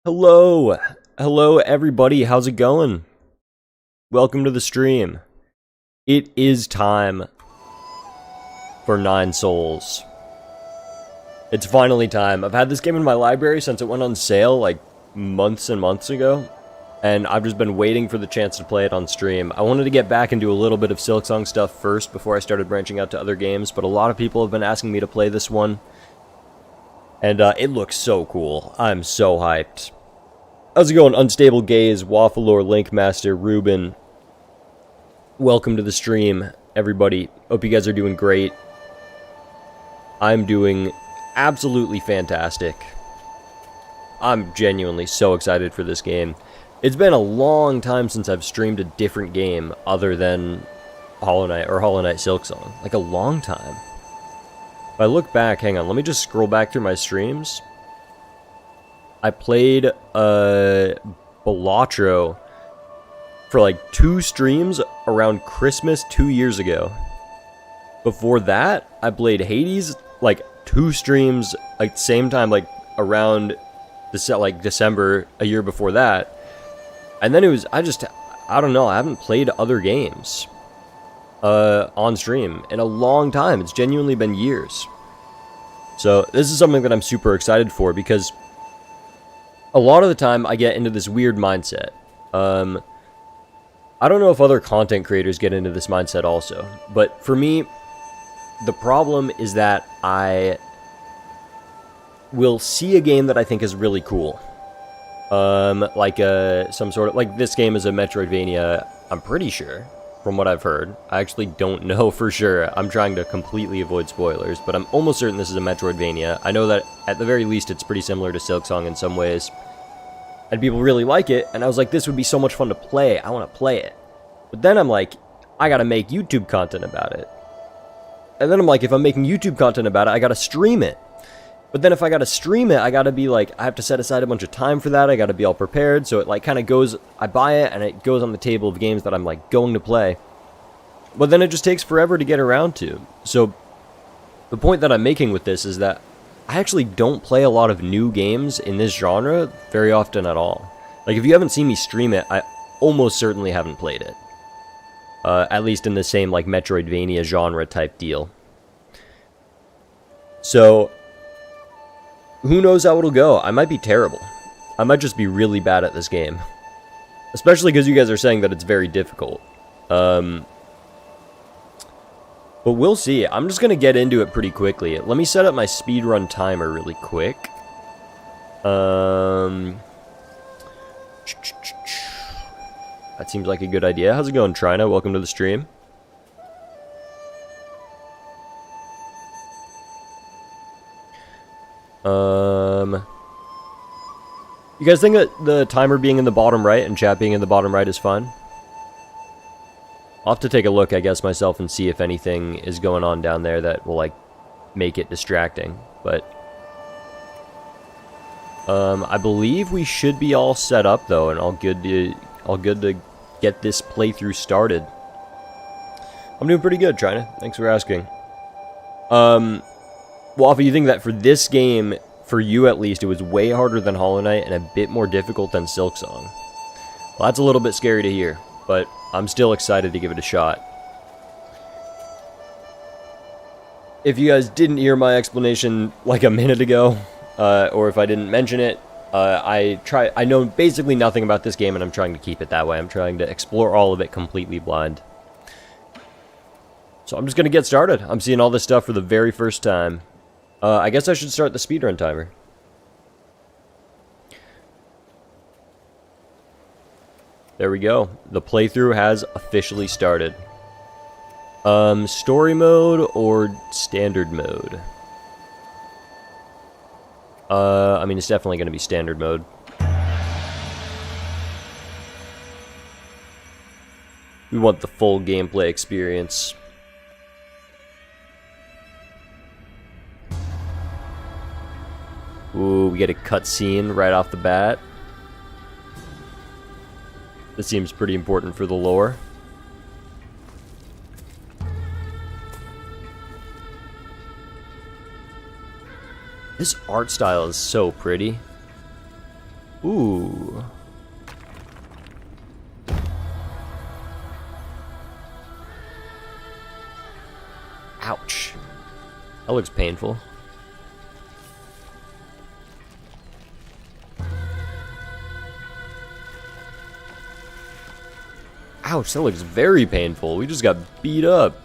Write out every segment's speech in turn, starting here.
Hello! Hello, everybody. How's it going? Welcome to the stream. It is time for 9 Souls. It's finally time. I've had this game in my library since it went on sale, like, months and months ago. And I've just been waiting for the chance to play it on stream. I wanted to get back and do a little bit of Silksong stuff first before I started branching out to other games, but a lot of people have been asking me to play this one. And it looks so cool. I'm so hyped. How's it going, Unstable Gaze, Wafflelore, Linkmaster, Ruben? Welcome to the stream, everybody. Hope you guys are doing great. I'm doing absolutely fantastic. I'm genuinely so excited for this game. It's been a long time since I've streamed a different game other than Hollow Knight or Hollow Knight Silksong. Like a long time. If I look back, hang on, let me just scroll back through my streams. I played Balatro for like 2 streams around Christmas 2 years ago. Before that, I played Hades like 2 streams like same time, like around December a year before that. And then it was I don't know, I haven't played other games on stream in a long time. It's genuinely been years. So this is something that I'm super excited for because a lot of the time, I get into this weird mindset. I don't know if other content creators get into this mindset also, but for me, the problem is that I will see a game that I think is really cool. Like some sort of, like this game is a Metroidvania, I'm pretty sure, from what I've heard. I actually don't know for sure. I'm trying to completely avoid spoilers, but I'm almost certain this is a Metroidvania. I know that at the very least it's pretty similar to Silksong in some ways. And people really like it, and I was like, this would be so much fun to play. I want to play it. But then I'm like, I gotta make YouTube content about it. And then I'm like, if I'm making YouTube content about it, I gotta stream it. But then if I gotta stream it, I gotta be like, I have to set aside a bunch of time for that. I gotta be all prepared. So it like kind of goes, I buy it and it goes on the table of games that I'm like going to play. But then it just takes forever to get around to. So the point that I'm making with this is that I actually don't play a lot of new games in this genre very often at all. Like if you haven't seen me stream it, I almost certainly haven't played it. At least in the same like Metroidvania genre type deal. So who knows how it'll go? I might be terrible. I might just be really bad at this game. Especially because you guys are saying that it's very difficult. But we'll see. I'm just going to get into it pretty quickly. Let me set up my speedrun timer really quick. That seems like a good idea. How's it going, Trina? Welcome to the stream. You guys think that the timer being in the bottom right and chat being in the bottom right is fun? I'll have to take a look, I guess, myself and see if anything is going on down there that will, like, make it distracting. But I believe we should be all set up, though, and all good to get this playthrough started. I'm doing pretty good, Trina. Thanks for asking. Waffle, you think that for this game, for you at least, it was way harder than Hollow Knight and a bit more difficult than Silksong? Well, that's a little bit scary to hear, but I'm still excited to give it a shot. If you guys didn't hear my explanation like a minute ago, or if I didn't mention it, I know basically nothing about this game and I'm trying to keep it that way. I'm trying to explore all of it completely blind. So I'm just going to get started. I'm seeing all this stuff for the very first time. I guess I should start the speedrun timer. There we go. The playthrough has officially started. Story mode or standard mode? I mean, it's definitely going to be standard mode. We want the full gameplay experience. Ooh, we get a cutscene right off the bat. This seems pretty important for the lore. This art style is so pretty. Ooh. Ouch. That looks painful. Ouch, that looks very painful. We just got beat up.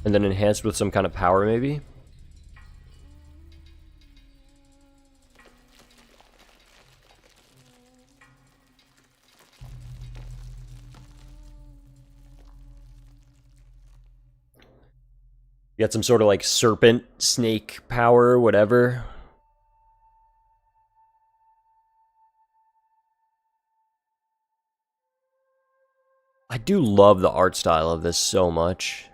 And then enhanced with some kind of power, maybe? You got some sort of like serpent, snake power, whatever. I do love the art style of this so much.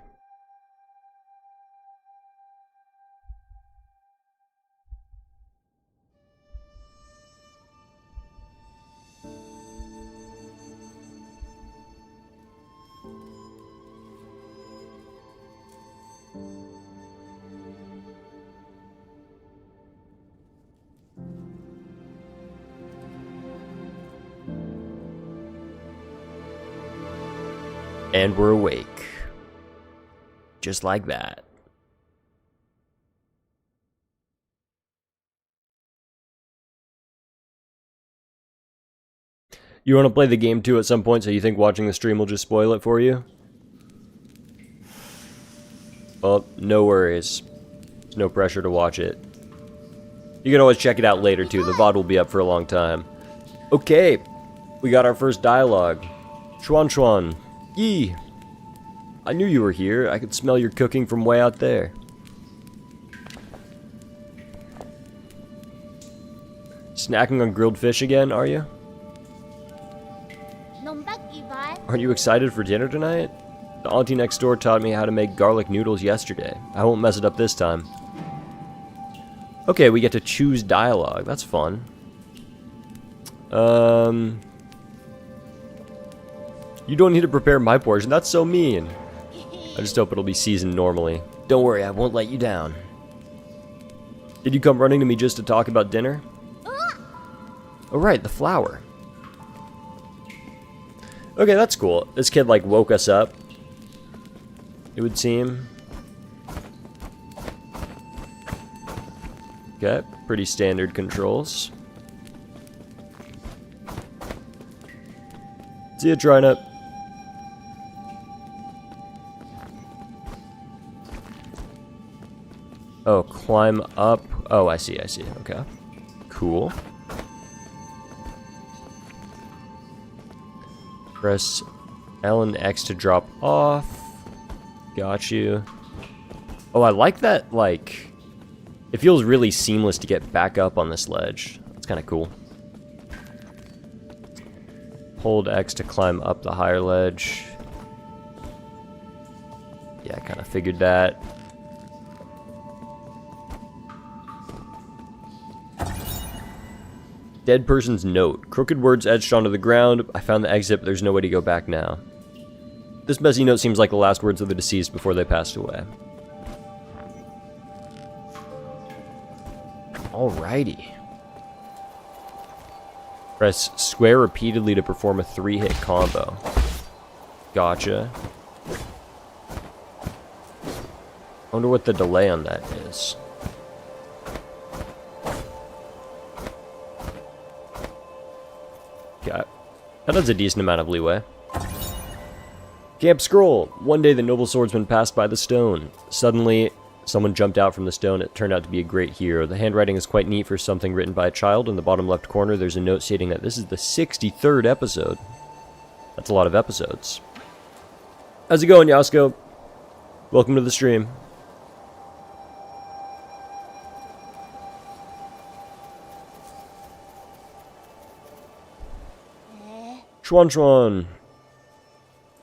And we're awake. Just like that. You want to play the game too at some point, so you think watching the stream will just spoil it for you? Well, no worries. There's no pressure to watch it. You can always check it out later too. The VOD will be up for a long time. Okay, we got our first dialogue. Chuan Chuan. Yee! I knew you were here. I could smell your cooking from way out there. Snacking on grilled fish again, are you? Aren't you excited for dinner tonight? The auntie next door taught me how to make garlic noodles yesterday. I won't mess it up this time. Okay, we get to choose dialogue. That's fun. You don't need to prepare my portion. That's so mean. I just hope it'll be seasoned normally. Don't worry, I won't let you down. Did you come running to me just to talk about dinner? Oh right, the flower. Okay, that's cool. This kid like woke us up, it would seem. Okay, pretty standard controls. See ya, trying up. Oh, climb up. Oh, I see, okay. Cool. Press L and X to drop off. Got you. Oh, I like that, like, it feels really seamless to get back up on this ledge. That's kind of cool. Hold X to climb up the higher ledge. Yeah, I kind of figured that. Dead person's note. Crooked words etched onto the ground. I found the exit, but there's no way to go back now. This messy note seems like the last words of the deceased before they passed away. Alrighty. Press square repeatedly to perform a 3-hit combo. Gotcha. I wonder what the delay on that is. Okay. That has a decent amount of leeway. Camp Scroll. One day the noble swordsman passed by the stone. Suddenly, someone jumped out from the stone. It turned out to be a great hero. The handwriting is quite neat for something written by a child. In the bottom left corner, there's a note stating that this is the 63rd episode. That's a lot of episodes. How's it going, Yasko? Welcome to the stream. Chuan Chuan.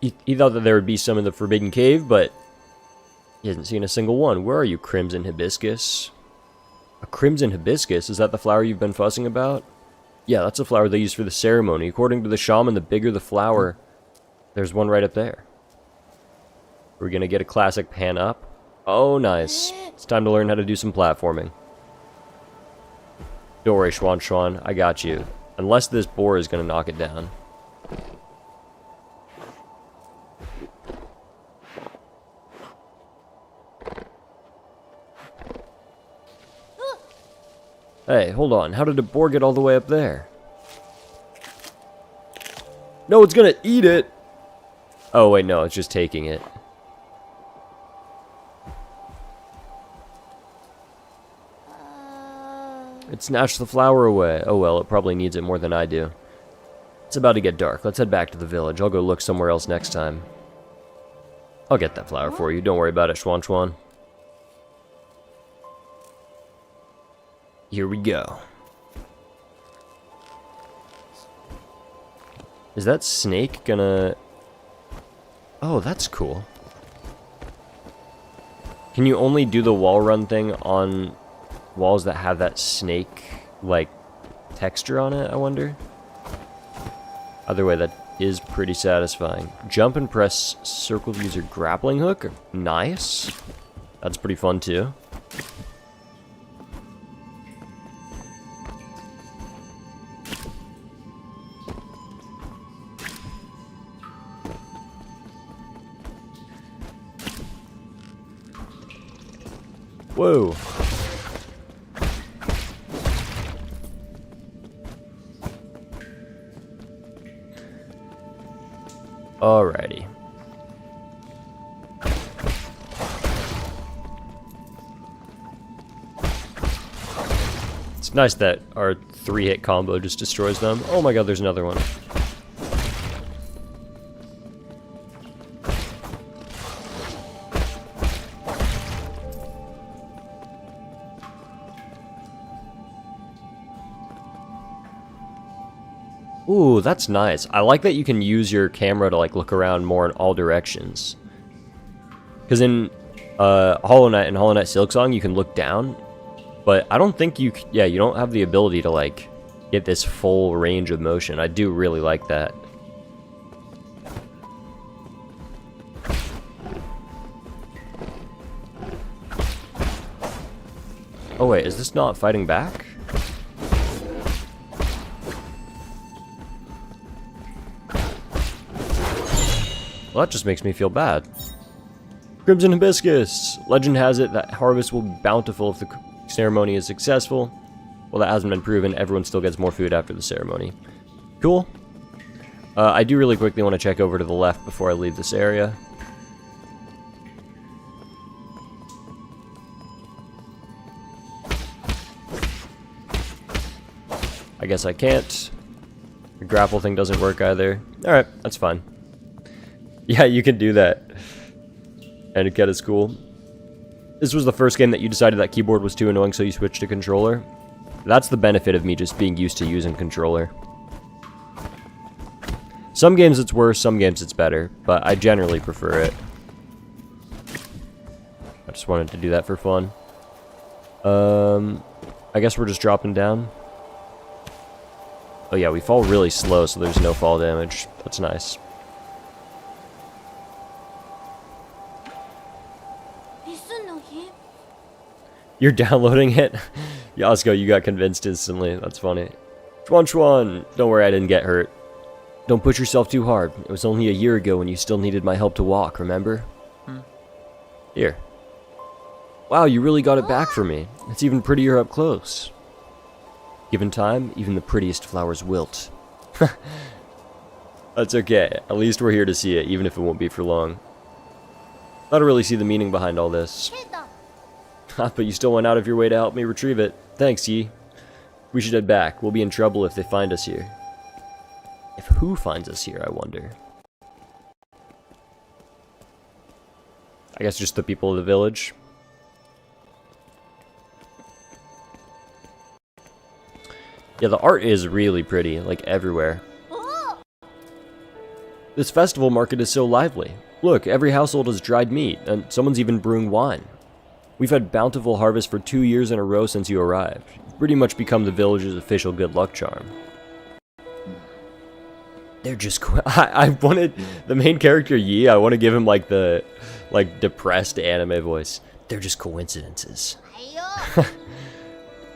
He thought that there would be some in the Forbidden Cave, but he hasn't seen a single one. Where are you, Crimson Hibiscus? A Crimson Hibiscus? Is that the flower you've been fussing about? Yeah, that's the flower they use for the ceremony. According to the shaman, the bigger the flower, there's one right up there. We're gonna get a classic pan up. Oh, nice. It's time to learn how to do some platforming. Don't worry, Schwan Schwan. I got you. Unless this boar is going to knock it down. Hey, hold on. How did a boar get all the way up there? No, it's gonna eat it! Oh, wait, no, it's just taking it. It snatched the flower away. Oh well, it probably needs it more than I do. It's about to get dark. Let's head back to the village. I'll go look somewhere else next time. I'll get that flower for you. Don't worry about it, Schwan Schwan. Here we go. Is that snake gonna... Oh, that's cool. Can you only do the wall run thing on walls that have that snake, like, texture on it, I wonder? Either way, that is pretty satisfying. Jump and press circle to use your grappling hook. Nice. That's pretty fun, too. Whoa. Alrighty. It's nice that our 3-hit combo just destroys them. Oh my god, there's another one. Ooh, that's nice. I like that you can use your camera to like look around more in all directions. Because in Hollow Knight and Hollow Knight Silksong, you can look down, but I don't think you don't have the ability to like get this full range of motion. I do really like that. Oh wait, is this not fighting back? Well, that just makes me feel bad. Crimson Hibiscus! Legend has it that harvest will be bountiful if the ceremony is successful. Well, that hasn't been proven. Everyone still gets more food after the ceremony. Cool. I do really quickly want to check over to the left before I leave this area. I guess I can't. The grapple thing doesn't work either. Alright, that's fine. Yeah, you can do that. And it is cool. This was the first game that you decided that keyboard was too annoying, so you switched to controller. That's the benefit of me just being used to using controller. Some games it's worse, some games it's better, but I generally prefer it. I just wanted to do that for fun. I guess we're just dropping down. Oh yeah, we fall really slow, so there's no fall damage. That's nice. You're downloading it? Yasuko, you got convinced instantly. That's funny. Schwan Schwan! Don't worry, I didn't get hurt. Don't push yourself too hard. It was only a year ago when you still needed my help to walk, remember? Here. Wow, you really got it back for me. It's even prettier up close. Given time, even the prettiest flowers wilt. That's okay. At least we're here to see it, even if it won't be for long. I don't really see the meaning behind all this. But you still went out of your way to help me retrieve it. Thanks, Yi. We should head back. We'll be in trouble if they find us here. If who finds us here, I wonder. I guess just the people of the village. Yeah, the art is really pretty, like everywhere. This festival market is so lively. Look, every household has dried meat, and someone's even brewing wine. We've had bountiful harvest for 2 years in a row since you arrived. You've pretty much become the village's official good luck charm. They're just I wanted the main character Yi, I want to give him like the depressed anime voice. They're just coincidences.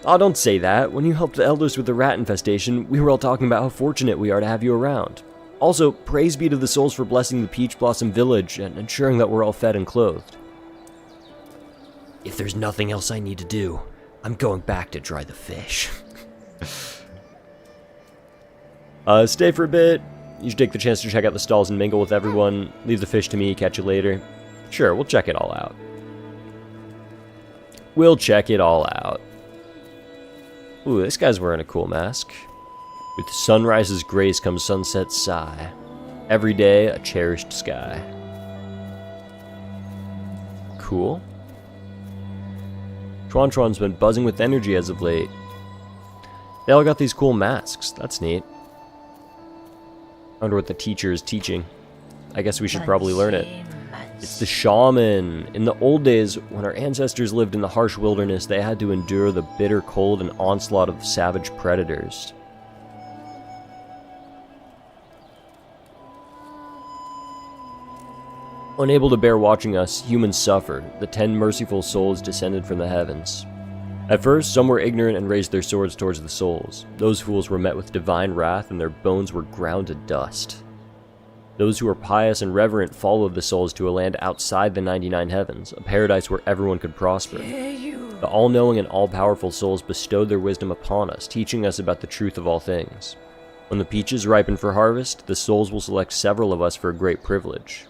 Oh, don't say that. When you helped the elders with the rat infestation, we were all talking about how fortunate we are to have you around. Also, praise be to the souls for blessing the Peach Blossom Village and ensuring that we're all fed and clothed. If there's nothing else I need to do, I'm going back to dry the fish. Stay for a bit. You should take the chance to check out the stalls and mingle with everyone. Leave the fish to me, catch you later. Sure, we'll check it all out. We'll check it all out. Ooh, this guy's wearing a cool mask. With sunrise's grace comes sunset's sigh. Every day, a cherished sky. Cool. Chuan's been buzzing with energy as of late. They all got these cool masks. That's neat. I wonder what the teacher is teaching. I guess we should probably learn it. It's the shaman. In the old days, when our ancestors lived in the harsh wilderness, they had to endure the bitter cold and onslaught of savage predators. Unable to bear watching us, humans suffered. The 10 merciful souls descended from the heavens. At first, some were ignorant and raised their swords towards the souls. Those fools were met with divine wrath, and their bones were ground to dust. Those who were pious and reverent followed the souls to a land outside the 99 heavens, a paradise where everyone could prosper. The all-knowing and all-powerful souls bestowed their wisdom upon us, teaching us about the truth of all things. When the peaches ripen for harvest, the souls will select several of us for a great privilege.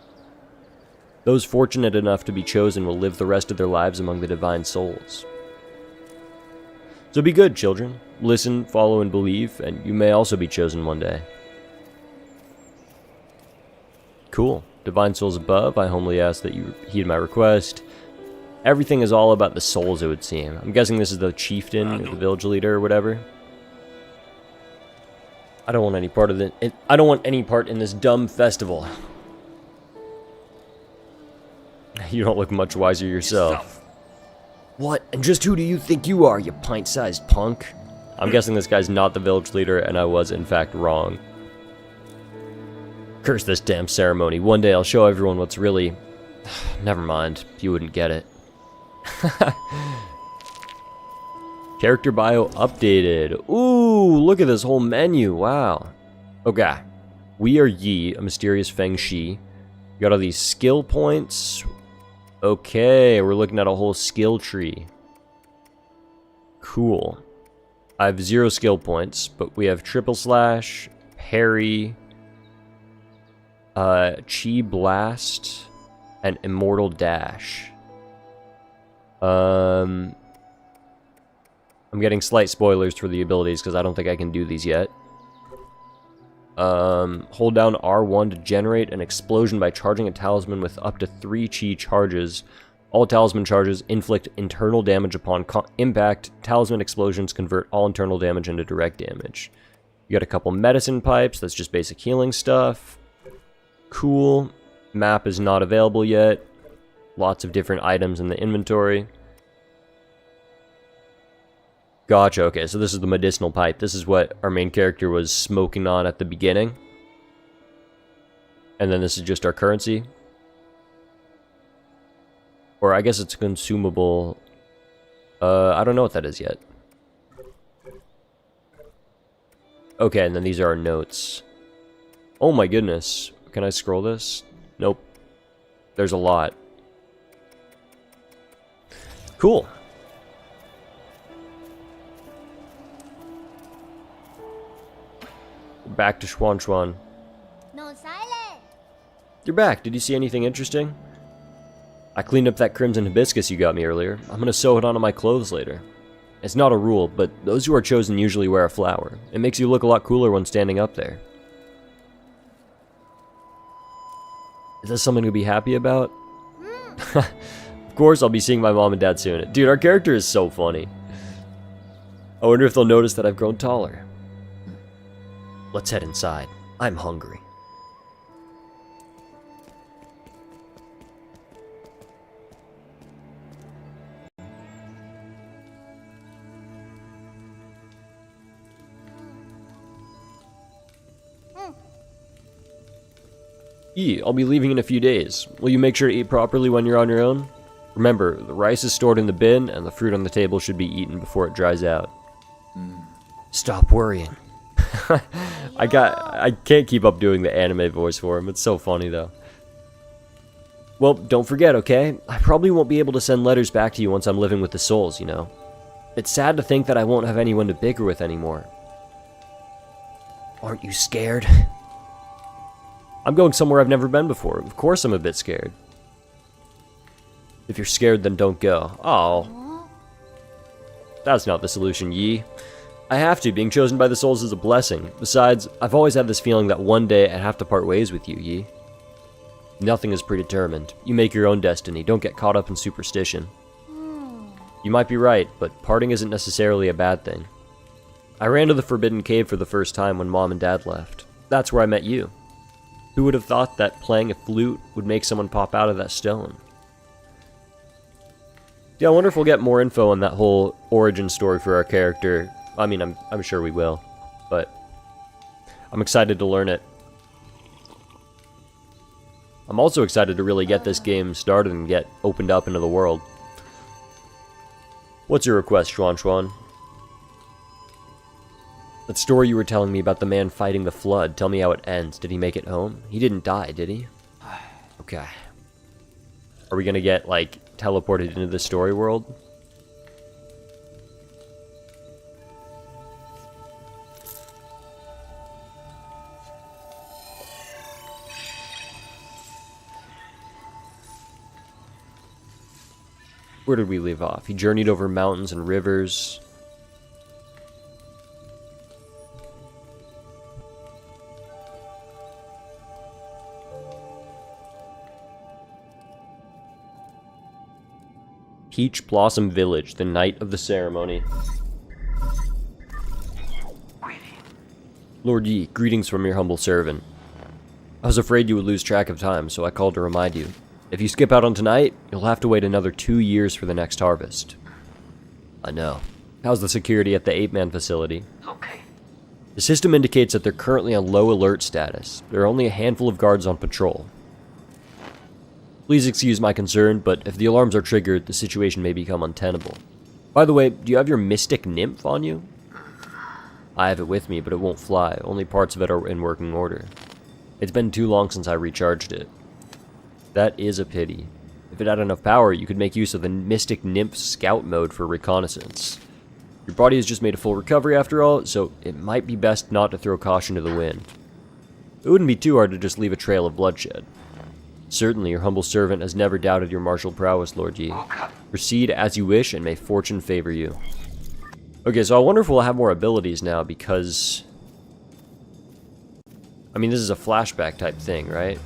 Those fortunate enough to be chosen will live the rest of their lives among the divine souls. So be good, children. Listen, follow, and believe, and you may also be chosen one day. Cool. Divine souls above, I humbly ask that you heed my request. Everything is all about the souls, it would seem. I'm guessing this is the chieftain, or the village leader, or whatever. I don't want any part of it. I don't want any part in this dumb festival. You don't look much wiser yourself. What? And just who do you think you are, you pint-sized punk? I'm guessing this guy's not the village leader, and I was, in fact, wrong. Curse this damn ceremony. One day I'll show everyone what's really... Never mind. You wouldn't get it. Character bio updated. Ooh, look at this whole menu. Wow. Okay. We are Yi, a mysterious Feng Shi. Got all these skill points. Okay, we're looking at a whole skill tree. Cool. I have 0 skill points, but we have triple slash, parry, chi blast, and immortal dash. I'm getting slight spoilers for the abilities because I don't think I can do these yet. Hold down R1 to generate an explosion by charging a talisman with up to 3 chi charges. All talisman charges inflict internal damage upon impact. Talisman explosions convert all internal damage into direct damage. You got a couple medicine pipes, that's just basic healing stuff. Cool. Map is not available yet. Lots of different items in the inventory. Gotcha, okay, so this is the medicinal pipe. This is what our main character was smoking on at the beginning. And then this is just our currency. Or I guess it's a consumable. I don't know what that is yet. Okay, and then these are our notes. Oh my goodness. Can I scroll this? Nope. There's a lot. Cool. Back to Chuan. No silence. You're back. Did you see anything interesting? I cleaned up that crimson hibiscus you got me earlier. I'm gonna sew it onto my clothes later. It's not a rule, but those who are chosen usually wear a flower. It makes you look a lot cooler when standing up there. Is this something to be happy about? Of course, I'll be seeing my mom and dad soon. Dude, our character is so funny. I wonder if they'll notice that I've grown taller. Let's head inside. I'm hungry. I'll be leaving in a few days. Will you make sure to eat properly when you're on your own? Remember, the rice is stored in the bin, and the fruit on the table should be eaten before it dries out. Stop worrying. I can't keep up doing the anime voice for him. It's so funny, though. Well, don't forget, okay? I probably won't be able to send letters back to you once I'm living with the souls, you know? It's sad to think that I won't have anyone to bicker with anymore. Aren't you scared? I'm going somewhere I've never been before. Of course I'm a bit scared. If you're scared, then don't go. Oh. That's not the solution, Yi. I have to. Being chosen by the souls is a blessing. Besides, I've always had this feeling that one day I'd have to part ways with you, Yi. Nothing is predetermined. You make your own destiny. Don't get caught up in superstition. You might be right, but parting isn't necessarily a bad thing. I ran to the Forbidden Cave for the first time when Mom and Dad left. That's where I met you. Who would have thought that playing a flute would make someone pop out of that stone? Yeah, I wonder if we'll get more info on that whole origin story for our character. I mean, I'm sure we will, but I'm excited to learn it. I'm also excited to really get this game started and get opened up into the world. What's your request, Xuan Xuan? That story you were telling me about the man fighting the flood, tell me how it ends. Did he make it home? He didn't die, did he? Okay. Are we gonna get, like, teleported into the story world? Where did we leave off? He journeyed over mountains and rivers. Peach Blossom Village, the night of the ceremony. Lord Yi, greetings from your humble servant. I was afraid you would lose track of time, so I called to remind you. If you skip out on tonight, you'll have to wait another 2 years for the next harvest. I know. How's the security at the 8-man facility? Okay. The system indicates that they're currently on low alert status. There are only a handful of guards on patrol. Please excuse my concern, but if the alarms are triggered, the situation may become untenable. By the way, do you have your mystic nymph on you? I have it with me, but it won't fly. Only parts of it are in working order. It's been too long since I recharged it. That is a pity. If it had enough power, you could make use of the Mystic Nymph Scout mode for reconnaissance. Your body has just made a full recovery after all, so it might be best not to throw caution to the wind. It wouldn't be too hard to just leave a trail of bloodshed. Certainly, your humble servant has never doubted your martial prowess, Lord Yi. Proceed as you wish, and may fortune favor you. Okay, so I wonder if we'll have more abilities now, because... I mean, this is a flashback type thing, right?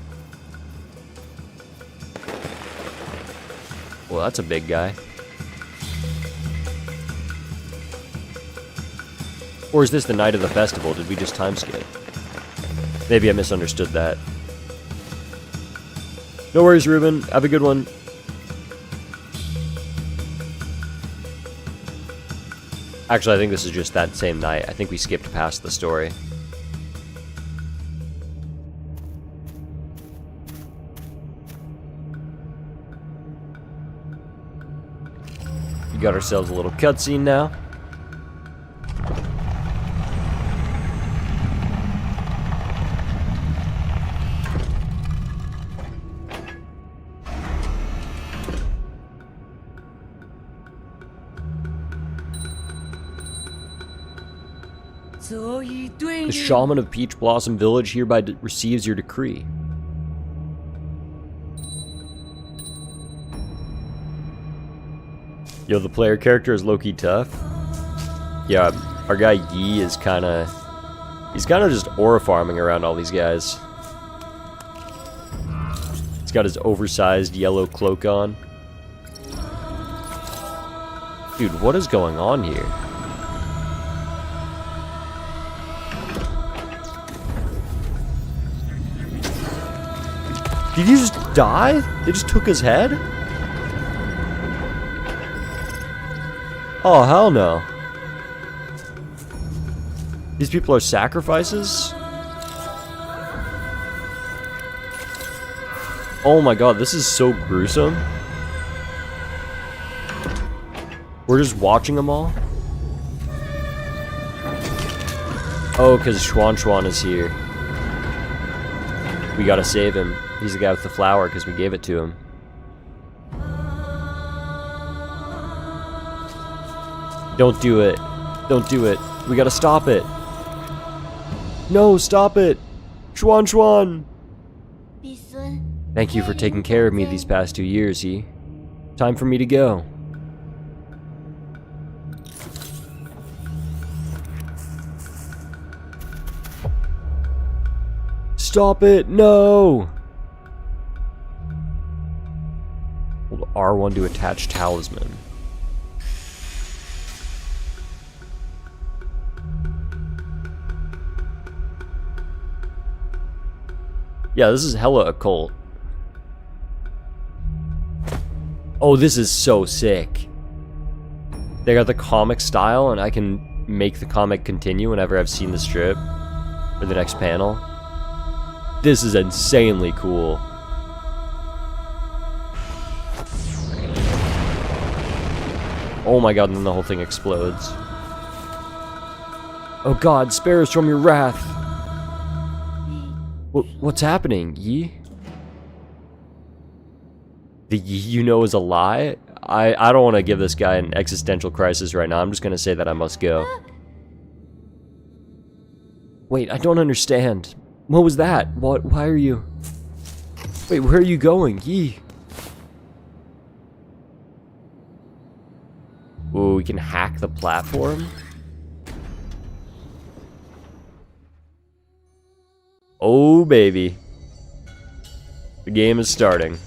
Well, that's a big guy. Or is this the night of the festival? Did we just time skip? Maybe I misunderstood that. No worries, Ruben. Have a good one. Actually, I think this is just that same night. I think we skipped past the story. We got ourselves a little cutscene now. The shaman of Peach Blossom Village hereby receives your decree. Yo, the player character is low-key tough. Yeah, our guy Yi is kinda... He's kinda just aura farming around all these guys. He's got his oversized yellow cloak on. Dude, what is going on here? Did he just die? They just took his head? Oh, hell no. These people are sacrifices? Oh my god, this is so gruesome. We're just watching them all? Oh, because Schwan is here. We gotta save him. He's the guy with the flower because we gave it to him. Don't do it. Don't do it. We gotta stop it. No, stop it. Schwan. Thank you for taking care of me these past 2 years, Yi. Time for me to go. Stop it! No! Hold R1 to attach talisman. Yeah, this is hella occult. Oh, this is so sick. They got the comic style, and I can make the comic continue whenever I've seen the strip or the next panel. This is insanely cool. Oh my god, and then the whole thing explodes. Oh god, spare us from your wrath. What's happening, Yi? The Yi you know is a lie? I don't want to give this guy an existential crisis right now. I'm just going to say that I must go. Wait, I don't understand. What was that? Why are you... Wait, where are you going? Yi. Ooh, we can hack the platform? Oh, baby. The game is starting.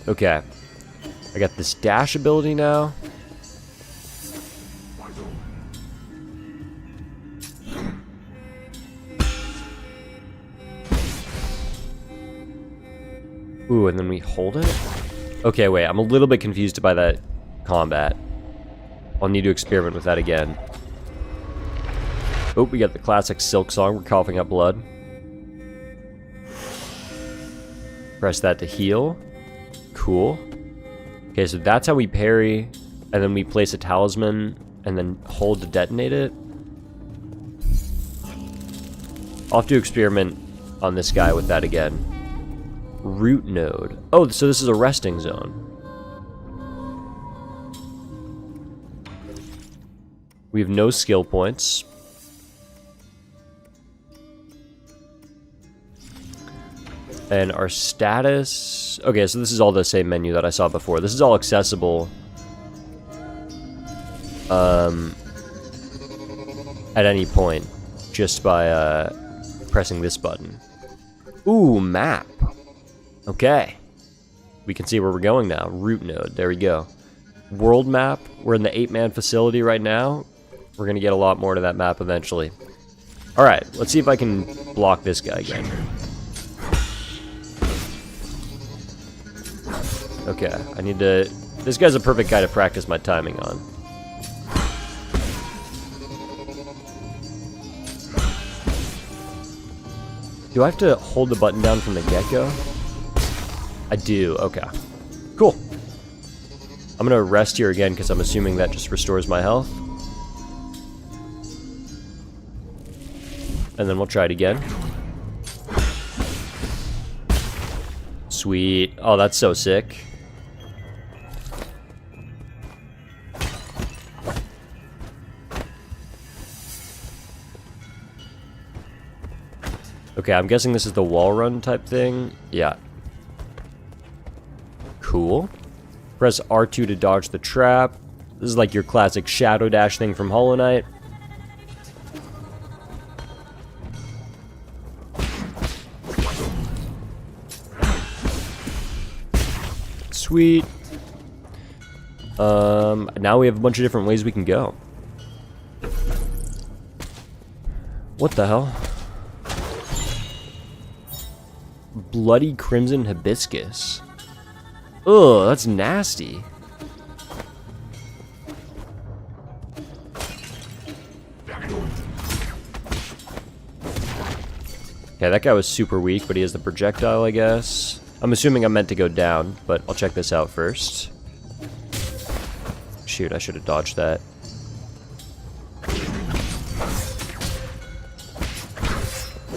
Okay. I got this dash ability now. Ooh, and then we hold it? Okay, wait, I'm a little bit confused by that combat. I'll need to experiment with that again. Oh, we got the classic Silk song, we're coughing up blood. Press that to heal. Cool. Okay, so that's how we parry, and then we place a talisman, and then hold to detonate it. I'll have to experiment on this guy with that again. Root node. Oh, so this is a resting zone. We have no skill points. And our status... Okay, so this is all the same menu that I saw before. This is all accessible at any point just by pressing this button. Ooh, map. Okay. We can see where we're going now. Root node. There we go. World map. We're in the 8-man facility right now. We're going to get a lot more to that map eventually. Alright, let's see if I can block this guy again. Okay, I need to... This guy's a perfect guy to practice my timing on. Do I have to hold the button down from the get-go? I do, okay. Cool. I'm gonna rest here again because I'm assuming that just restores my health. And then we'll try it again. Sweet. Oh, that's so sick. Okay, I'm guessing this is the wall run type thing. Yeah. Cool. Press R2 to dodge the trap. This is like your classic shadow dash thing from Hollow Knight. Sweet. Now we have a bunch of different ways we can go. What the hell? Bloody Crimson Hibiscus. Ugh, that's nasty. Okay, that guy was super weak, but he has the projectile, I guess. I'm assuming I'm meant to go down, but I'll check this out first. Shoot, I should have dodged that.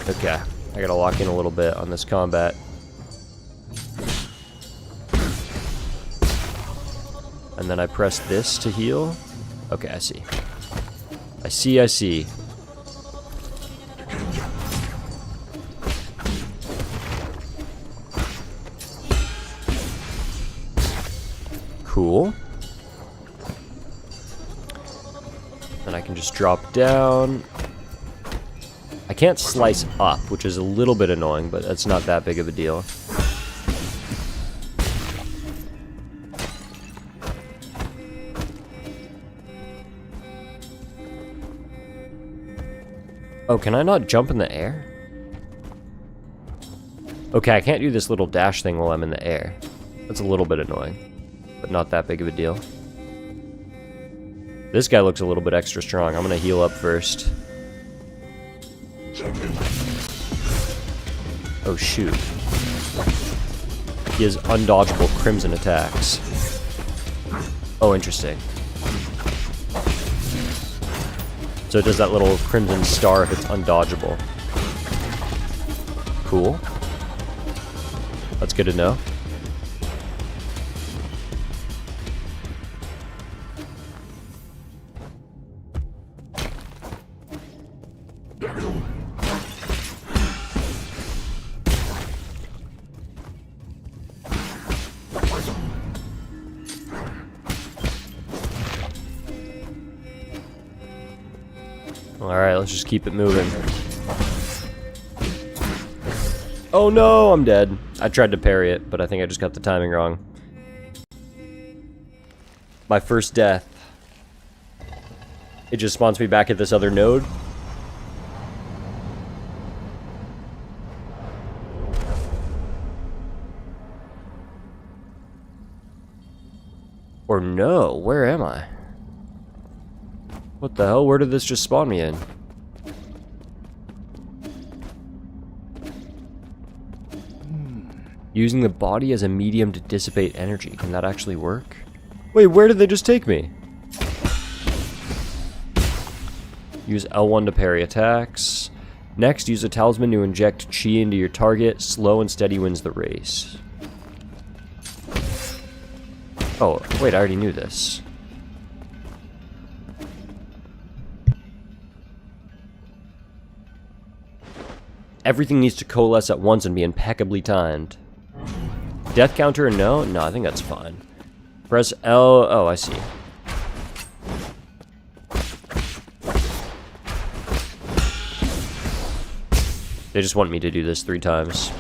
Okay, I gotta lock in a little bit on this combat. And then I press this to heal. Okay, I see. I see. Cool. Then I can just drop down. I can't slice up, which is a little bit annoying, but that's not that big of a deal. Oh, can I not jump in the air? Okay, I can't do this little dash thing while I'm in the air. That's a little bit annoying, but not that big of a deal. This guy looks a little bit extra strong. I'm gonna heal up first. Oh shoot. He has undodgeable crimson attacks. Oh, interesting. So it does that little crimson star if it's undodgeable. Cool. That's good to know. Alright, let's just keep it moving. Oh no, I'm dead. I tried to parry it, but I think I just got the timing wrong. My first death. It just spawns me back at this other node. Or no, where am I? What the hell? Where did this just spawn me in? Using the body as a medium to dissipate energy. Can that actually work? Wait, where did they just take me? Use L1 to parry attacks. Next, use a talisman to inject chi into your target. Slow and steady wins the race. Oh, wait, I already knew this. Everything needs to coalesce at once and be impeccably timed. Death counter, no? No, I think that's fine. Press L. Oh, I see. They just want me to do this 3 times.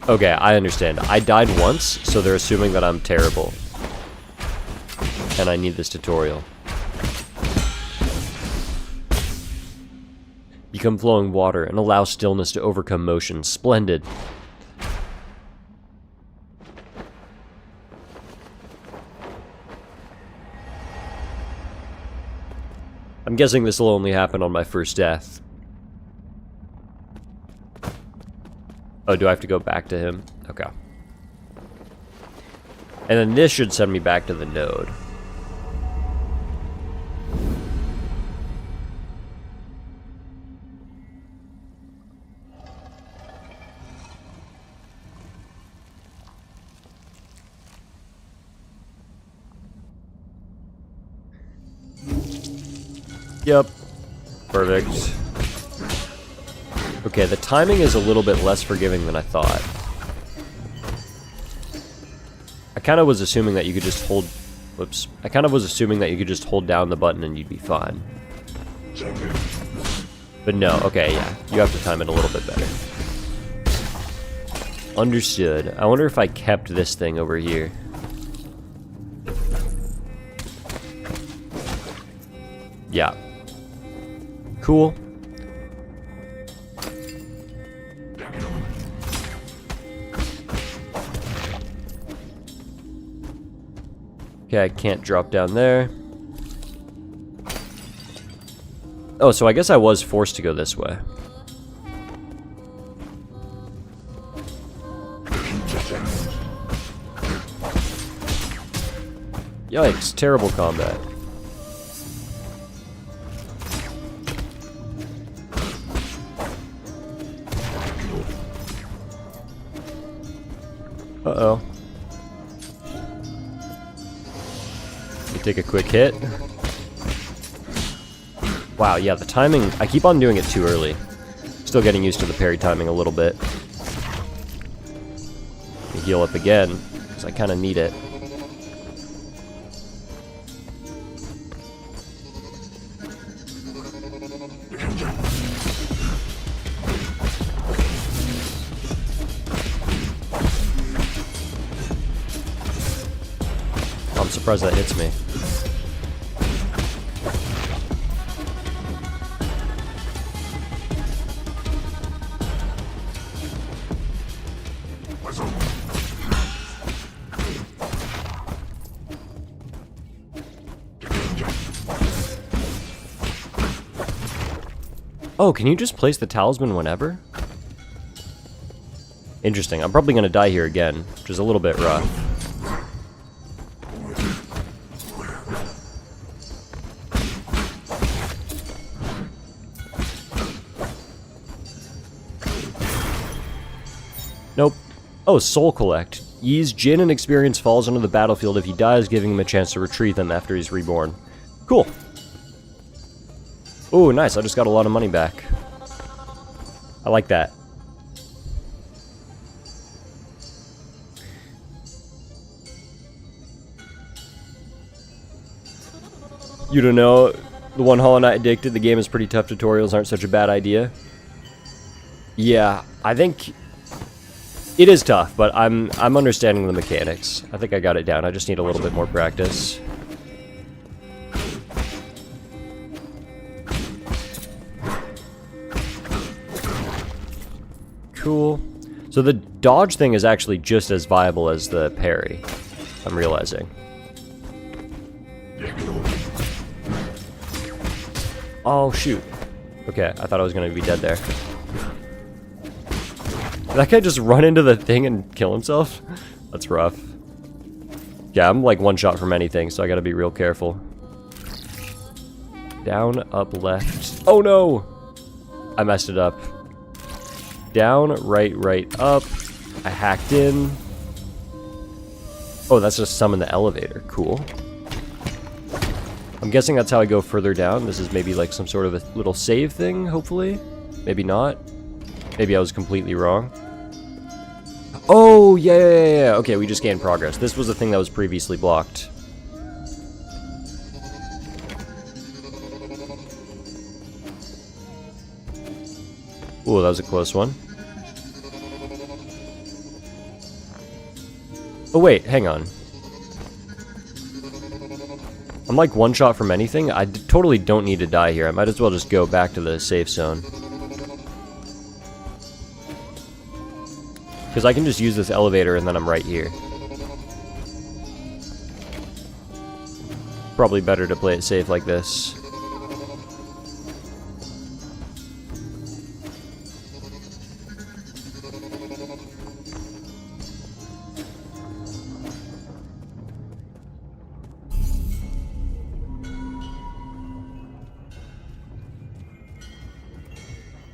Okay, I understand. I died once, so they're assuming that I'm terrible. And I need this tutorial. Become flowing water and allow stillness to overcome motion. Splendid. I'm guessing this will only happen on my first death. Oh, do I have to go back to him? Okay. And then this should send me back to the node. Yep. Perfect. Okay, the timing is a little bit less forgiving than I thought. I kind of was assuming that you could just hold... Whoops. I kind of was assuming that you could just hold down the button and you'd be fine. But no, okay, yeah. You have to time it a little bit better. Understood. I wonder if I kept this thing over here. Yeah. Cool. Okay, I can't drop down there. Oh, so I guess I was forced to go this way. Yikes, terrible combat. Uh-oh. Let me take a quick hit. Wow, yeah, the timing, I keep on doing it too early. Still getting used to the parry timing a little bit. Let me heal up again, because I kind of need it. I'm surprised that hits me. Oh, can you just place the talisman whenever? Interesting. I'm probably going to die here again, which is a little bit rough. Nope. Oh, Soul Collect. Yi's Jin and experience falls onto the battlefield if he dies, giving him a chance to retrieve them after he's reborn. Cool. Oh, nice. I just got a lot of money back. I like that. You don't know, the one Hollow Knight addicted, the game is pretty tough, tutorials aren't such a bad idea. Yeah, I think it is tough, but I'm understanding the mechanics. I think I got it down. I just need a little bit more practice. Cool. So the dodge thing is actually just as viable as the parry, I'm realizing. Oh, shoot. Okay, I thought I was going to be dead there. Did that guy just run into the thing and kill himself? That's rough. Yeah, I'm like one shot from anything, so I gotta be real careful. Down, up, left. Oh no! I messed it up. Down, right, up. I hacked in. Oh, that's just summon the elevator. Cool. I'm guessing that's how I go further down. This is maybe like some sort of a little save thing, hopefully. Maybe not. Maybe I was completely wrong. Oh, yeah. Okay, we just gained progress. This was a thing that was previously blocked. Ooh, that was a close one. Oh, wait, hang on. I'm like one shot from anything. I totally don't need to die here. I might as well just go back to the safe zone. Because I can just use this elevator and then I'm right here. Probably better to play it safe like this.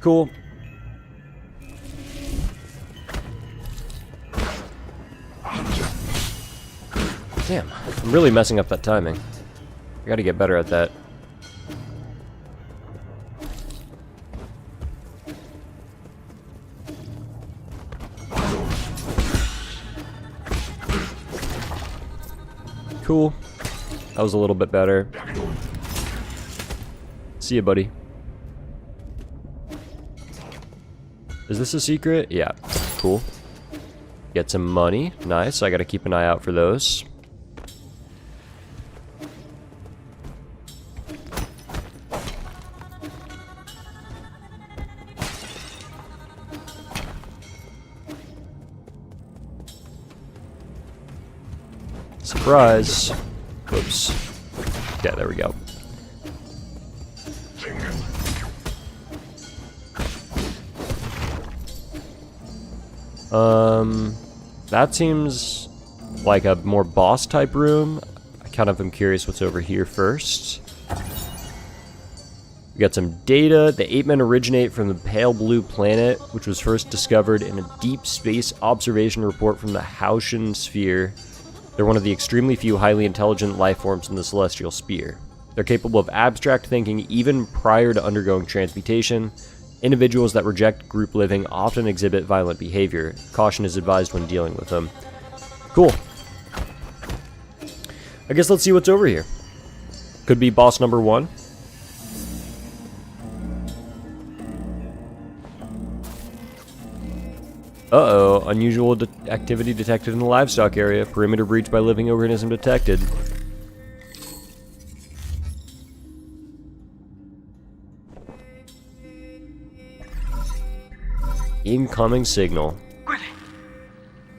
Cool. Damn, I'm really messing up that timing. I gotta get better at that. Cool. That was a little bit better. See ya, buddy. Is this a secret? Yeah. Cool. Get some money. Nice. I gotta keep an eye out for those. Surprise. Whoops. Yeah, there we go. That seems like a more boss type room. I kind of am curious what's over here first. We got some data. The 8 men originate from the pale blue planet, which was first discovered in a deep space observation report from the Hautian sphere. They're one of the extremely few highly intelligent life forms in the celestial sphere. They're capable of abstract thinking even prior to undergoing transmutation. Individuals that reject group living often exhibit violent behavior. Caution is advised when dealing with them. Cool. I guess let's see what's over here. Could be boss number 1. Uh-oh, unusual activity detected in the livestock area. Perimeter breach by living organism detected. Incoming signal.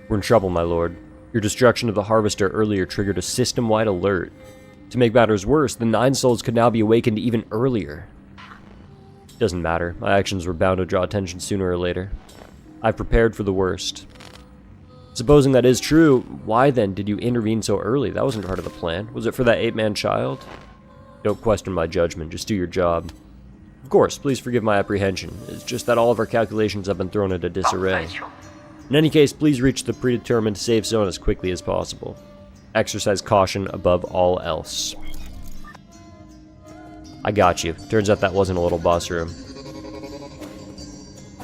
We're in trouble, my lord. Your destruction of the harvester earlier triggered a system-wide alert. To make matters worse, the 9 souls could now be awakened even earlier. Doesn't matter. My actions were bound to draw attention sooner or later. I've prepared for the worst. Supposing that is true, why then did you intervene so early? That wasn't part of the plan. Was it for that 8-man child? Don't question my judgment, just do your job. Of course, please forgive my apprehension. It's just that all of our calculations have been thrown into disarray. In any case, please reach the predetermined safe zone as quickly as possible. Exercise caution above all else. I got you. Turns out that wasn't a little boss room.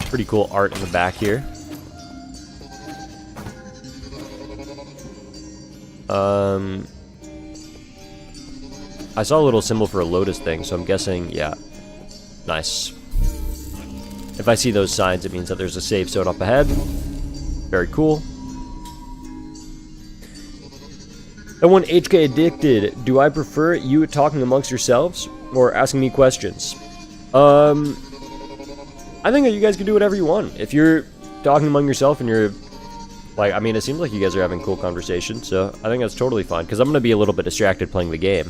Pretty cool art in the back here. I saw a little symbol for a lotus thing, so I'm guessing, yeah. Nice. If I see those signs, it means that there's a safe zone up ahead. Very cool. And when HK addicted, do I prefer you talking amongst yourselves or asking me questions? I think that you guys can do whatever you want. If you're talking among yourself and you're, like, I mean, it seems like you guys are having cool conversations, so I think that's totally fine, because I'm going to be a little bit distracted playing the game.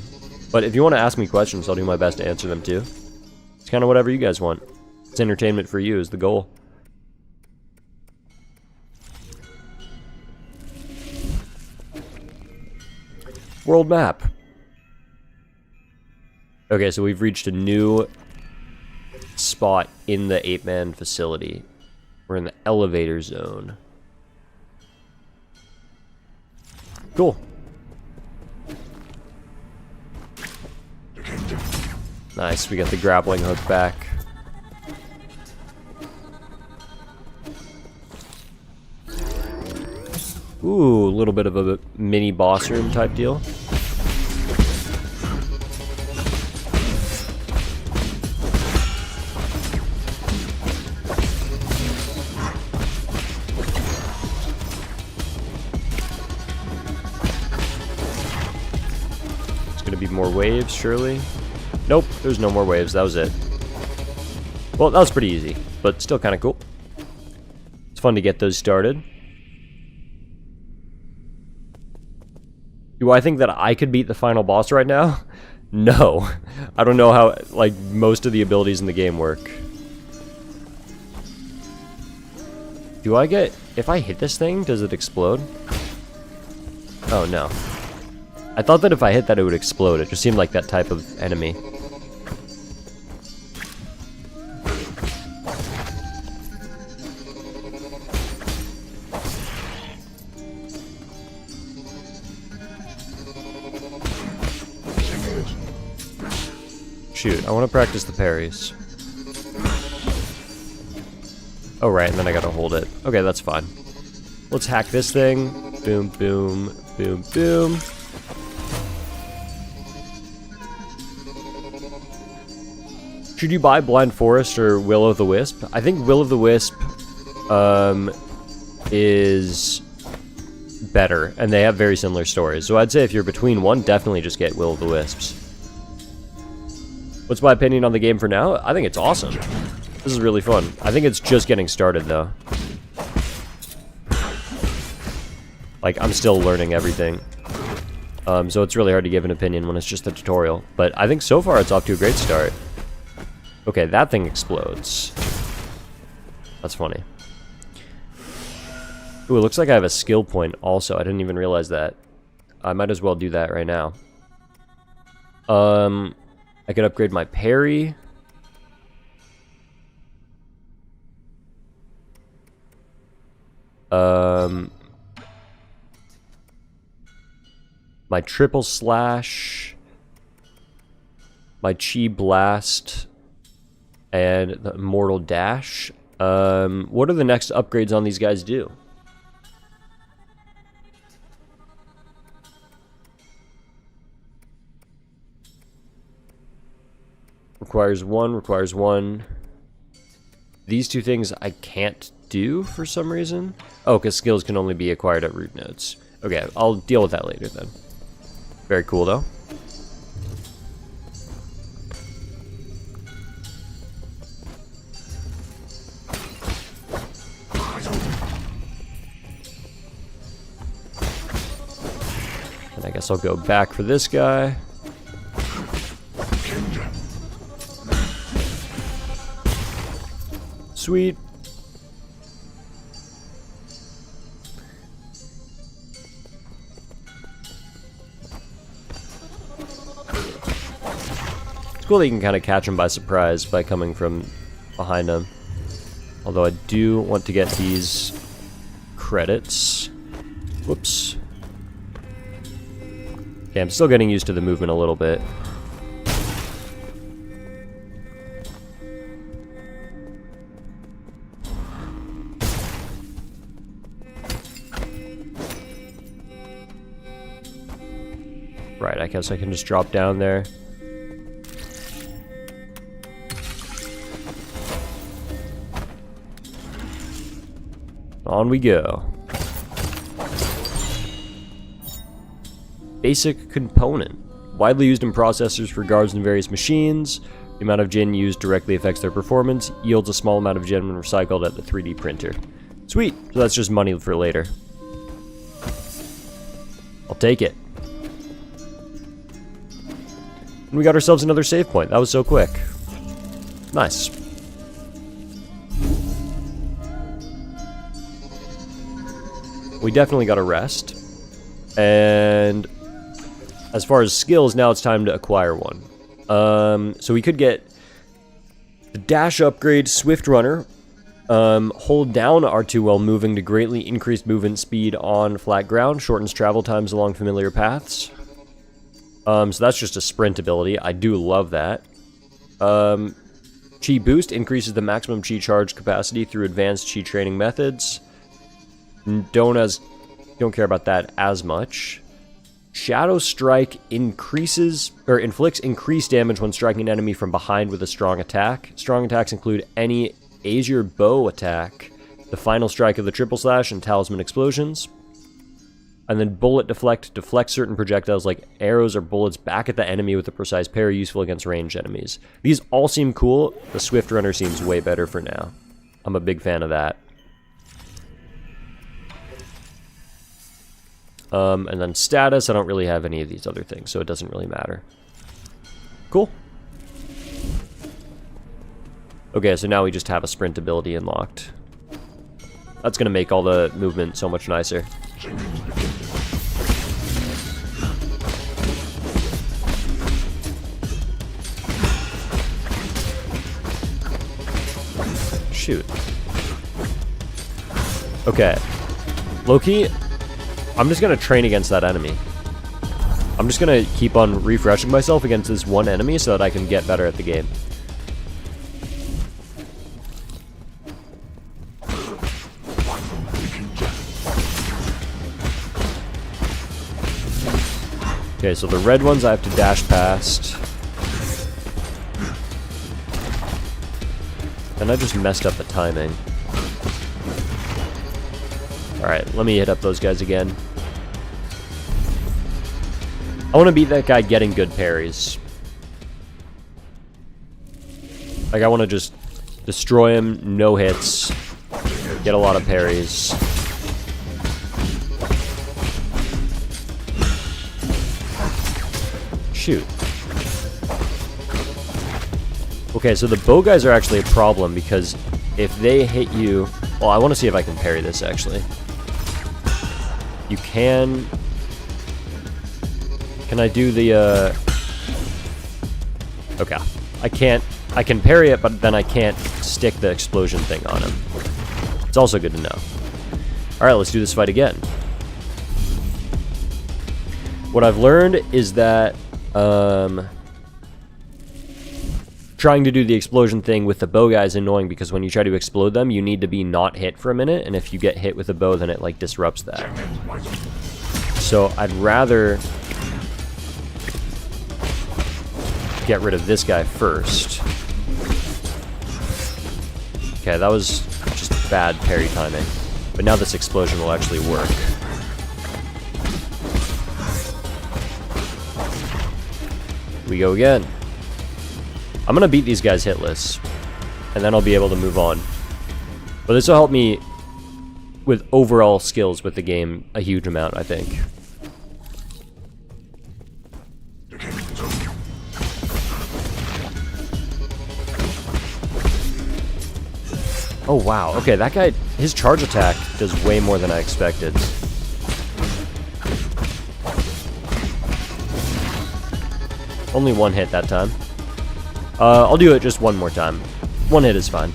But if you want to ask me questions, I'll do my best to answer them too. It's kind of whatever you guys want. It's entertainment for you is the goal. World map. Okay, so we've reached a new spot in the 8-man facility. We're in the elevator zone. Cool. Nice, we got the grappling hook back. Ooh, a little bit of a mini boss room type deal. Be more waves, surely? Nope, there's no more waves. That was it. Well, that was pretty easy, but still kind of cool. It's fun to get those started. Do I think that I could beat the final boss right now? No. I don't know how, like, most of the abilities in the game work. Do I get... If I hit this thing, does it explode? Oh, no. I thought that if I hit that, it would explode. It just seemed like that type of enemy. Shoot, I want to practice the parries. Oh, right, and then I gotta hold it. Okay, that's fine. Let's hack this thing. Boom, boom, boom, boom. Should you buy Blind Forest or Will-o'-the-Wisp? I think Will-o'-the-Wisp is better, and they have very similar stories. So I'd say if you're between one, definitely just get Will-o'-the-Wisps. What's my opinion on the game for now? I think it's awesome. This is really fun. I think it's just getting started, though. Like, I'm still learning everything. So it's really hard to give an opinion when it's just a tutorial. But I think so far it's off to a great start. Okay, that thing explodes. That's funny. Ooh, it looks like I have a skill point also. I didn't even realize that. I might as well do that right now. I could upgrade my parry. My triple slash, my chi blast, and the immortal dash. What do the next upgrades on these guys do? Requires one. These two things I can't do for some reason. Oh, because skills can only be acquired at root nodes. Okay, I'll deal with that later then. Very cool though. And I guess I'll go back for this guy. Sweet. It's cool that you can kind of catch him by surprise by coming from behind him. Although I do want to get these credits. Whoops. Okay, I'm still getting used to the movement a little bit. Right, I guess I can just drop down there. On we go. Basic component. Widely used in processors for guards in various machines. The amount of gen used directly affects their performance. Yields a small amount of gen when recycled at the 3D printer. Sweet, so that's just money for later. I'll take it. And we got ourselves another save point. That was so quick. Nice. We definitely got a rest. And as far as skills, now it's time to acquire one. So we could get the dash upgrade, Swift Runner. Hold down R2 while moving to greatly increase movement speed on flat ground. Shortens travel times along familiar paths. So that's just a sprint ability. I do love that. Chi Boost increases the maximum Chi charge capacity through advanced Chi training methods. Don't care about that as much. Shadow Strike inflicts increased damage when striking an enemy from behind with a strong attack. Strong attacks include any Azure Bow attack, the final strike of the triple slash, and talisman explosions. And then Bullet Deflect deflects certain projectiles like arrows or bullets back at the enemy with a precise parry, useful against ranged enemies. These all seem cool. The Swift Runner seems way better for now. I'm a big fan of that. And then status, I don't really have any of these other things, so it doesn't really matter. Cool. Okay, so now we just have a sprint ability unlocked. That's gonna make all the movement so much nicer. Shoot. Okay. Low-key, I'm just gonna train against that enemy. I'm just gonna keep on refreshing myself against this one enemy so that I can get better at the game. Okay, so the red ones I have to dash past. And I just messed up the timing. Alright, let me hit up those guys again. I want to beat that guy getting good parries. Like, I want to just destroy him, no hits, get a lot of parries. Shoot. Okay, so the bow guys are actually a problem because if they hit you... Well, I want to see if I can parry this, actually. You can... Can I do the, Okay. I can parry it, but then I can't stick the explosion thing on him. It's also good to know. Alright, let's do this fight again. What I've learned is that trying to do the explosion thing with the bow guy is annoying because when you try to explode them, you need to be not hit for a minute, and if you get hit with a bow, then it like disrupts that. So I'd rather get rid of this guy first. Okay, that was just bad parry timing. But now this explosion will actually work. We go again. I'm gonna beat these guys hitless, and then I'll be able to move on. But this will help me with overall skills with the game a huge amount, I think. Oh wow, okay, that guy, his charge attack does way more than I expected. Only one hit that time. I'll do it just one more time. One hit is fine.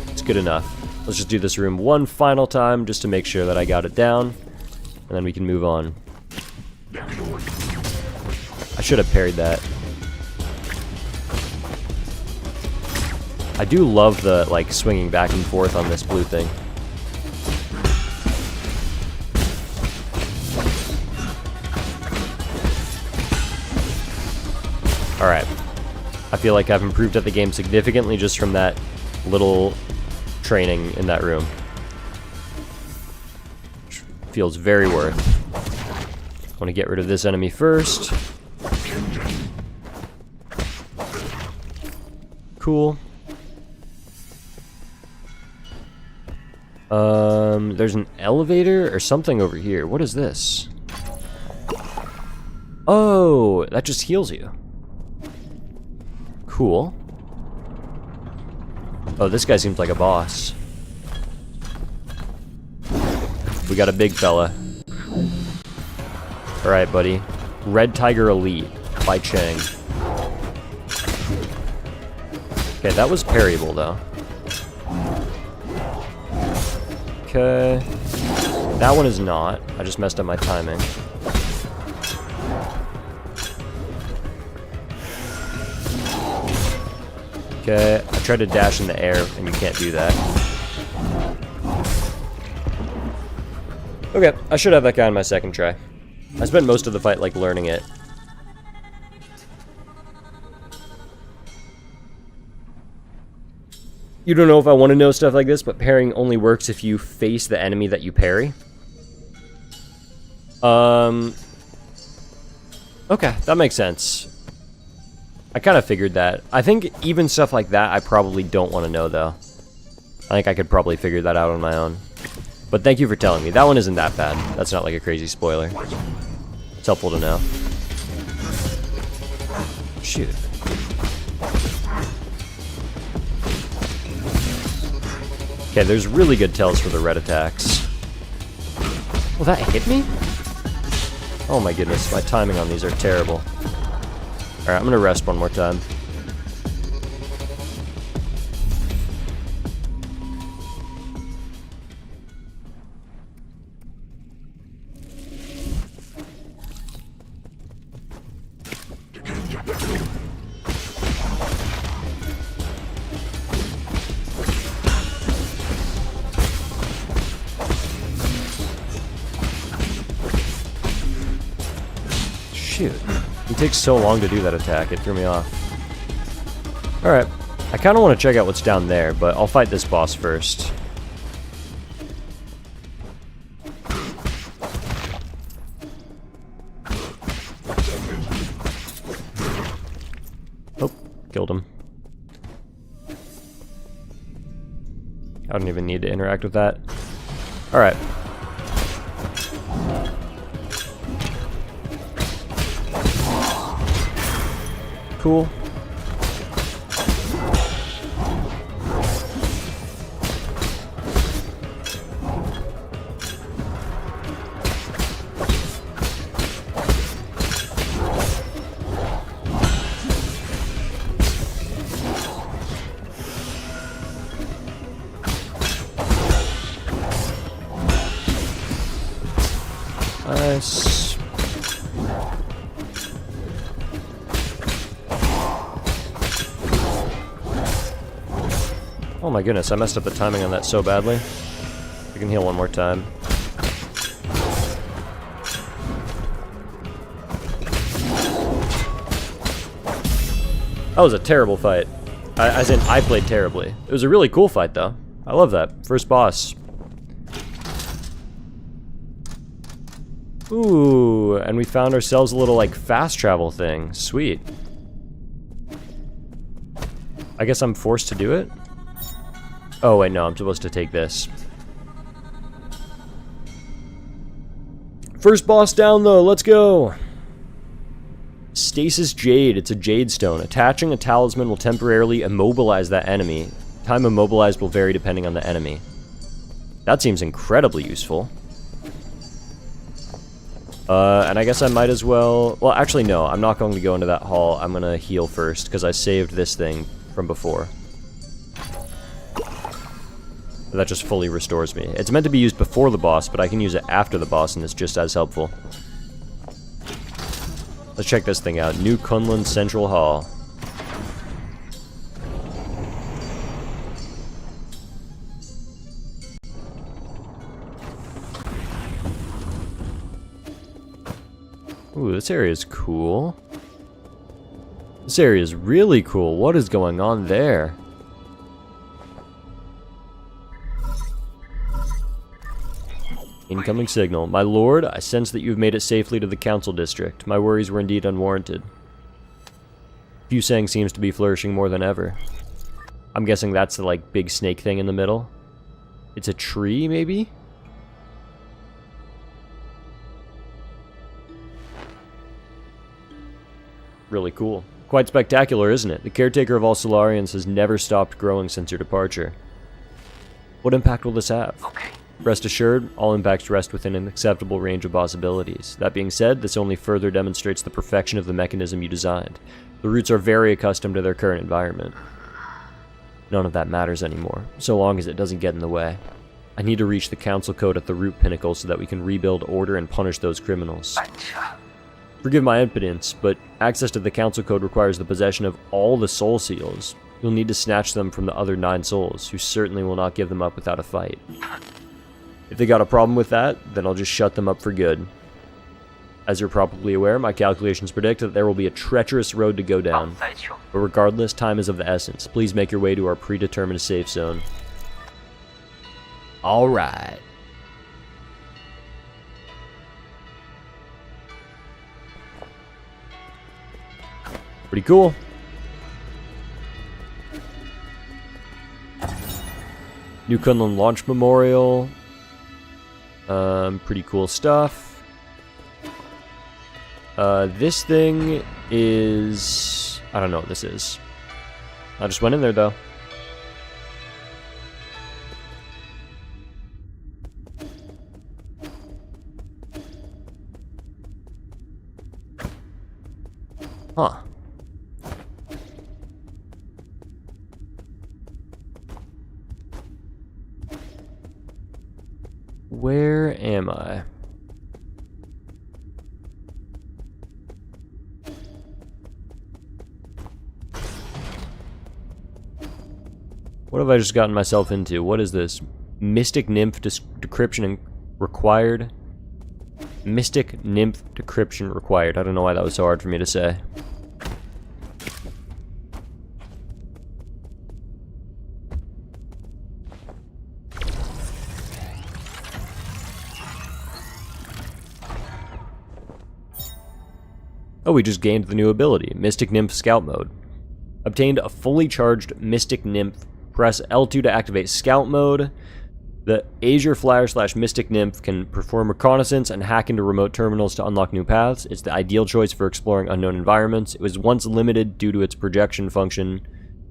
It's good enough. Let's just do this room one final time just to make sure that I got it down. And then we can move on. I should have parried that. I do love the, like, swinging back and forth on this blue thing. Alright. I feel like I've improved at the game significantly just from that little training in that room. Feels very worth. I want to get rid of this enemy first. Cool. There's an elevator or something over here. What is this? Oh, that just heals you. Cool. Oh, this guy seems like a boss. We got a big fella. Alright, buddy. Red Tiger Elite by Chang. Okay, that was parryable, though. Okay. That one is not. I just messed up my timing. Okay, I tried to dash in the air, and you can't do that. Okay, I should have that guy on my second try. I spent most of the fight, like, learning it. You don't know if I want to know stuff like this, but parrying only works if you face the enemy that you parry. Okay, that makes sense. I kind of figured that. I think even stuff like that I probably don't want to know, though. I think I could probably figure that out on my own. But thank you for telling me. That one isn't that bad. That's not like a crazy spoiler. It's helpful to know. Shoot. Okay, there's really good tells for the red attacks. Well, that hit me? Oh my goodness, my timing on these are terrible. Alright, I'm gonna rest one more time. Shoot. It takes so long to do that attack, it threw me off. Alright. I kind of want to check out what's down there, but I'll fight this boss first. Oh, killed him. I don't even need to interact with that. Alright. Cool. Nice. Oh my goodness, I messed up the timing on that so badly. I can heal one more time. That was a terrible fight. As in, I played terribly. It was a really cool fight, though. I love that. First boss. Ooh, and we found ourselves a little, like, fast travel thing. Sweet. I guess I'm forced to do it? Oh, wait, no, I'm supposed to take this. First boss down, though. Let's go. Stasis Jade. It's a jade stone. Attaching a talisman will temporarily immobilize that enemy. Time immobilized will vary depending on the enemy. That seems incredibly useful. And I guess I might as well... Well, actually, no. I'm not going to go into that hall. I'm going to heal first, because I saved this thing from before. That just fully restores me. It's meant to be used before the boss, but I can use it after the boss, and it's just as helpful. Let's check this thing out. New Kunlun Central Hall. Ooh, this area is cool. This area is really cool. What is going on there? Incoming signal. My lord, I sense that you have made it safely to the council district. My worries were indeed unwarranted. Fusang seems to be flourishing more than ever. I'm guessing that's the, like, big snake thing in the middle. It's a tree, maybe? Really cool. Quite spectacular, isn't it? The caretaker of all Solarians has never stopped growing since your departure. What impact will this have? Okay. Rest assured, all impacts rest within an acceptable range of possibilities. That being said, this only further demonstrates the perfection of the mechanism you designed. The roots are very accustomed to their current environment. None of that matters anymore, so long as it doesn't get in the way. I need to reach the council code at the root pinnacle so that we can rebuild order and punish those criminals. Forgive my impotence, but access to the council code requires the possession of all the soul seals. You'll need to snatch them from the other 9 souls, who certainly will not give them up without a fight. If they got a problem with that, then I'll just shut them up for good. As you're probably aware, my calculations predict that there will be a treacherous road to go down. But regardless, time is of the essence. Please make your way to our predetermined safe zone. Alright. Pretty cool. New Kunlun Launch Memorial. Pretty cool stuff. This thing is... I don't know what this is. I just went in there, though. Huh. Where am I? What have I just gotten myself into? What is this? Mystic Nymph decryption required? Mystic Nymph decryption required. I don't know why that was so hard for me to say. Oh, we just gained the new ability, Mystic Nymph Scout Mode. Obtained a fully charged Mystic Nymph. Press L2 to activate Scout Mode. The Azure Flyer / Mystic Nymph can perform reconnaissance and hack into remote terminals to unlock new paths. It's the ideal choice for exploring unknown environments. It was once limited due to its projection function,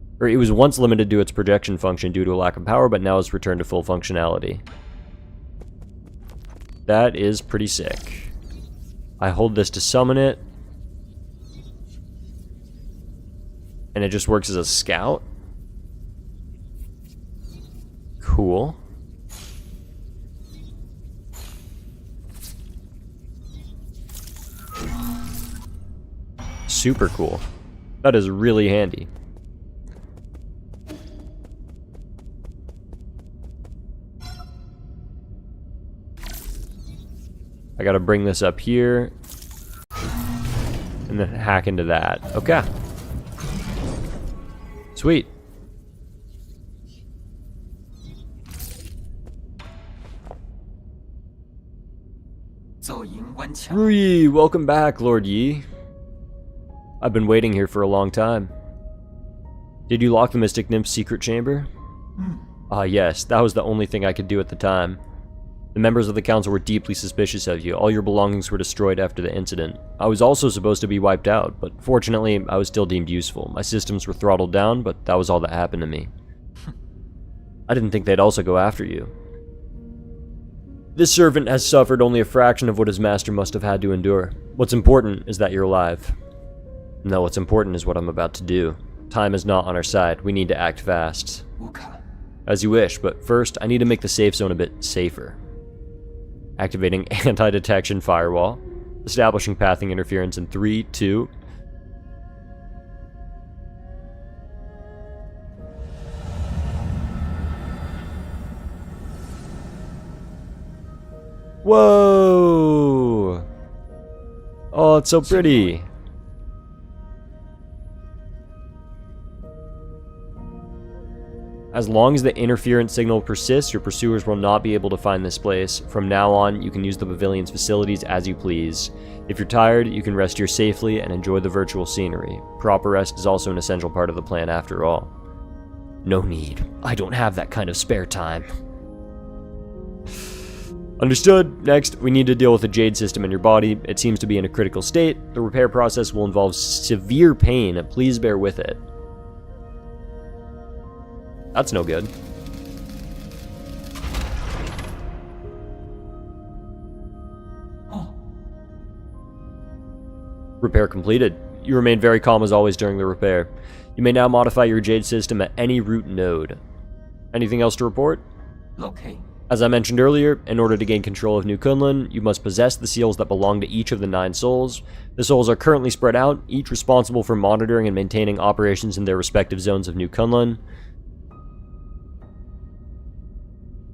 due to a lack of power, but now it's returned to full functionality. That is pretty sick. I hold this to summon it. And it just works as a scout. Cool. super cool. That is really handy. I gotta bring this up here. And then hack into that. Okay. Sweet. Rui, welcome back, Lord Yi. I've been waiting here for a long time. Did you lock the Mystic Nymph's secret chamber? Ah, yes, that was the only thing I could do at the time. The members of the council were deeply suspicious of you. All your belongings were destroyed after the incident. I was also supposed to be wiped out, but fortunately, I was still deemed useful. My systems were throttled down, but that was all that happened to me. I didn't think they'd also go after you. This servant has suffered only a fraction of what his master must have had to endure. What's important is that you're alive. No, what's important is what I'm about to do. Time is not on our side. We need to act fast. As you wish, but first, I need to make the safe zone a bit safer. Activating anti-detection firewall. Establishing pathing interference in 3, 2... Whoa! Oh, it's so pretty. As long as the interference signal persists, your pursuers will not be able to find this place. From now on, you can use the pavilion's facilities as you please. If you're tired, you can rest here safely and enjoy the virtual scenery. Proper rest is also an essential part of the plan after all. No need. I don't have that kind of spare time. Understood. Next, we need to deal with the jade system in your body. It seems to be in a critical state. The repair process will involve severe pain. Please bear with it. That's no good. Repair completed. You remain very calm as always during the repair. You may now modify your jade system at any root node. Anything else to report? Okay. As I mentioned earlier, in order to gain control of New Kunlun, you must possess the seals that belong to each of the 9 souls. The souls are currently spread out, each responsible for monitoring and maintaining operations in their respective zones of New Kunlun.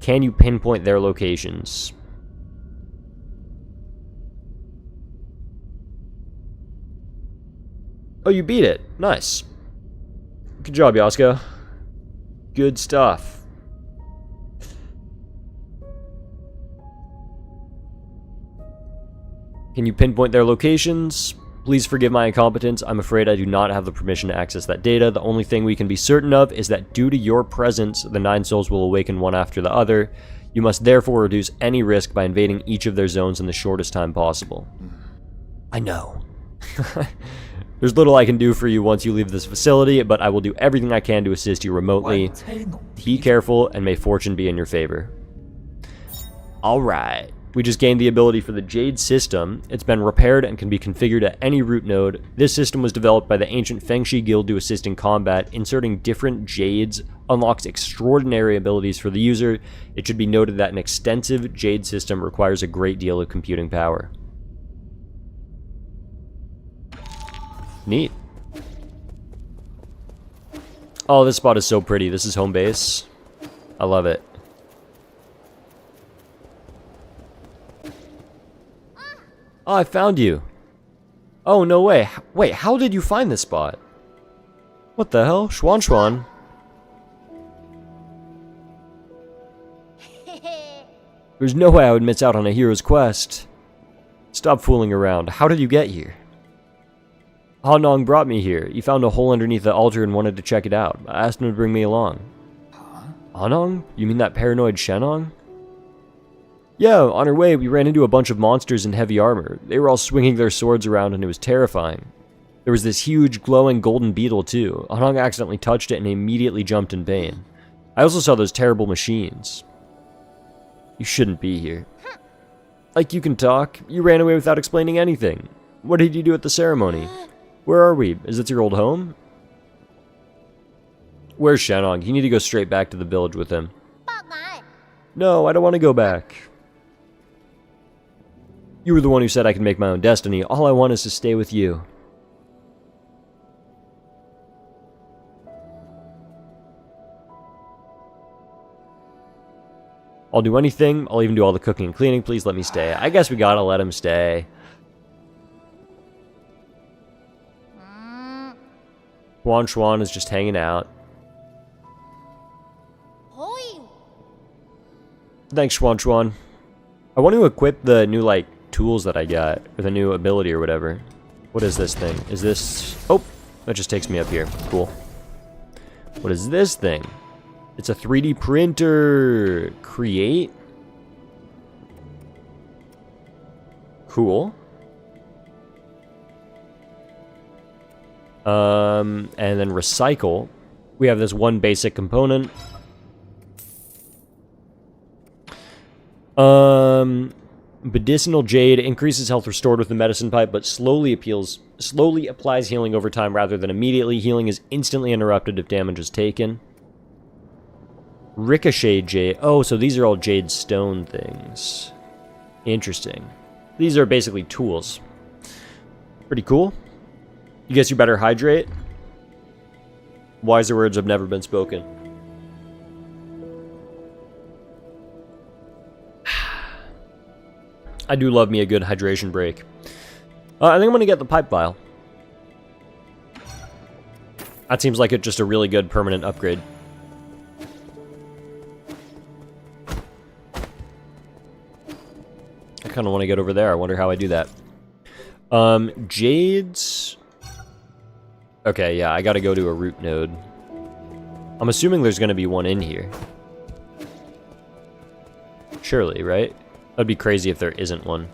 Can you pinpoint their locations? Oh, you beat it. Nice. Good job, Yasko. Good stuff. Can you pinpoint their locations? Please forgive my incompetence. I'm afraid I do not have the permission to access that data. The only thing we can be certain of is that due to your presence, the 9 souls will awaken one after the other. You must therefore reduce any risk by invading each of their zones in the shortest time possible. I know. There's little I can do for you once you leave this facility, but I will do everything I can to assist you remotely. Be careful, and may fortune be in your favor. Alright. We just gained the ability for the Jade system. It's been repaired and can be configured at any root node. This system was developed by the ancient Fengshi Guild to assist in combat. Inserting different Jades unlocks extraordinary abilities for the user. It should be noted that an extensive Jade system requires a great deal of computing power. Neat. Oh, this spot is so pretty. This is home base. I love it. Oh, I found you. Oh, no way. Wait, how did you find this spot? What the hell? Schwan Schwan. There's no way I would miss out on a hero's quest. Stop fooling around. How did you get here? Hanong brought me here. He found a hole underneath the altar and wanted to check it out. I asked him to bring me along. Hanong? You mean that paranoid Shenong? Yeah, on our way, we ran into a bunch of monsters in heavy armor. They were all swinging their swords around and it was terrifying. There was this huge, glowing golden beetle too. Hanong accidentally touched it and immediately jumped in pain. I also saw those terrible machines. You shouldn't be here. Like you can talk, you ran away without explaining anything. What did you do at the ceremony? Where are we? Is this your old home? Where's Shenong? You need to go straight back to the village with him. No, I don't want to go back. You were the one who said I could make my own destiny. All I want is to stay with you. I'll do anything. I'll even do all the cooking and cleaning. Please let me stay. I guess we gotta let him stay. Juan Xuan is just hanging out. Thanks, Xuan Xuan. I want to equip the new, like, tools that I got, or the new ability or whatever. What is this thing? Is this... Oh, that just takes me up here. Cool. What is this thing? It's a 3D printer. Create? Cool. And then recycle. We have this one basic component. Medicinal jade increases health restored with the medicine pipe, but slowly applies healing over time rather than immediately. Healing is instantly interrupted if damage is taken. Ricochet jade. Oh, so these are all jade stone things. Interesting. These are basically tools. Pretty cool. You guess you better hydrate. Wiser words have never been spoken. I do love me a good hydration break. I think I'm going to get the pipe vial. That seems like it's just a really good permanent upgrade. I kind of want to get over there. I wonder how I do that. Jades... Okay, yeah, I got to go to a root node. I'm assuming there's going to be one in here. Surely, right? That'd be crazy if there isn't one.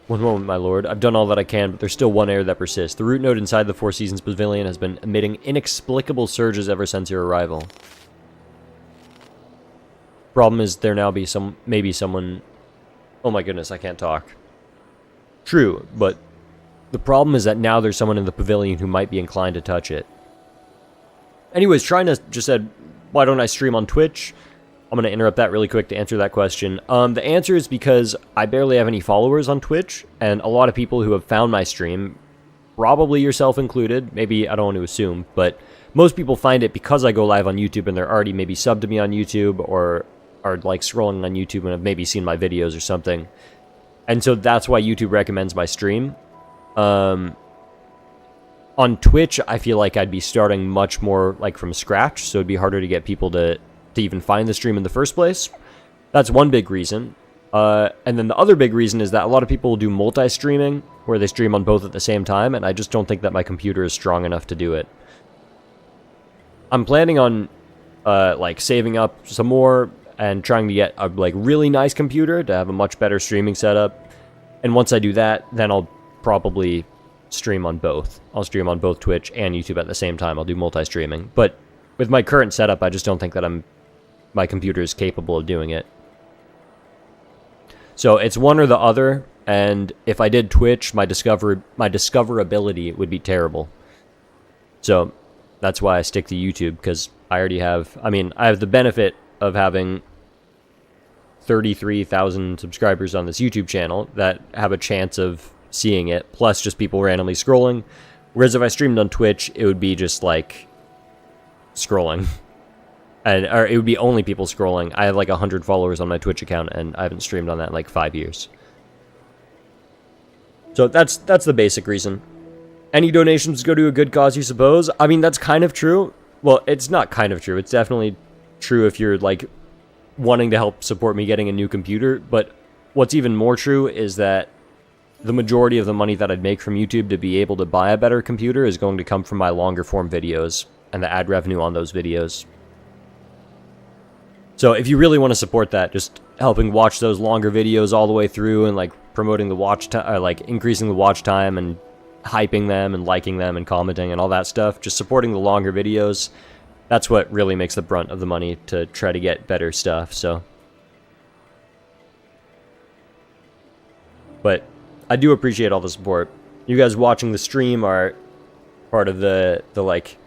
One moment, my lord. I've done all that I can, but there's still one error that persists. The root node inside the Four Seasons Pavilion has been emitting inexplicable surges ever since your arrival. Problem is, there now be maybe someone... Oh my goodness, I can't talk. True, but the problem is that now there's someone in the pavilion who might be inclined to touch it. Anyways, Trina just said, why don't I stream on Twitch? I'm going to interrupt that really quick to answer that question. The answer is because I barely have any followers on Twitch, and a lot of people who have found my stream, probably yourself included, maybe I don't want to assume, but most people find it because I go live on YouTube and they're already maybe subbed to me on YouTube or are like scrolling on YouTube and have maybe seen my videos or something. And so that's why YouTube recommends my stream. On Twitch, I feel like I'd be starting much more like from scratch, so it'd be harder to get people to even find the stream in the first place. That's one big reason. And then the other big reason is that a lot of people do multi-streaming, where they stream on both at the same time, and I just don't think that my computer is strong enough to do it. I'm planning on like saving up some more and trying to get a like really nice computer to have a much better streaming setup. And once I do that, then I'll probably stream on both. I'll stream on both Twitch and YouTube at the same time. I'll do multi-streaming. But with my current setup, I just don't think that my computer is capable of doing it. So it's one or the other, and if I did Twitch, my discoverability would be terrible. So that's why I stick to YouTube, because I already have, I have the benefit of having 33,000 subscribers on this YouTube channel that have a chance of seeing it, plus just people randomly scrolling. Whereas if I streamed on Twitch, it would be just like scrolling. Or it would be only people scrolling. I have like 100 followers on my Twitch account, and I haven't streamed on that in like 5 years. So that's the basic reason. Any donations go to a good cause, you suppose? I mean, that's kind of true. Well, it's not kind of true. It's definitely true if you're like wanting to help support me getting a new computer. But what's even more true is that the majority of the money that I'd make from YouTube to be able to buy a better computer is going to come from my longer form videos and the ad revenue on those videos. So if you really want to support that, just helping watch those longer videos all the way through and like promoting the watch time, like increasing the watch time and hyping them and liking them and commenting and all that stuff, just supporting the longer videos, that's what really makes the brunt of the money to try to get better stuff. So, but I do appreciate all the support. You guys watching the stream are part of the like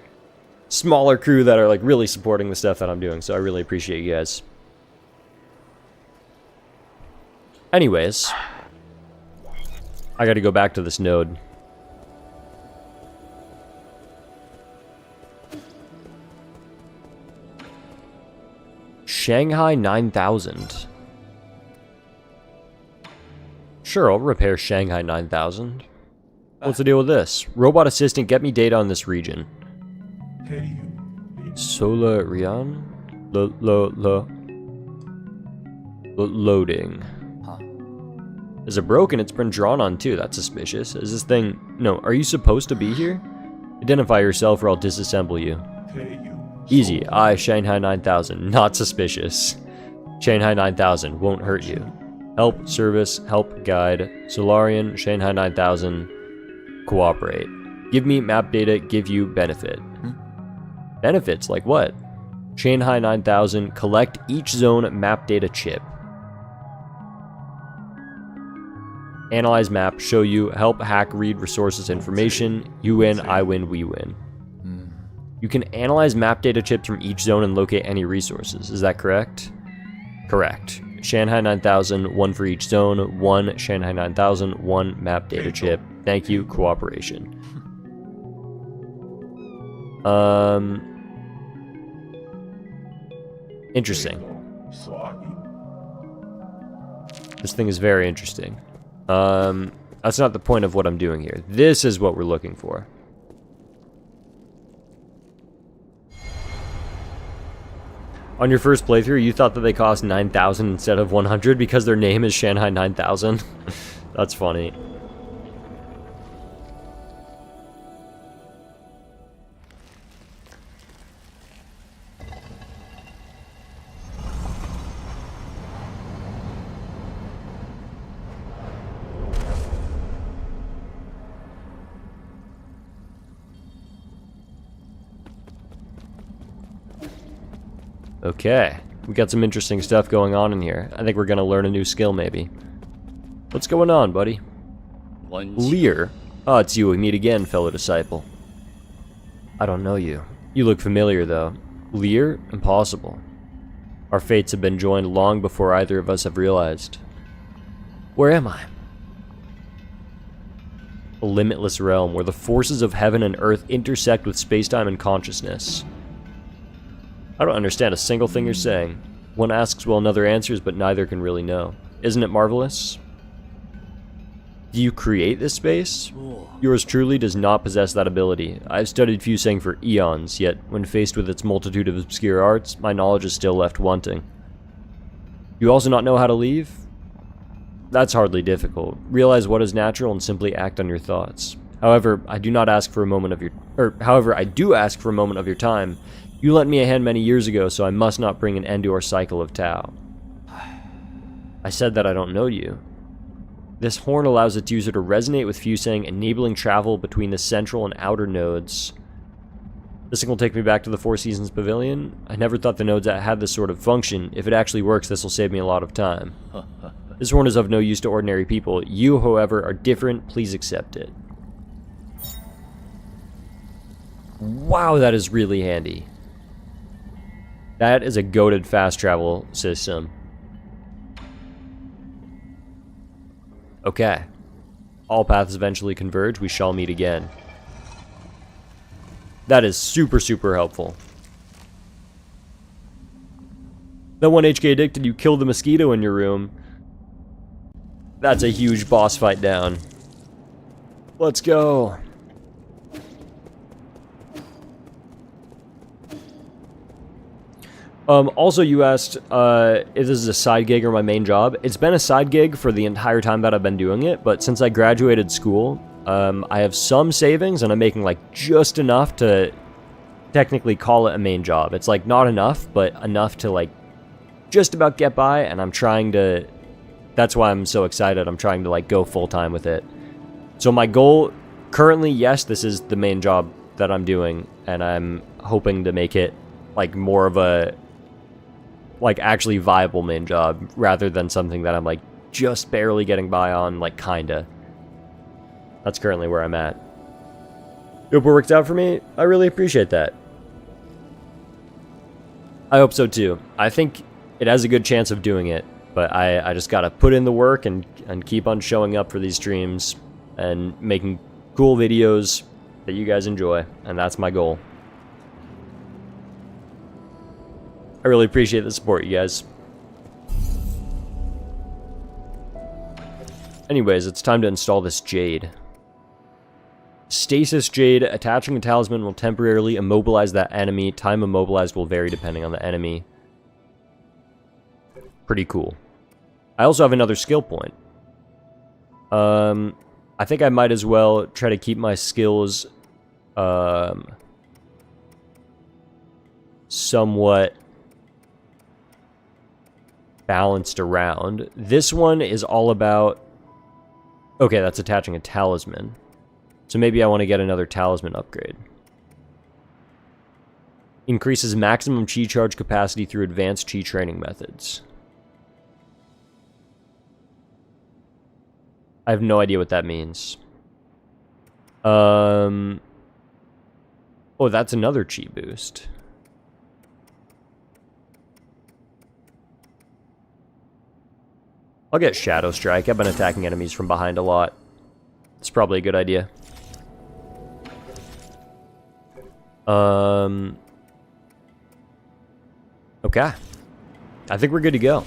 smaller crew that are like really supporting the stuff that I'm doing, so I really appreciate you guys. Anyways, I gotta go back to this node. Shanghai 9000. Sure, I'll repair Shanghai 9000. What's the deal with this? Robot assistant, get me data on this region. Sola Rian? Loading. Is it broken? It's been drawn on too. That's suspicious. Is this thing... No, are you supposed to be here? Identify yourself or I'll disassemble you. Easy. I, Shanghai 9000. Not suspicious. Shanghai 9000. Won't hurt you. Help, service, help, guide. Solarian, Shanghai 9000. Cooperate. Give me map data, give you benefit. Benefits? Like what? Shanghai 9000. Collect each zone map data chip. Analyze map, show you, help hack, read resources information. You win, I win, we win. You can analyze map data chips from each zone and locate any resources. Is that correct? Correct. Shanghai 9000, one for each zone, one Shanghai 9000, one map data chip. Thank you, cooperation. Interesting. This thing is very interesting. That's not the point of what I'm doing here. This is what we're looking for. On your first playthrough, you thought that they cost 9,000 instead of 100 because their name is Shanghai 9000? That's funny. Okay, we got some interesting stuff going on in here. I think we're gonna learn a new skill, maybe. What's going on, buddy? Lear? Oh, it's you. We meet again, fellow disciple. I don't know you. You look familiar, though. Lear? Impossible. Our fates have been joined long before either of us have realized. Where am I? A limitless realm where the forces of heaven and earth intersect with spacetime and consciousness. I don't understand a single thing you're saying. One asks while another answers, but neither can really know. Isn't it marvelous? Do you create this space? Yours truly does not possess that ability. I've studied fusing for eons, yet when faced with its multitude of obscure arts, my knowledge is still left wanting. You also not know how to leave? That's hardly difficult. Realize what is natural and simply act on your thoughts. However, I do ask for a moment of your time. You lent me a hand many years ago, so I must not bring an end to our cycle of Tao. I said that I don't know you. This horn allows its user to resonate with fusing, enabling travel between the central and outer nodes. This thing will take me back to the Four Seasons Pavilion. I never thought the nodes had this sort of function. If it actually works, this will save me a lot of time. This horn is of no use to ordinary people. You, however, are different. Please accept it. Wow, that is really handy. That is a goated fast travel system. Okay. All paths eventually converge. We shall meet again. That is super, super helpful. That one HK addicted, you killed the mosquito in your room. That's a huge boss fight down. Let's go. Also, you asked if this is a side gig or my main job. It's been a side gig for the entire time that I've been doing it, but since I graduated school, I have some savings, and I'm making, like, just enough to technically call it a main job. It's, like, not enough, but enough to, like, just about get by, and I'm trying to... That's why I'm so excited. I'm trying to, like, go full-time with it. So my goal... Currently, yes, this is the main job that I'm doing, and I'm hoping to make it, like, more of a... like, actually viable main job, rather than something that I'm, like, just barely getting by on, like, kinda. That's currently where I'm at. Hope it worked out for me. I really appreciate that. I hope so, too. I think it has a good chance of doing it, but I just gotta put in the work and keep on showing up for these streams and making cool videos that you guys enjoy, and that's my goal. I really appreciate the support, you guys. Anyways, it's time to install this Jade. Stasis Jade. Attaching a talisman will temporarily immobilize that enemy. Time immobilized will vary depending on the enemy. Pretty cool. I also have another skill point. I think I might as well try to keep my skills somewhat balanced around. This one is all about... Okay, that's attaching a talisman. So maybe I want to get another talisman upgrade. Increases maximum chi charge capacity through advanced chi training methods. I have no idea what that means. Oh, that's another chi boost. I'll get Shadow Strike. I've been attacking enemies from behind a lot. It's probably a good idea. Okay. I think we're good to go.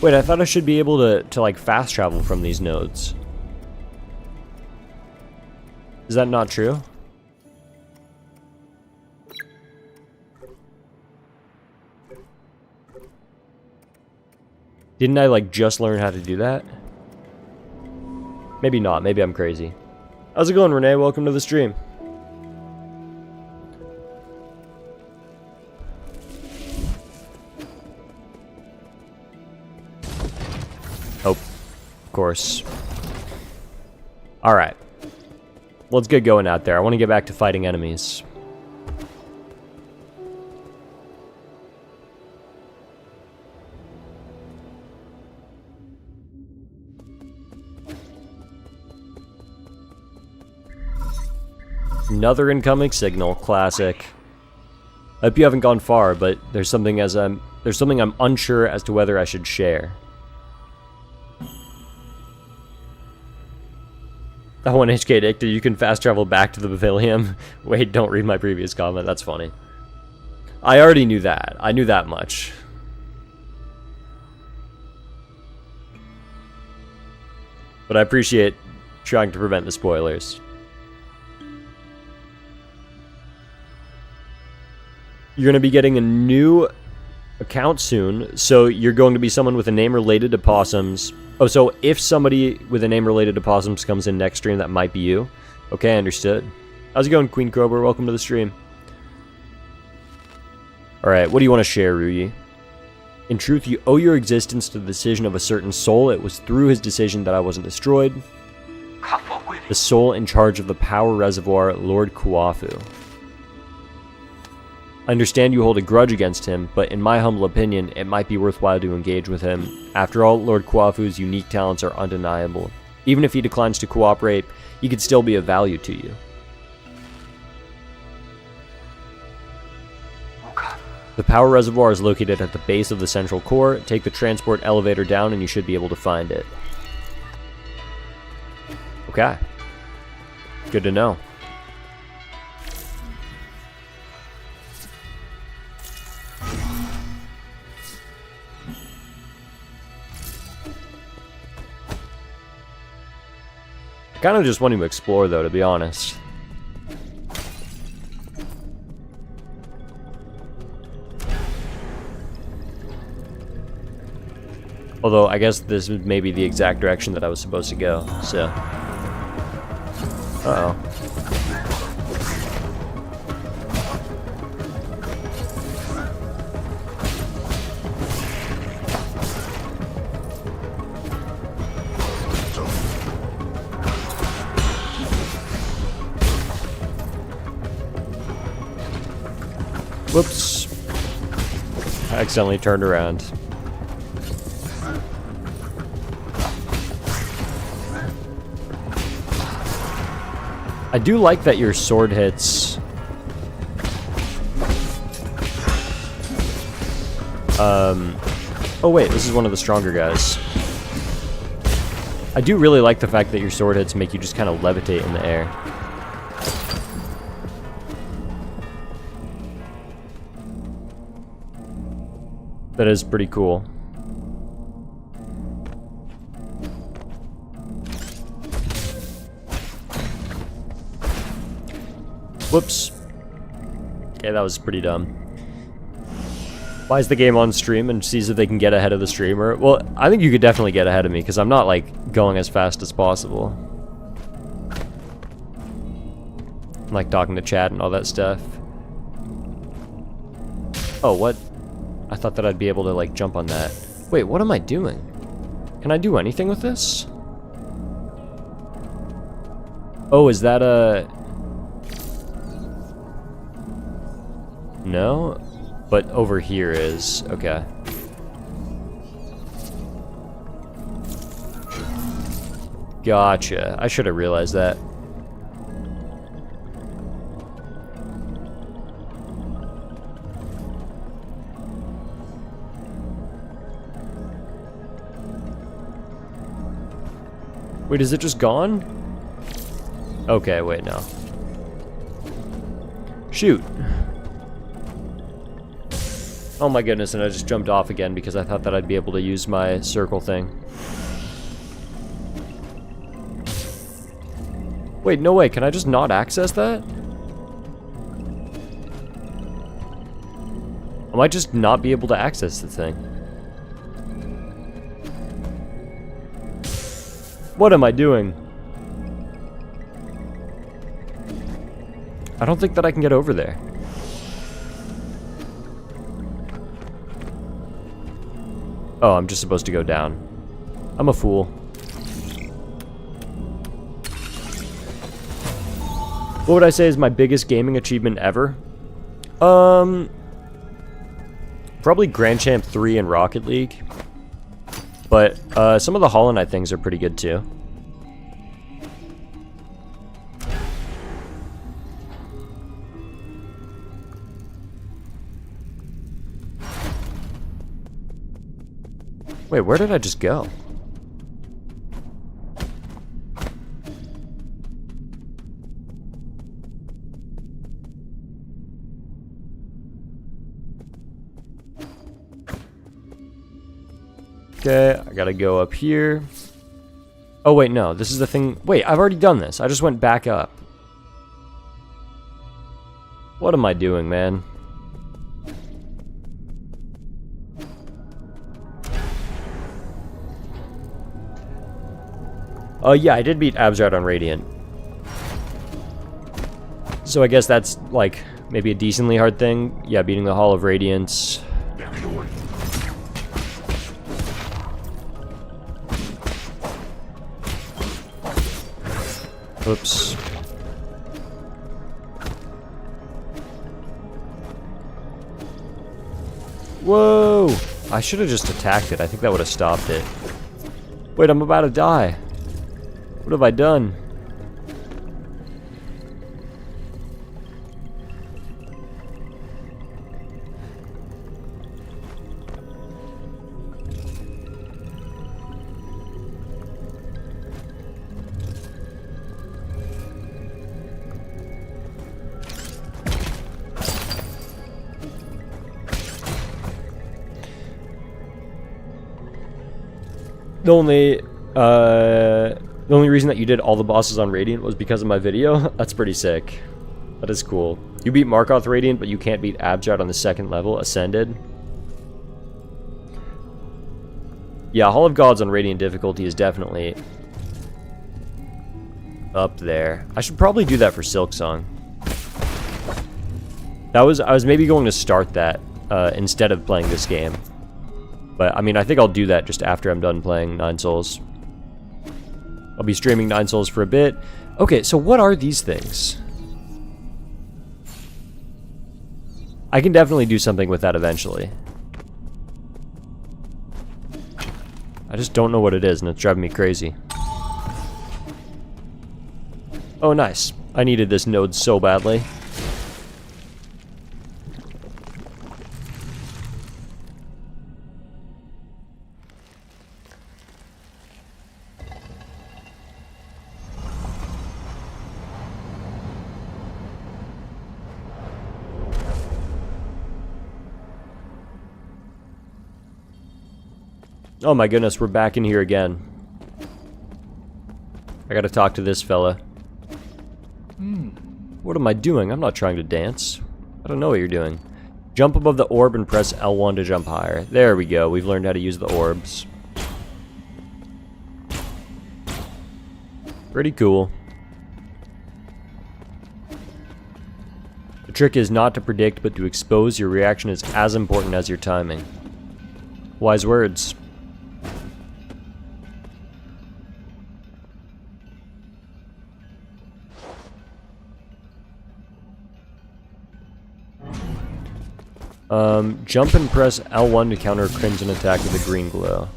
Wait, I thought I should be able to like fast travel from these nodes. Is that not true? Didn't I like just learn how to do that? Maybe not. Maybe I'm crazy. How's it going, Renee? Welcome to the stream. Oh, of course. Alright. Let's get going out there. I want to get back to fighting enemies. Another incoming signal, classic. I hope you haven't gone far, but there's something I'm unsure as to whether I should share. I want HK addicted. You can fast travel back to the pavilion. Wait, don't read my previous comment. That's funny. I already knew that. I knew that much. But I appreciate trying to prevent the spoilers. You're going to be getting a new account soon, so you're going to be someone with a name related to possums. Oh, so if somebody with a name related to possums comes in next stream, that might be you. Okay, understood. How's it going, Queen Cobra? Welcome to the stream. Alright, what do you want to share, Ruyi? In truth, you owe your existence to the decision of a certain soul. It was through his decision that I wasn't destroyed. The soul in charge of the power reservoir, Lord Kuafu. I understand you hold a grudge against him, but in my humble opinion, it might be worthwhile to engage with him. After all, Lord Kuafu's unique talents are undeniable. Even if he declines to cooperate, he could still be of value to you. The power reservoir is located at the base of the central core. Take the transport elevator down and you should be able to find it. Okay. Good to know. I kind of just want to explore, though, to be honest. Although, I guess this is maybe the exact direction that I was supposed to go, so... Uh-oh. Whoops. I accidentally turned around. I do like that your sword hits... Oh wait, this is one of the stronger guys. I do really like the fact that your sword hits make you just kind of levitate in the air. That is pretty cool. Whoops. Okay, that was pretty dumb. Buys the game on stream and sees if they can get ahead of the streamer. Well, I think you could definitely get ahead of me because I'm not, like, going as fast as possible. I'm, like, talking to chat and all that stuff. Oh, what? I thought that I'd be able to, like, jump on that. Wait, what am I doing? Can I do anything with this? Oh, is that a... No? But over here is... Okay. Gotcha. I should have realized that. Wait, is it just gone? Okay, wait, no. Shoot. Oh my goodness, and I just jumped off again because I thought that I'd be able to use my circle thing. Wait, no way, can I just not access that? I might just not be able to access the thing. What am I doing? I don't think that I can get over there. Oh, I'm just supposed to go down. I'm a fool. What would I say is my biggest gaming achievement ever? Probably Grand Champ 3 in Rocket League. But some of the Hollow Knight things are pretty good too. Wait, where did I just go? Okay, I gotta go up here. Oh wait, no, this is the thing. Wait, I've already done this. I just went back up. What am I doing, man? Yeah, I did beat Abzard on Radiant. So I guess that's, like, maybe a decently hard thing. Yeah, beating the Hall of Radiance. Oops. Whoa! I should have just attacked it. I think that would have stopped it. Wait, I'm about to die. What have I done? The only reason that you did all the bosses on Radiant was because of my video? That's pretty sick. That is cool. You beat Markoth Radiant, but you can't beat Abjad on the second level, Ascended. Yeah, Hall of Gods on Radiant difficulty is definitely up there. I should probably do that for Silksong. I was maybe going to start that instead of playing this game. But, I mean, I think I'll do that just after I'm done playing Nine Souls. I'll be streaming Nine Souls for a bit. Okay, so what are these things? I can definitely do something with that eventually. I just don't know what it is, and it's driving me crazy. Oh, nice. I needed this node so badly. Oh my goodness, we're back in here again. I gotta talk to this fella. What am I doing? I'm not trying to dance. I don't know what you're doing. Jump above the orb and press L1 to jump higher. There we go. We've learned how to use the orbs. Pretty cool. The trick is not to predict, but to expose. Your reaction is as important as your timing. Wise words. Jump and press L1 to counter a crimson attack with a green glow.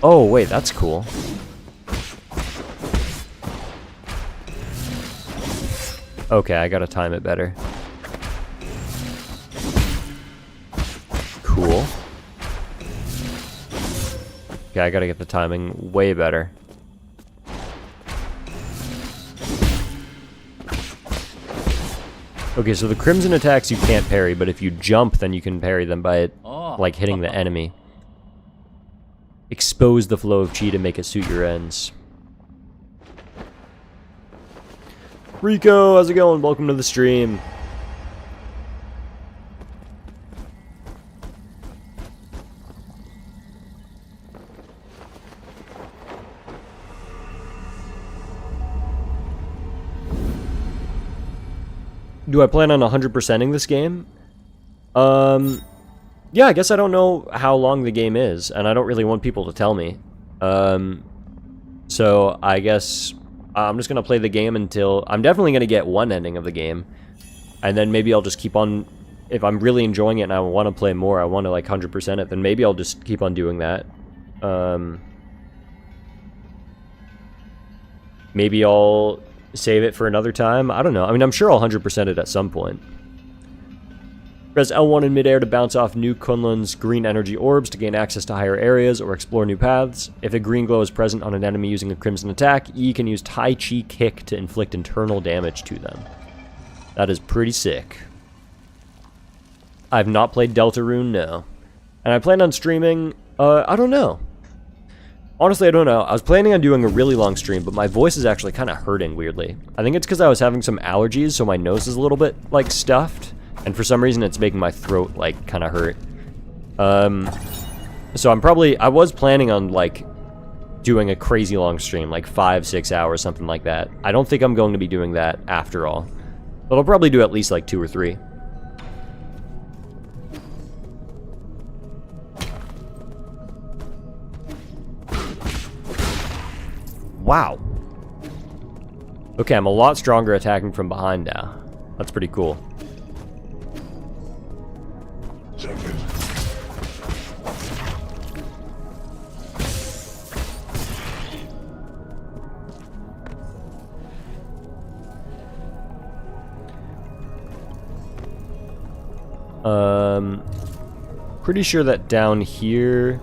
Oh, wait, that's cool. Okay, I gotta time it better. Cool. Okay, I gotta get the timing way better. Okay, so the crimson attacks you can't parry, but if you jump, then you can parry them by, like, hitting the enemy. Expose the flow of chi to make it suit your ends. Rico, how's it going? Welcome to the stream. Do I plan on 100%ing this game? Yeah, I guess I don't know how long the game is, and I don't really want people to tell me. So I guess I'm just gonna play the game until... I'm definitely gonna get one ending of the game, and then maybe I'll just keep on... If I'm really enjoying it and I want to play more, I want to like 100% it, then maybe I'll just keep on doing that. Maybe I'll save it for another time. I don't know. I mean, I'm sure I'll 100% it at some point. Press L1 in midair to bounce off new Kunlun's green energy orbs to gain access to higher areas or explore new paths. If a green glow is present on an enemy using a crimson attack, E can use Tai Chi Kick to inflict internal damage to them. That is pretty sick. I've not played Deltarune, no. And I plan on streaming, I don't know. Honestly, I don't know. I was planning on doing a really long stream, but my voice is actually kind of hurting weirdly. I think it's because I was having some allergies, so my nose is a little bit, like, stuffed. And for some reason, it's making my throat, like, kind of hurt. So I was planning on, like, doing a crazy long stream, like 5-6 hours, something like that. I don't think I'm going to be doing that after all. But I'll probably do at least, like, 2 or 3. Wow. Okay, I'm a lot stronger attacking from behind now. That's pretty cool. Pretty sure that down here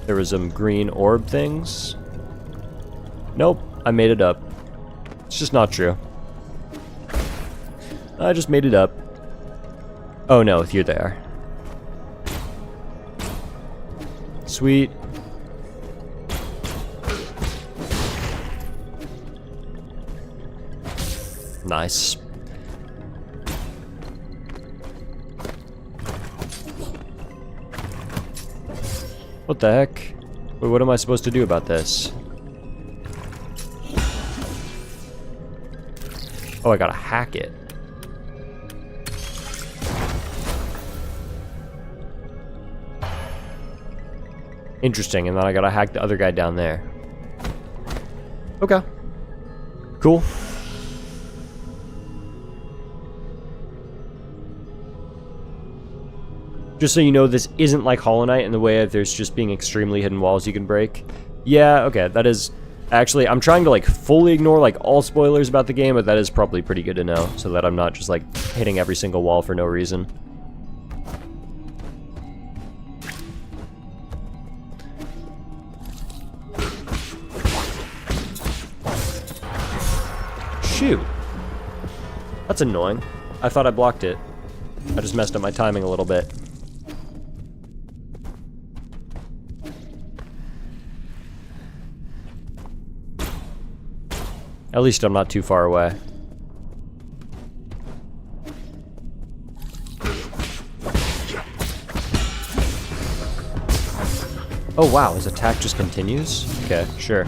there was some green orb things. Nope, I made it up. It's just not true. I just made it up. Oh no, here they are. Sweet. Nice. What the heck? Wait, what am I supposed to do about this? Oh, I gotta hack it. Interesting, and then I gotta hack the other guy down there. Okay. Cool. Just so you know, this isn't like Hollow Knight in the way that there's just being extremely hidden walls you can break. Yeah, okay, that is... Actually, I'm trying to, like, fully ignore, like, all spoilers about the game, but that is probably pretty good to know, so that I'm not just, like, hitting every single wall for no reason. Shoot. That's annoying. I thought I blocked it. I just messed up my timing a little bit. At least I'm not too far away. Oh wow, his attack just continues? Okay, sure.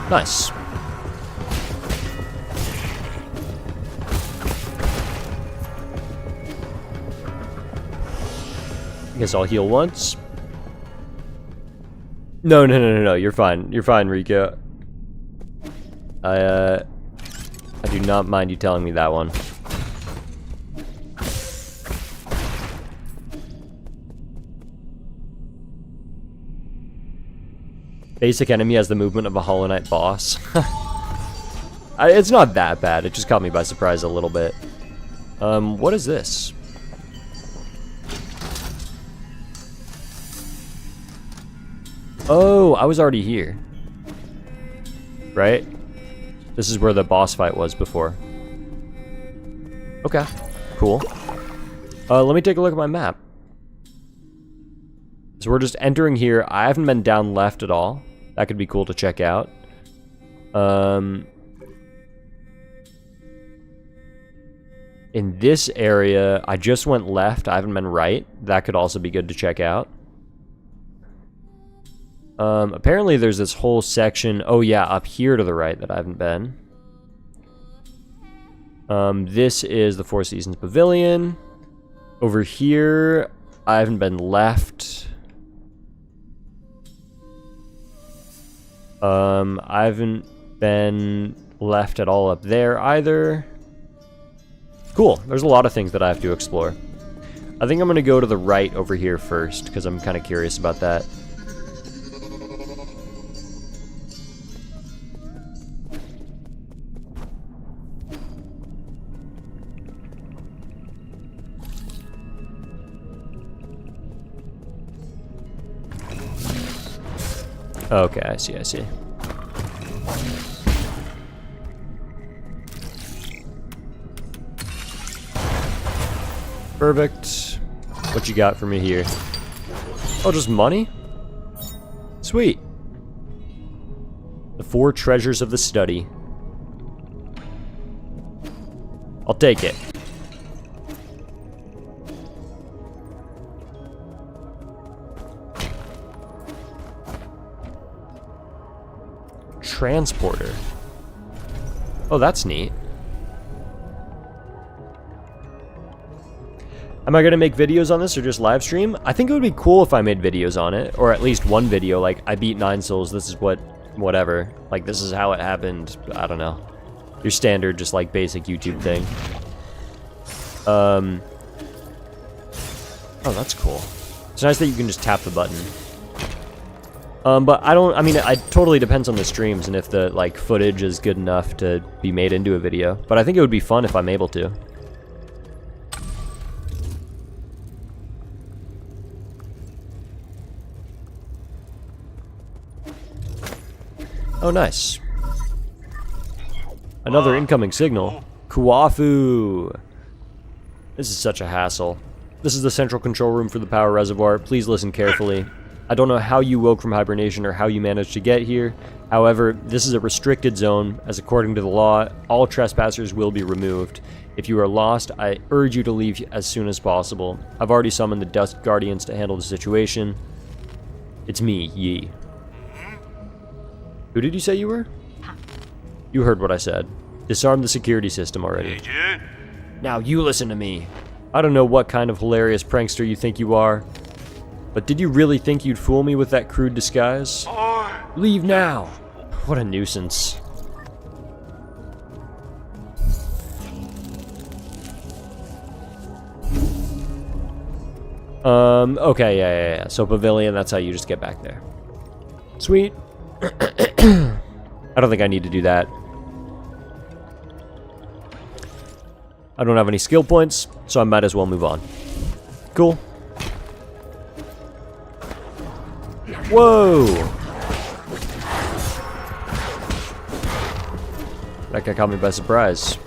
Nice. I guess I'll heal once. No, you're fine. You're fine, Rico. I do not mind you telling me that one. Basic enemy has the movement of a Hollow Knight boss. It's not that bad. It just caught me by surprise a little bit. What is this? Oh, I was already here. Right? This is where the boss fight was before. Okay, cool. Let me take a look at my map. So we're just entering here. I haven't been down left at all. That could be cool to check out. In this area, I just went left. I haven't been right. That could also be good to check out. Apparently there's this whole section, oh yeah, up here to the right that I haven't been. This is the Four Seasons Pavilion. Over here, I haven't been left. I haven't been left at all up there either. Cool, there's a lot of things that I have to explore. I think I'm going to go to the right over here first, because I'm kind of curious about that. Okay, I see, I see. Perfect. What you got for me here? Oh, just money? Sweet. The 4 treasures of the study. I'll take it. Transporter. Oh, that's neat. Am I going to make videos on this or just live stream? I think it would be cool if I made videos on it, or at least one video, like, I beat 9 souls, this is whatever. Like, this is how it happened, I don't know. Your standard, just, like, basic YouTube thing. Oh, that's cool. It's nice that you can just tap the button. But I mean, it totally depends on the streams and if the, like, footage is good enough to be made into a video. But I think it would be fun if I'm able to. Oh, nice. Another incoming signal. Kuafu! This is such a hassle. This is the central control room for the power reservoir. Please listen carefully. I don't know how you woke from hibernation or how you managed to get here. However, this is a restricted zone, as according to the law, all trespassers will be removed. If you are lost, I urge you to leave as soon as possible. I've already summoned the Dusk Guardians to handle the situation. It's me, Yi. Who did you say you were? You heard what I said. Disarm the security system already. Now you listen to me. I don't know what kind of hilarious prankster you think you are, but did you really think you'd fool me with that crude disguise? Leave now! What a nuisance. Okay, yeah. So Pavilion, that's how you just get back there. Sweet. I don't think I need to do that. I don't have any skill points, so I might as well move on. Cool. Whoa! That guy caught me by surprise.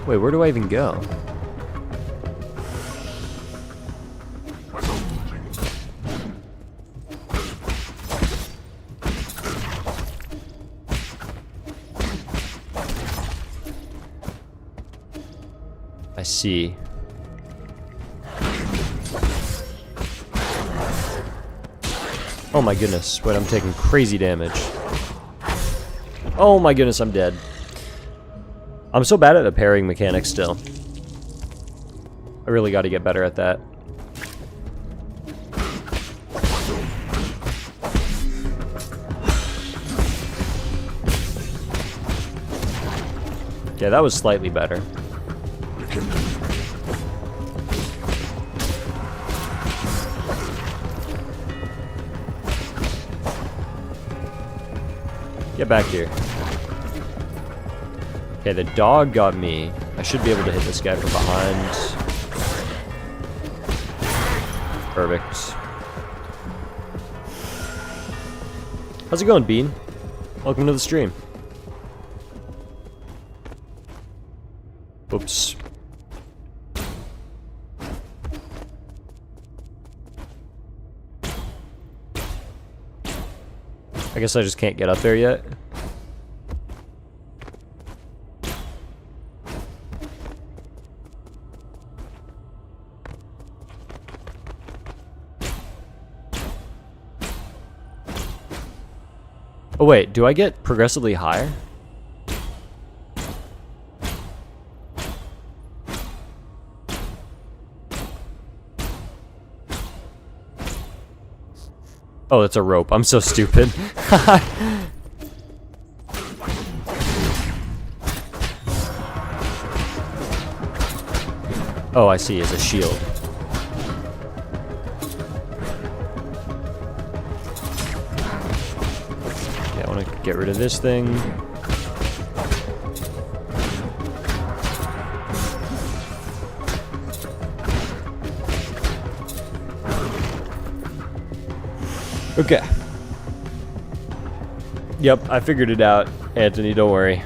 Wait, where do I even go? I see. Oh my goodness. Wait, I'm taking crazy damage. Oh my goodness, I'm dead. I'm so bad at the parrying mechanic still. I really got to get better at that. Yeah, that was slightly better. Get back here. Okay, the dog got me. I should be able to hit this guy from behind. Perfect. How's it going, Bean? Welcome to the stream. Oops. I guess I just can't get up there yet. Oh wait, do I get progressively higher? Oh, that's a rope. I'm so stupid. Oh, I see. It's a shield. Okay, I want to get rid of this thing. Okay. Yep, I figured it out, Anthony, don't worry.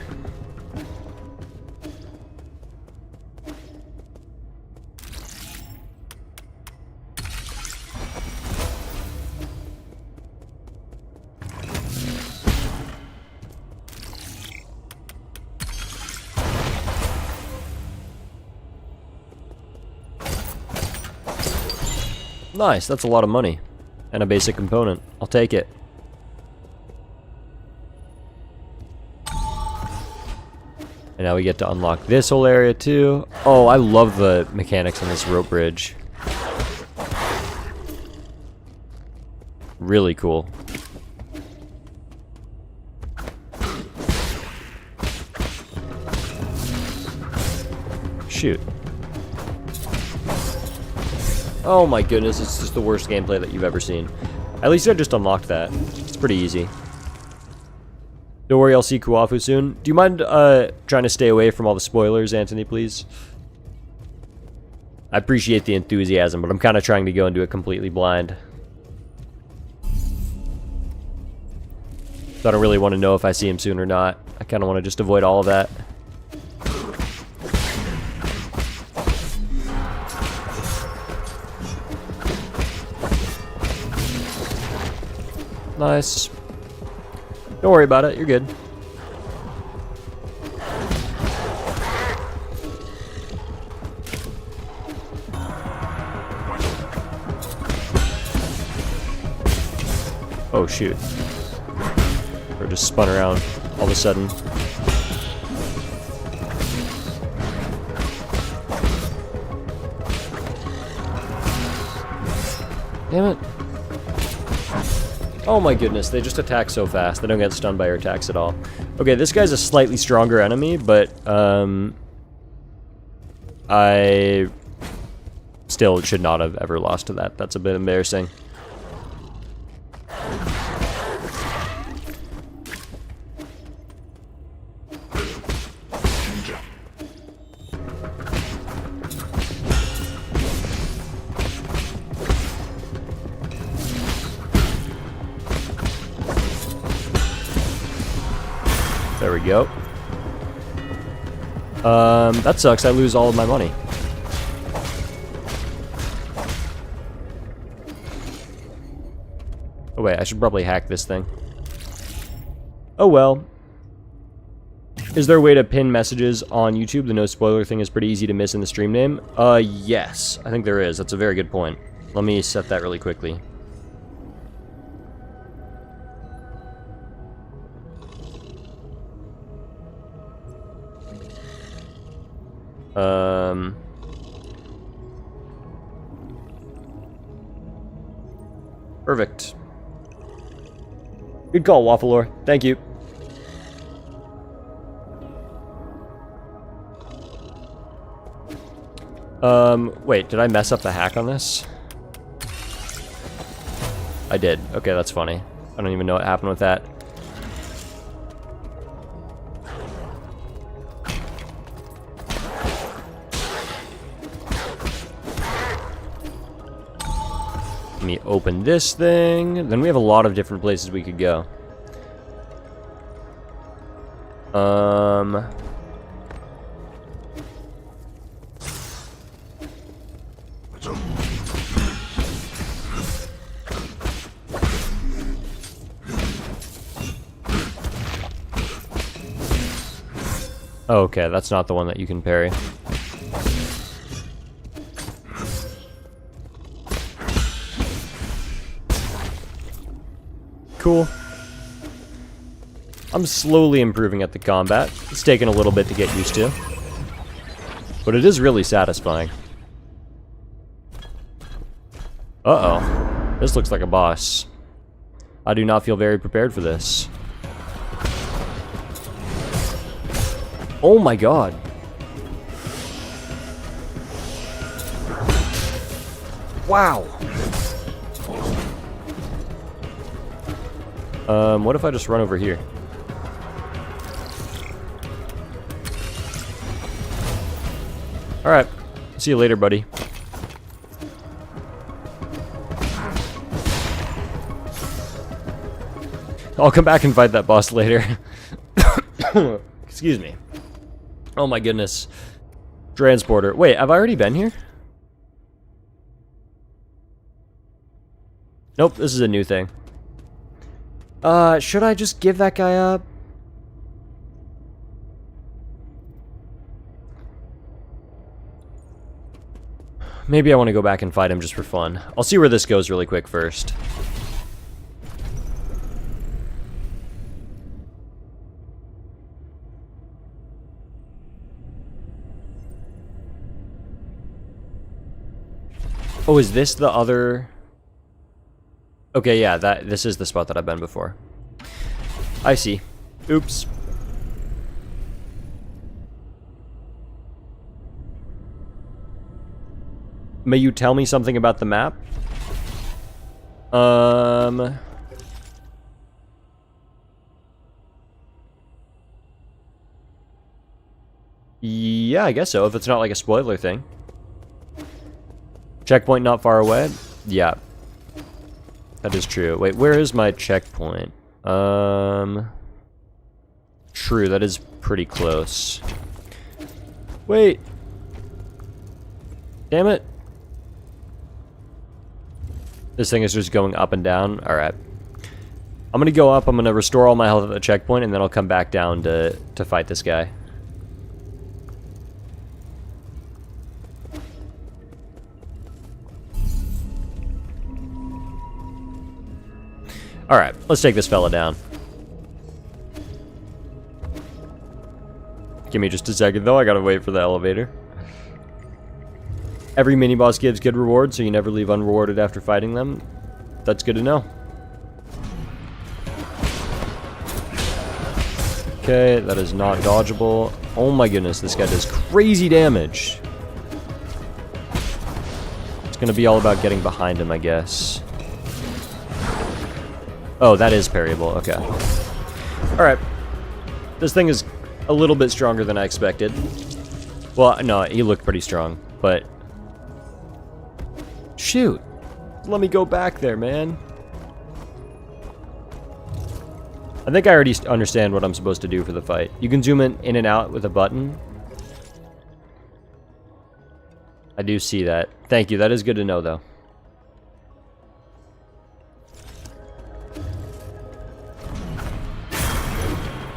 Nice, that's a lot of money. And a basic component. I'll take it. And now we get to unlock this whole area too. Oh, I love the mechanics on this rope bridge. Really cool. Shoot. Oh my goodness, it's just the worst gameplay that you've ever seen. At least I just unlocked that. It's pretty easy. Don't worry, I'll see Kuafu soon. Do you mind trying to stay away from all the spoilers, Anthony, please? I appreciate the enthusiasm, but I'm kind of trying to go into it completely blind. So I don't really want to know if I see him soon or not. I kind of want to just avoid all of that. Nice. Don't worry about it, you're good. Oh shoot. Or just spun around all of a sudden. Damn it. Oh my goodness, they just attack so fast. They don't get stunned by your attacks at all. Okay, this guy's a slightly stronger enemy, but I still should not have ever lost to that. That's a bit embarrassing. There we go. That sucks. I lose all of my money. Oh wait, I should probably hack this thing. Oh well. Is there a way to pin messages on YouTube? The no spoiler thing is pretty easy to miss in the stream name. Yes. I think there is. That's a very good point. Let me set that really quickly. Perfect. Good call, Wafflelore. Thank you. Wait, did I mess up the hack on this? I did. Okay, that's funny. I don't even know what happened with that. Let me open this thing. Then we have a lot of different places we could go. Okay, that's not the one that you can parry. Cool. I'm slowly improving at the combat. It's taken a little bit to get used to. But it is really satisfying. Uh-oh. This looks like a boss. I do not feel very prepared for this. Oh my god. Wow. What if I just run over here? Alright. See you later, buddy. I'll come back and fight that boss later. Excuse me. Oh my goodness. Transporter. Wait, have I already been here? Nope, this is a new thing. Should I just give that guy up? Maybe I want to go back and fight him just for fun. I'll see where this goes really quick first. Oh, is this the other... Okay, yeah, this is the spot that I've been before. I see. Oops. May you tell me something about the map? Yeah, I guess so, if it's not like a spoiler thing. Checkpoint not far away? Yeah. That is true. Wait, where is my checkpoint? True, that is pretty close. Wait. Damn it. This thing is just going up and down. Alright. I'm gonna go up, I'm gonna restore all my health at the checkpoint, and then I'll come back down to fight this guy. Alright, let's take this fella down. Give me just a second though, I gotta wait for the elevator. Every mini-boss gives good rewards, so you never leave unrewarded after fighting them. That's good to know. Okay, that is not dodgeable. Oh my goodness, this guy does crazy damage. It's gonna be all about getting behind him, I guess. Oh, that is parryable, okay. Alright. This thing is a little bit stronger than I expected. Well, no, he looked pretty strong, but... Shoot! Let me go back there, man. I think I already understand what I'm supposed to do for the fight. You can zoom in and out with a button. I do see that. Thank you, that is good to know, though.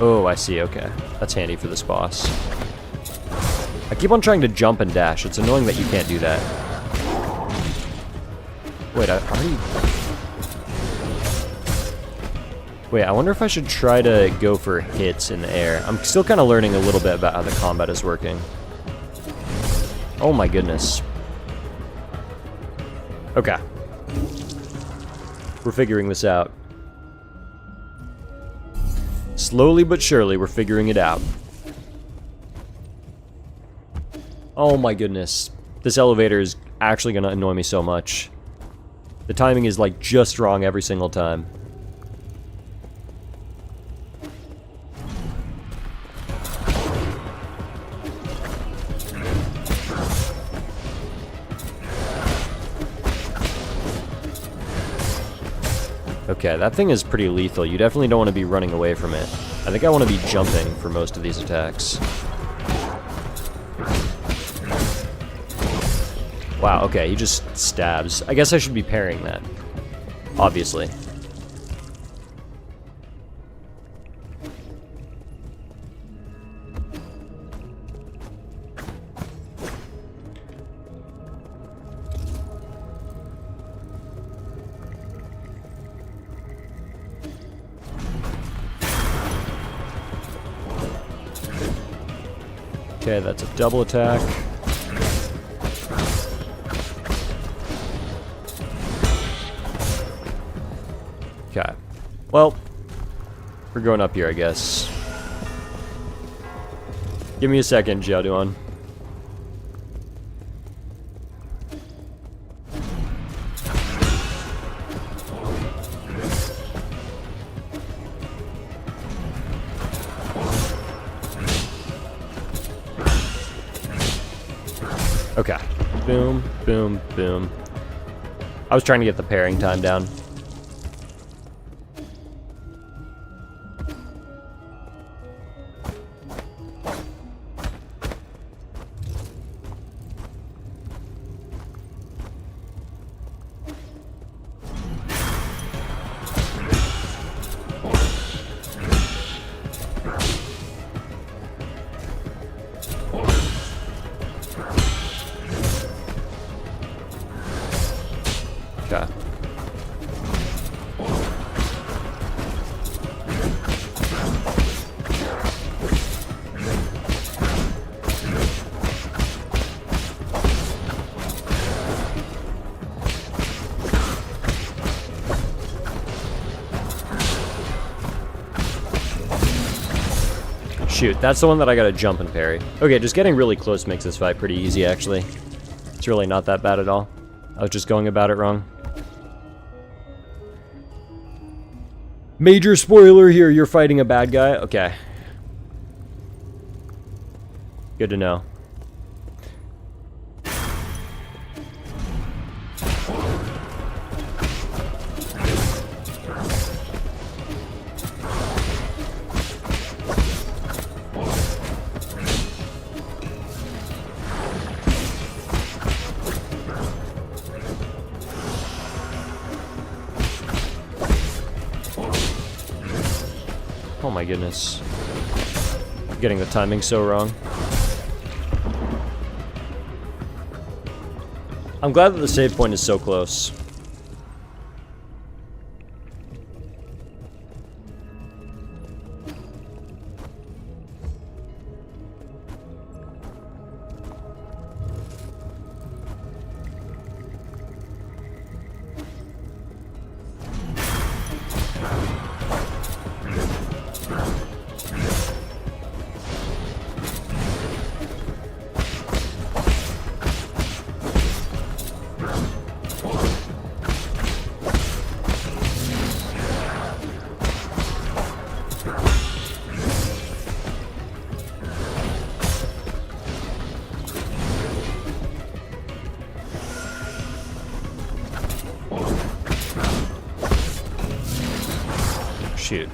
Oh, I see, okay. That's handy for this boss. I keep on trying to jump and dash. It's annoying that you can't do that. Wait, I already... Wait, I wonder if I should try to go for hits in the air. I'm still kind of learning a little bit about how the combat is working. Oh my goodness. Okay. We're figuring this out. Slowly but surely, we're figuring it out. Oh my goodness. This elevator is actually going to annoy me so much. The timing is like just wrong every single time. Okay, that thing is pretty lethal. You definitely don't want to be running away from it. I think I want to be jumping for most of these attacks. Wow, okay, he just stabs. I guess I should be parrying that. Obviously. Okay, that's a double attack. Okay. Well, we're going up here, I guess. Give me a second, Jiaoduan. Okay. Boom, boom, boom. I was trying to get the parrying time down. Okay. Shoot, that's the one that I gotta jump and parry. Okay, just getting really close makes this fight pretty easy, actually. It's really not that bad at all. I was just going about it wrong. Major spoiler here, you're fighting a bad guy? Okay. Good to know. Oh my goodness. I'm getting the timing so wrong. I'm glad that the save point is so close. Shoot.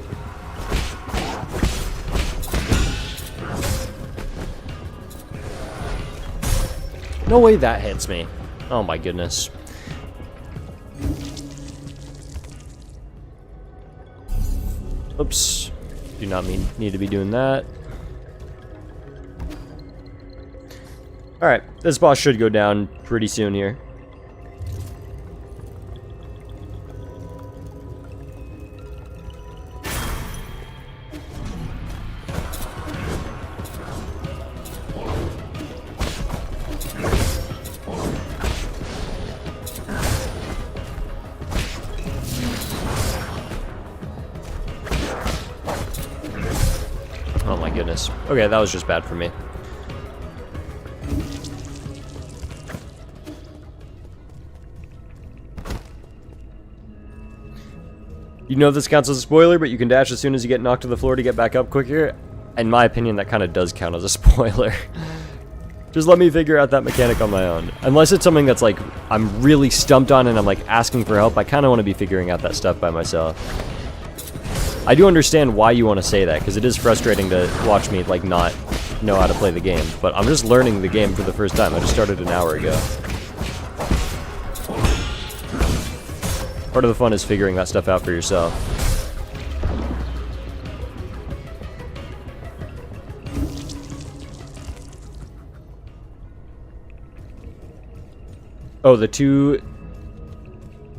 No way that hits me. Oh my goodness. Oops. Do not need to be doing that. Alright, this boss should go down pretty soon here. Oh my goodness. Okay, that was just bad for me. You know this counts as a spoiler, but you can dash as soon as you get knocked to the floor to get back up quicker. In my opinion, that kind of does count as a spoiler. Just let me figure out that mechanic on my own. Unless it's something that's like, I'm really stumped on and I'm like asking for help, I kind of want to be figuring out that stuff by myself. I do understand why you want to say that, because it is frustrating to watch me like not know how to play the game. But I'm just learning the game for the first time. I just started an hour ago. Part of the fun is figuring that stuff out for yourself. Oh, the two...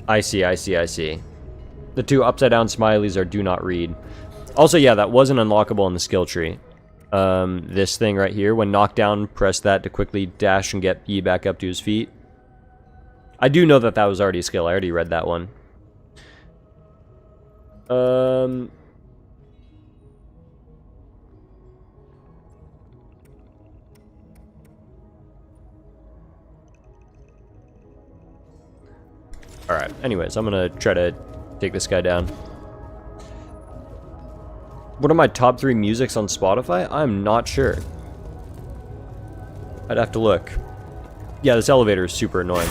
I see. The two upside down smileys are do not read. Also, yeah, that wasn't unlockable in the skill tree. This thing right here, when knocked down, press that to quickly dash and get Yi back up to his feet. I do know that that was already a skill. I already read that one. Alright, anyways, I'm gonna try to take this guy down. What are my top 3 musics on Spotify? I'm not sure. I'd have to look. Yeah, this elevator is super annoying.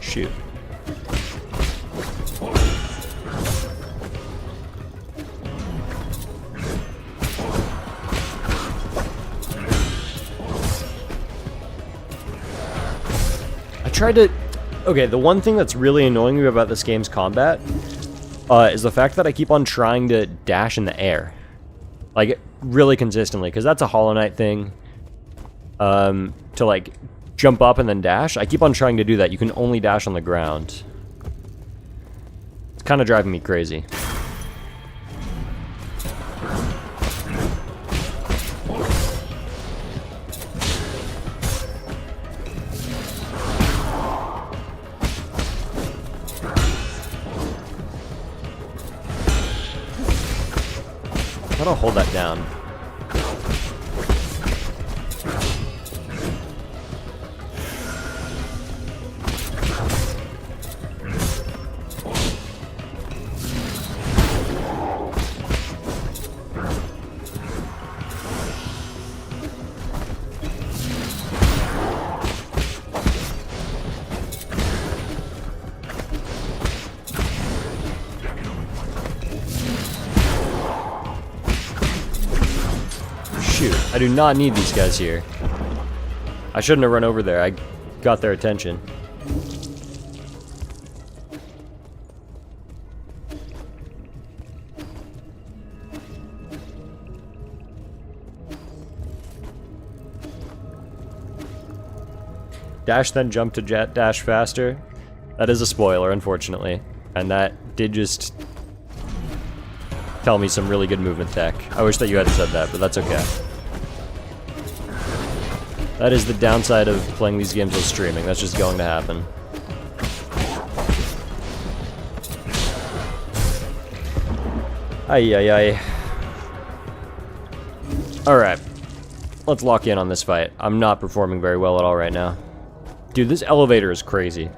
Shoot. I tried to... Okay, the one thing that's really annoying me about this game's combat is the fact that I keep on trying to dash in the air. Like, really consistently, because that's a Hollow Knight thing. To, like... jump up and then dash. I keep on trying to do that. You can only dash on the ground. It's kind of driving me crazy. How do I hold that down? Shoot, I do not need these guys here. I shouldn't have run over there. I got their attention. Dash, then jump to jet dash faster. That is a spoiler, unfortunately. And that did just tell me some really good movement tech. I wish that you hadn't said that, but that's okay. That is the downside of playing these games while streaming. That's just going to happen. Ay. Alright. Let's lock in on this fight. I'm not performing very well at all right now. Dude, this elevator is crazy.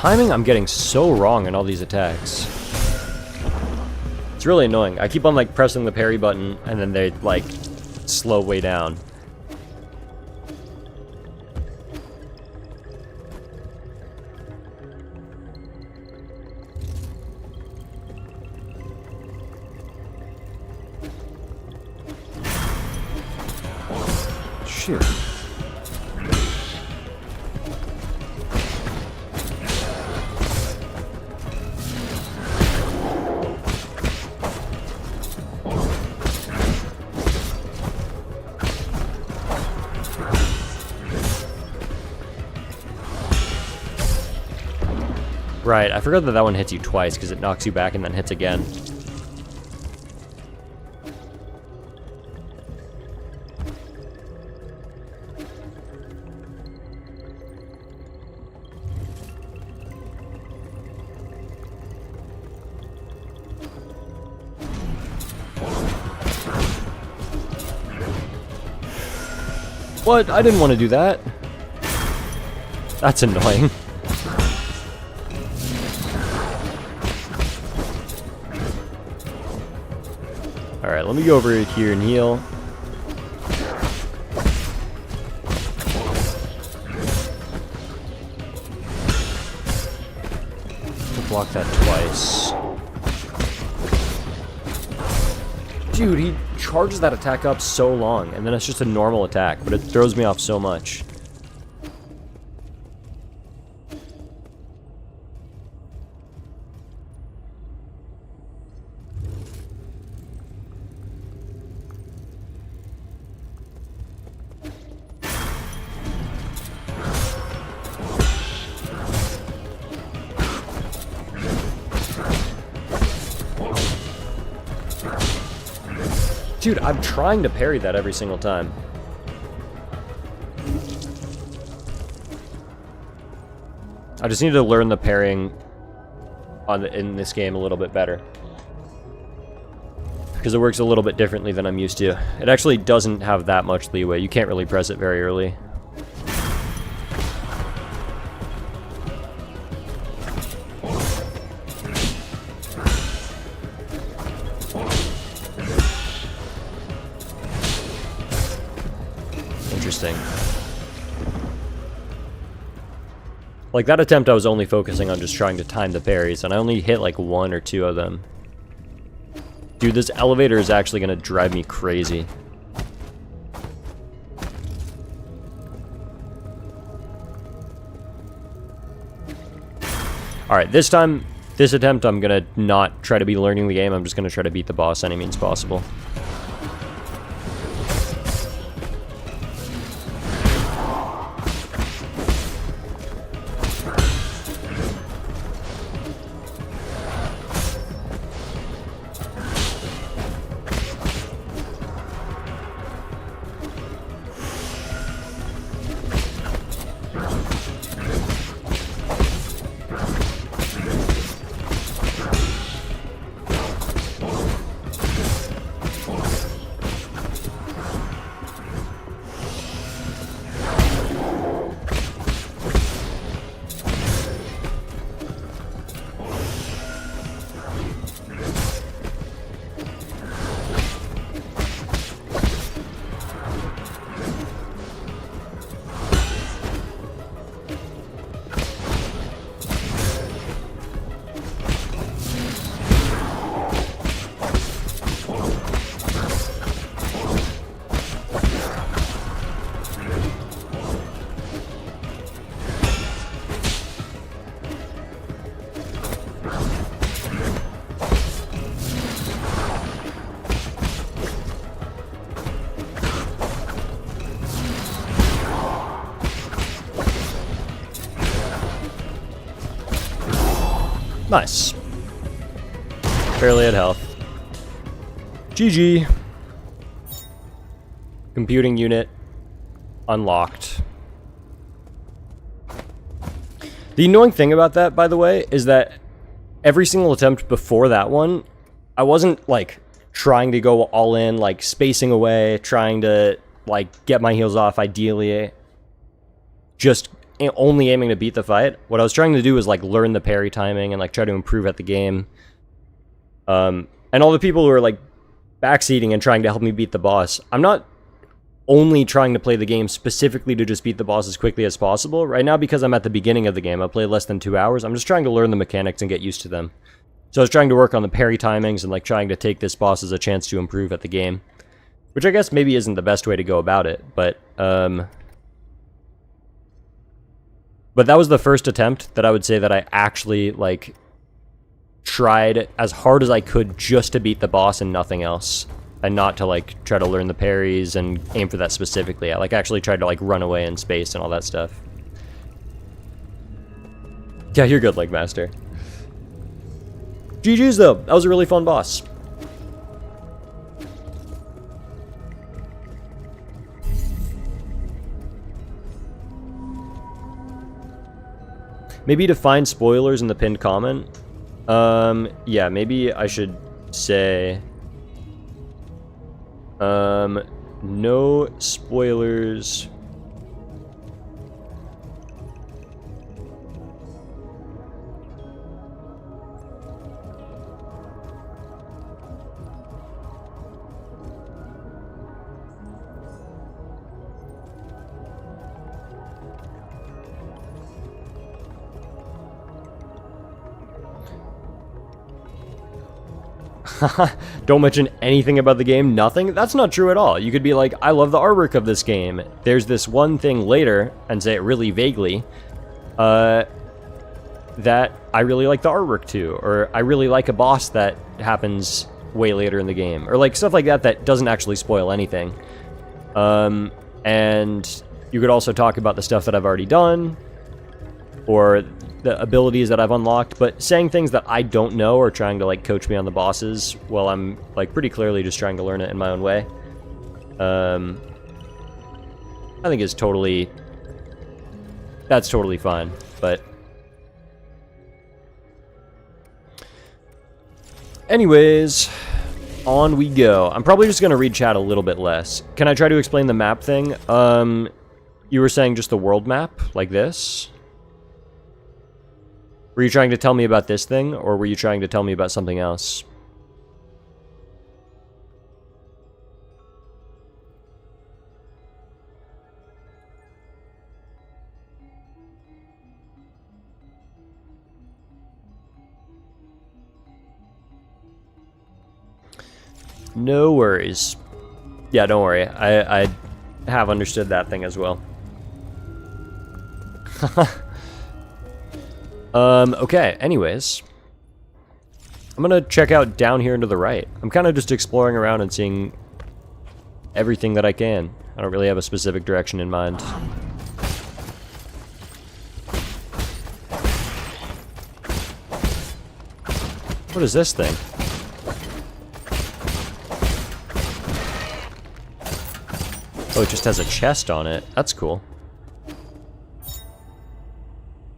timing I'm getting so wrong in all these attacks. It's really annoying. I keep on like pressing the parry button and then they like slow way down. Shoot. Right, I forgot that that one hits you twice because it knocks you back and then hits again. What? I didn't want to do that. That's annoying. Alright, let me go over here and heal. Block that twice. Dude, he charges that attack up so long, and then it's just a normal attack, but it throws me off so much. Dude, I'm trying to parry that every single time. I just need to learn the parrying in this game a little bit better. Because it works a little bit differently than I'm used to. It actually doesn't have that much leeway. You can't really press it very early. Interesting. Like that attempt, I was only focusing on just trying to time the parries, and I only hit like 1 or 2 of them. Dude, this elevator is actually gonna drive me crazy. Alright, this time, this attempt, I'm gonna not try to be learning the game, I'm just gonna try to beat the boss any means possible. Nice. Barely at health. GG. Computing unit unlocked. The annoying thing about that, by the way, is that every single attempt before that one, I wasn't, like, trying to go all in, like, spacing away, trying to, like, get my heals off, ideally. Just only aiming to beat the fight. What I was trying to do was like learn the parry timing and like try to improve at the game. And all the people who are like backseating and trying to help me beat the boss, I'm not only trying to play the game specifically to just beat the boss as quickly as possible. Right now, because I'm at the beginning of the game, I played less than 2 hours, I'm just trying to learn the mechanics and get used to them. So I was trying to work on the parry timings and like trying to take this boss as a chance to improve at the game. Which I guess maybe isn't the best way to go about it, but that was the first attempt that I would say that I actually, like, tried as hard as I could just to beat the boss and nothing else. And not to, like, try to learn the parries and aim for that specifically. I, like, actually tried to, like, run away in space and all that stuff. Yeah, you're good, Leg Master. GG's, though. That was a really fun boss. Maybe to find spoilers in the pinned comment. Yeah, maybe I should say... no spoilers. Don't mention anything about the game, nothing? That's not true at all. You could be like, I love the artwork of this game. There's this one thing later, and say it really vaguely, that I really like the artwork too, or I really like a boss that happens way later in the game, or like stuff like that that doesn't actually spoil anything. And you could also talk about the stuff that I've already done, or the abilities that I've unlocked, but saying things that I don't know or trying to like coach me on the bosses, well, I'm like pretty clearly just trying to learn it in my own way. I think is totally, that's totally fine, but anyways, on we go. I'm probably just gonna read chat a little bit less. Can I try to explain the map thing? You were saying just the world map, like this? Were you trying to tell me about this thing, or were you trying to tell me about something else? No worries. Yeah, don't worry. I have understood that thing as well. Okay, anyways. I'm gonna check out down here and to the right. I'm kind of just exploring around and seeing everything that I can. I don't really have a specific direction in mind. What is this thing? Oh, it just has a chest on it. That's cool.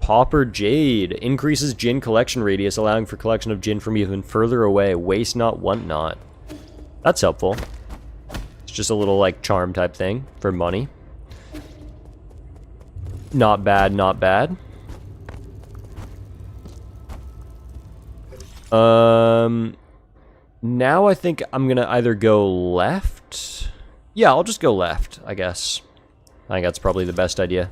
Pauper Jade. Increases Djinn collection radius, allowing for collection of Djinn from even further away. Waste not, want not. That's helpful. It's just a little, like, charm type thing for money. Not bad, not bad. Now I think I'm gonna either go left. Yeah, I'll just go left, I guess. I think that's probably the best idea.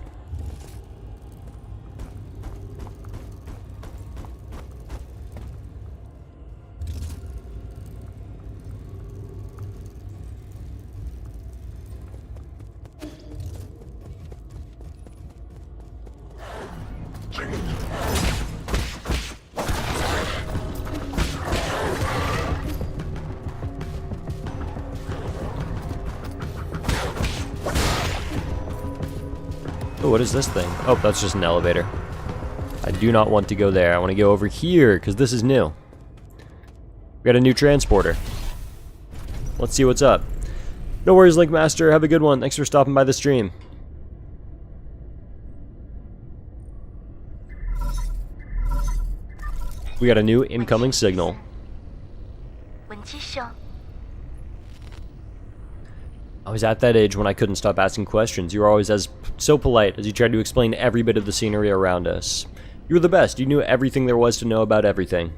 Oh, what is this thing? Oh, that's just an elevator. I do not want to go there. I want to go over here, because this is new. We got a new transporter. Let's see what's up. No worries, Link Master. Have a good one. Thanks for stopping by the stream. We got a new incoming signal. I was at that age when I couldn't stop asking questions. You were always so polite as you tried to explain every bit of the scenery around us. You were the best. You knew everything there was to know about everything.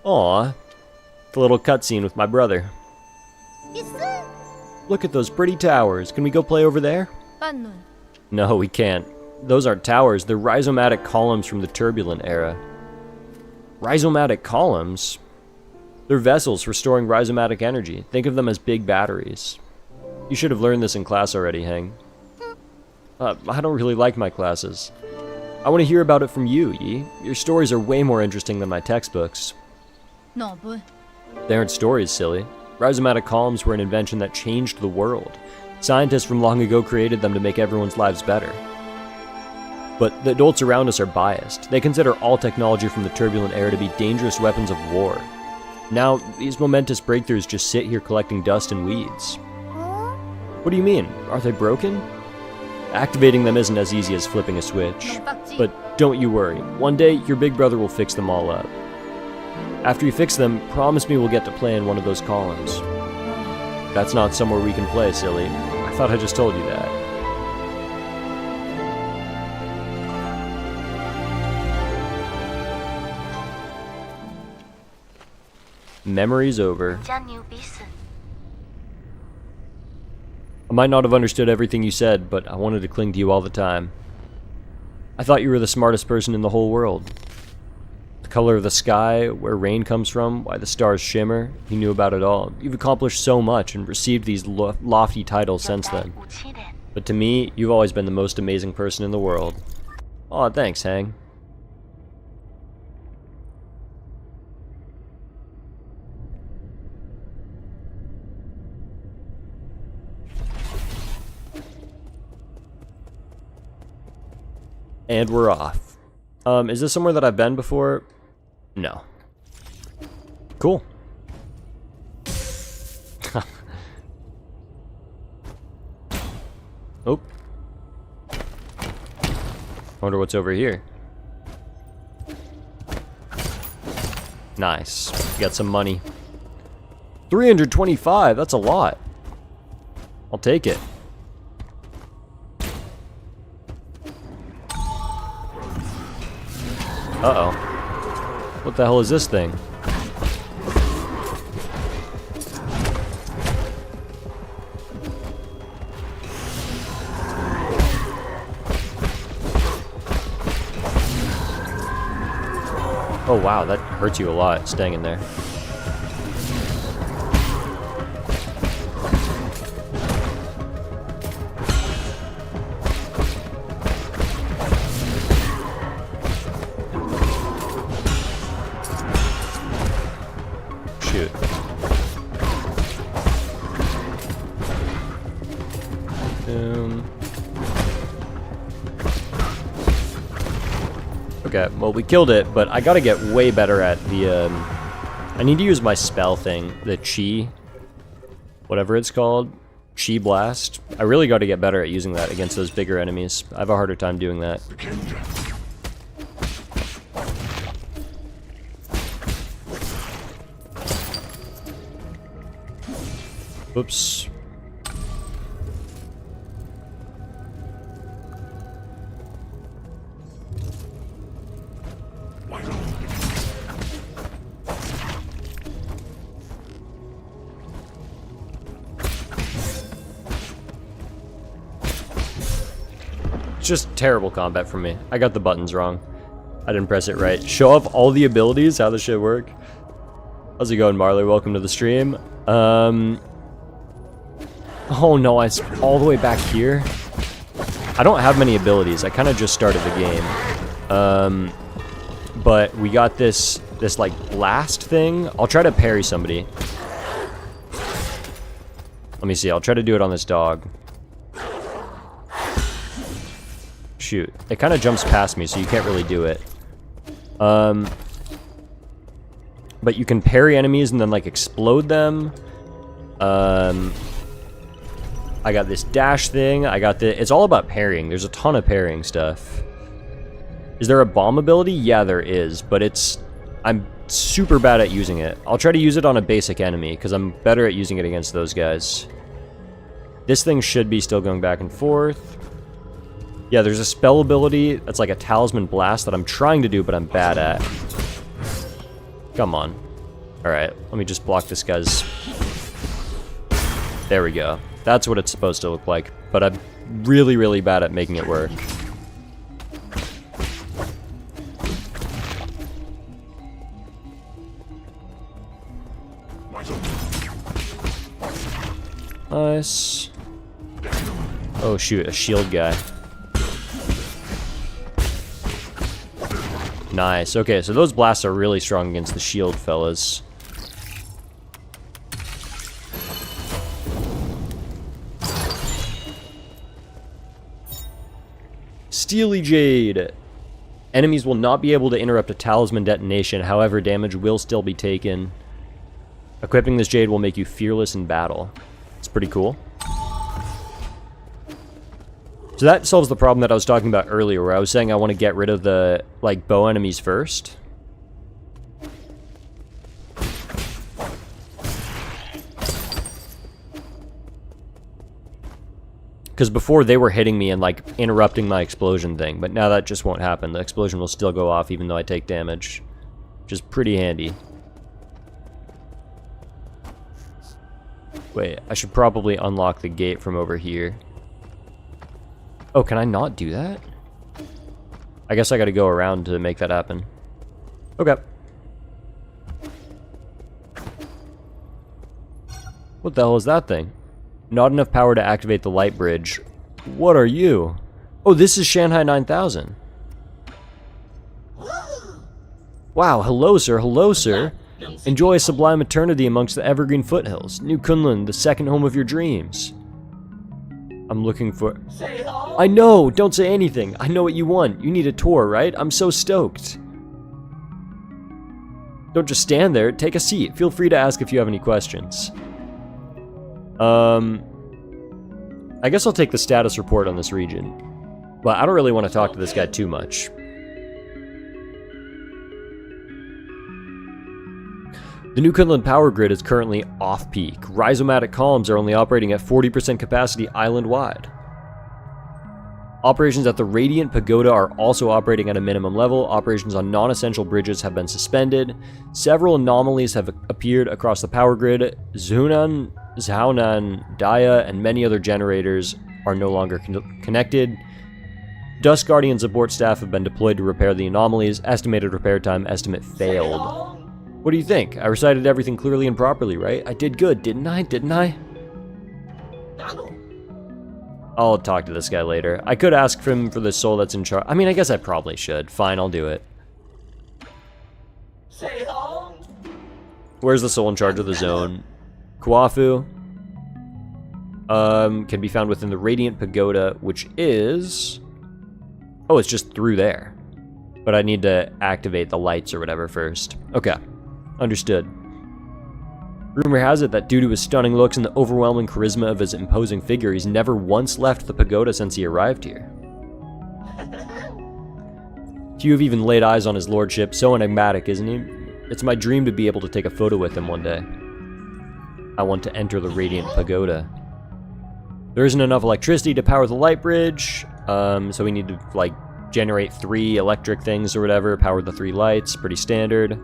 Aw, the little cutscene with my brother. Look at those pretty towers. Can we go play over there? No, we can't. Those aren't towers. They're rhizomatic columns from the turbulent era. Rhizomatic columns? They're vessels for storing rhizomatic energy. Think of them as big batteries. You should have learned this in class already, Heng. I don't really like my classes. I want to hear about it from you, Yi. Your stories are way more interesting than my textbooks. No, boy. They aren't stories, silly. Rhizomatic columns were an invention that changed the world. Scientists from long ago created them to make everyone's lives better. But the adults around us are biased. They consider all technology from the turbulent era to be dangerous weapons of war. Now, these momentous breakthroughs just sit here collecting dust and weeds. What do you mean? Are they broken? Activating them isn't as easy as flipping a switch. But don't you worry. One day, your big brother will fix them all up. After you fix them, promise me we'll get to play in one of those columns. That's not somewhere we can play, silly. I thought I just told you that. Memory's over. I might not have understood everything you said, but I wanted to cling to you all the time. I thought you were the smartest person in the whole world. The color of the sky, where rain comes from, why the stars shimmer, you knew about it all. You've accomplished so much and received these lofty titles since then. But to me, you've always been the most amazing person in the world. Aw, thanks, Heng. And we're off. Is this somewhere that I've been before? No. Cool. Oh. Wonder what's over here. Nice. Got some money. 325, that's a lot. I'll take it. Uh-oh. What the hell is this thing? Oh wow, that hurts you a lot, staying in there. Shoot. Okay, well we killed it, but I gotta get way better at the, I need to use my spell thing, the Chi, whatever it's called, Chi Blast. I really gotta get better at using that against those bigger enemies. I have a harder time doing that. Oops. It's just terrible combat for me. I got the buttons wrong. I didn't press it right. Show off all the abilities? How this shit work? How's it going, Marley? Welcome to the stream. Oh no, I'm all the way back here. I don't have many abilities. I kind of just started the game. But we got this like blast thing. I'll try to parry somebody. Let me see. I'll try to do it on this dog. Shoot. It kind of jumps past me, so you can't really do it. But you can parry enemies and then like explode them. I got this dash thing. I got the. It's all about parrying. There's a ton of parrying stuff. Is there a bomb ability? Yeah, there is, but it's I'm super bad at using it. I'll try to use it on a basic enemy, because I'm better at using it against those guys. This thing should be still going back and forth. Yeah, there's a spell ability that's like a Talisman Blast that I'm trying to do, but I'm bad at. Come on. Alright, let me just block this guy's... There we go. That's what it's supposed to look like, but I'm really, really bad at making it work. Nice. Oh shoot, a shield guy. Nice. Okay, so those blasts are really strong against the shield fellas. Steely Jade. Enemies will not be able to interrupt a talisman detonation, however, damage will still be taken. Equipping this jade will make you fearless in battle. It's pretty cool. So that solves the problem that I was talking about earlier, where I was saying I want to get rid of the, like, bow enemies first. Because before they were hitting me and, like, interrupting my explosion thing, but now that just won't happen. The explosion will still go off even though I take damage, which is pretty handy. Wait, I should probably unlock the gate from over here. Oh, can I not do that? I guess I gotta go around to make that happen. Okay. What the hell is that thing? Not enough power to activate the light bridge. What are you? Oh, this is Shanghai 9000. Wow, hello sir, hello sir. Enjoy a sublime eternity amongst the evergreen foothills. New Kunlun, the second home of your dreams. I'm looking for... I know! Don't say anything! I know what you want. You need a tour, right? I'm so stoked. Don't just stand there. Take a seat. Feel free to ask if you have any questions. I guess I'll take the status report on this region. But I don't really want to talk to this guy too much. The New Kunlun power grid is currently off-peak. Rhizomatic columns are only operating at 40% capacity island-wide. Operations at the Radiant Pagoda are also operating at a minimum level. Operations on non-essential bridges have been suspended. Several anomalies have appeared across the power grid. Zhunan, Daya, and many other generators are no longer connected. Dust Guardian support staff have been deployed to repair the anomalies. Estimated repair time estimate failed. What do you think? I recited everything clearly and properly, right? I did good, didn't I? Didn't I? I'll talk to this guy later. I could ask him for the soul that's in charge. I mean, I guess I probably should. Fine, I'll do it. Where's the soul in charge of the zone? Kuafu. Can be found within the Radiant Pagoda, which is... Oh, it's just through there. But I need to activate the lights or whatever first. Okay. Understood. Rumor has it that due to his stunning looks and the overwhelming charisma of his imposing figure, he's never once left the pagoda since he arrived here. Few have even laid eyes on his lordship, so enigmatic, isn't he? It's my dream to be able to take a photo with him one day. I want to enter the Radiant Pagoda. There isn't enough electricity to power the light bridge, so we need to, like, generate 3 electric things or whatever, power the 3 lights, pretty standard.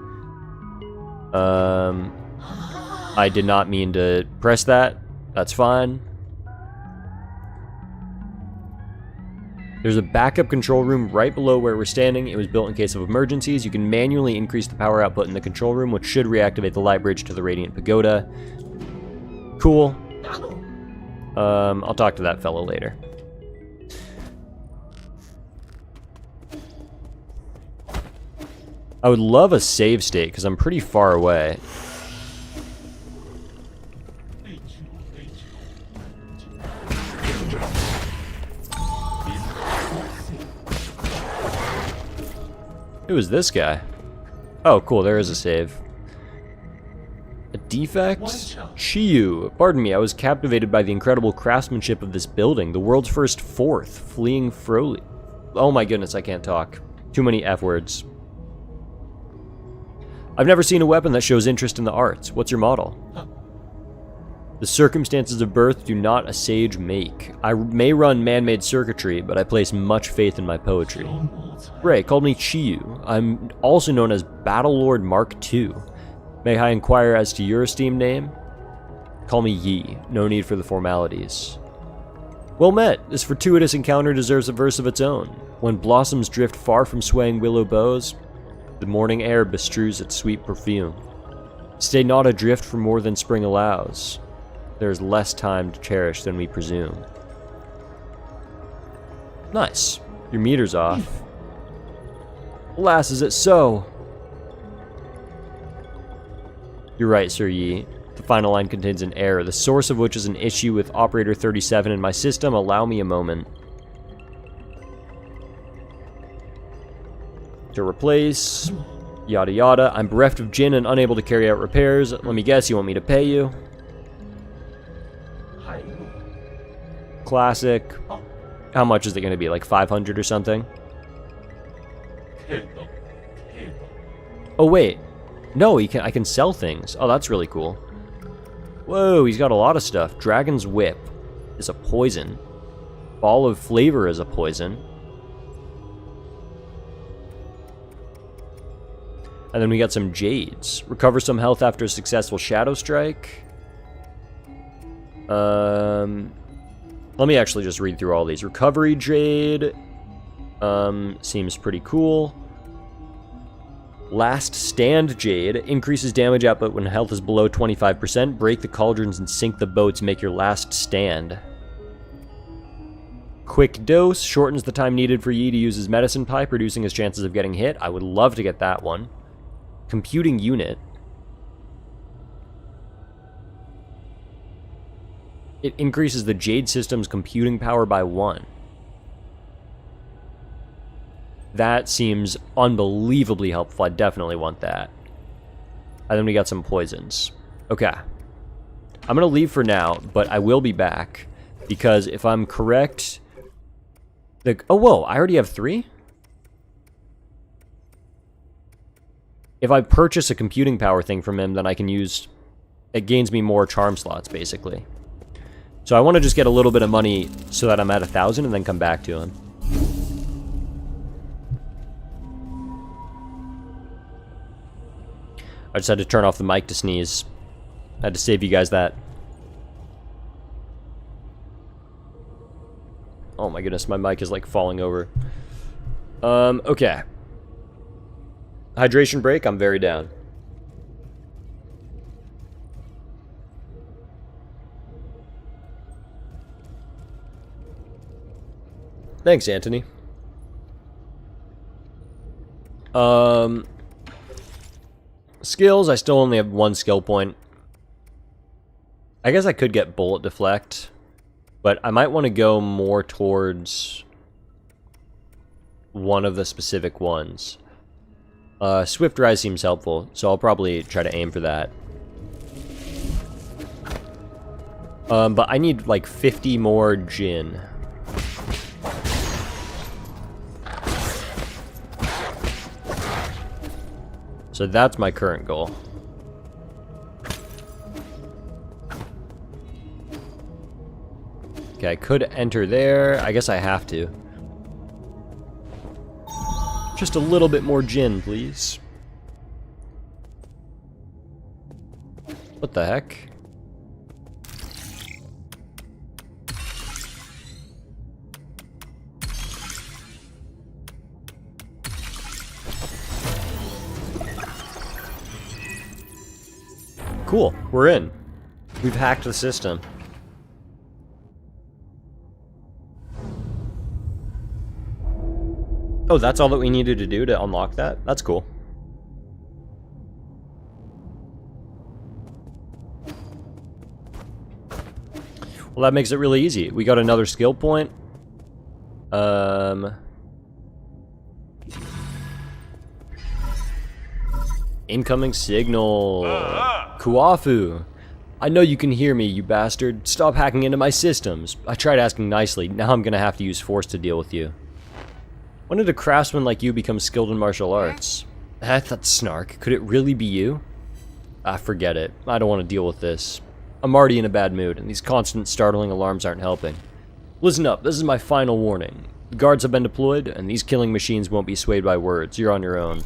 I did not mean to press that. That's fine. There's a backup control room right below where we're standing. It was built in case of emergencies. You can manually increase the power output in the control room, which should reactivate the light bridge to the Radiant Pagoda. Cool. I'll talk to that fellow later. I would love a save state, because I'm pretty far away. Who is this guy? Oh, cool, there is a save. A defect? Chiyu. Pardon me, I was captivated by the incredible craftsmanship of this building. The world's first fourth, fleeing Froly. Oh my goodness, I can't talk. Too many F words. I've never seen a weapon that shows interest in the arts. What's your model? The circumstances of birth do not a sage make. I may run man-made circuitry, but I place much faith in my poetry. Ray, call me Chiyu. I'm also known as Battlelord Mark II. May I inquire as to your esteemed name? Call me Yi. No need for the formalities. Well met. This fortuitous encounter deserves a verse of its own. When blossoms drift far from swaying willow boughs, the morning air bestrews its sweet perfume. Stay not adrift for more than spring allows. There is less time to cherish than we presume. Nice. Your meter's off. Alas, is it so? You're right, Sir Yi. The final line contains an error, the source of which is an issue with operator 37 in my system. Allow me a moment. To replace, yada yada. I'm bereft of Jin and unable to carry out repairs. Let me guess, you want me to pay you? Classic. How much is it going to be? Like 500 or something? Oh wait. No, I can sell things. Oh, that's really cool. Whoa, he's got a lot of stuff. Dragon's Whip is a poison. Ball of Flavor is a poison. And then we got some Jades. Recover some health after a successful Shadow Strike. Let me actually just read through all these. Recovery Jade. Seems pretty cool. Last Stand Jade. Increases damage output when health is below 25%. Break the cauldrons and sink the boats. Make your last stand. Quick Dose. Shortens the time needed for Yi to use his medicine pipe, reducing his chances of getting hit. I would love to get that one. Computing Unit. It increases the Jade system's computing power by 1. That seems unbelievably helpful. I definitely want that. And then we got some poisons. Okay. I'm going to leave for now, but I will be back. Because if I'm correct... Oh, whoa. I already have 3? If I purchase a computing power thing from him, then I can use... It gains me more charm slots, basically. So I want to just get a little bit of money so that I'm at 1,000 and then come back to him. I just had to turn off the mic to sneeze. I had to save you guys that. Oh my goodness, my mic is like falling over. Okay. Hydration break, I'm very down. Thanks, Anthony. Skills, I still only have 1 skill point. I guess I could get Bullet Deflect, but I might want to go more towards one of the specific ones. Swift Rise seems helpful, so I'll probably try to aim for that. But I need like 50 more Jin. So that's my current goal. Okay, I could enter there. I guess I have to. Just a little bit more Jin, please. What the heck? Cool, we're in. We've hacked the system. Oh, that's all that we needed to do to unlock that? That's cool. Well, that makes it really easy. We got another skill point. Incoming signal. Kuafu. I know you can hear me, you bastard. Stop hacking into my systems. I tried asking nicely. Now I'm gonna have to use force to deal with you. When did a craftsman like you become skilled in martial arts? That's Snark. Could it really be you? Ah, forget it. I don't want to deal with this. I'm already in a bad mood, and these constant startling alarms aren't helping. Listen up, this is my final warning. The guards have been deployed, and these killing machines won't be swayed by words. You're on your own.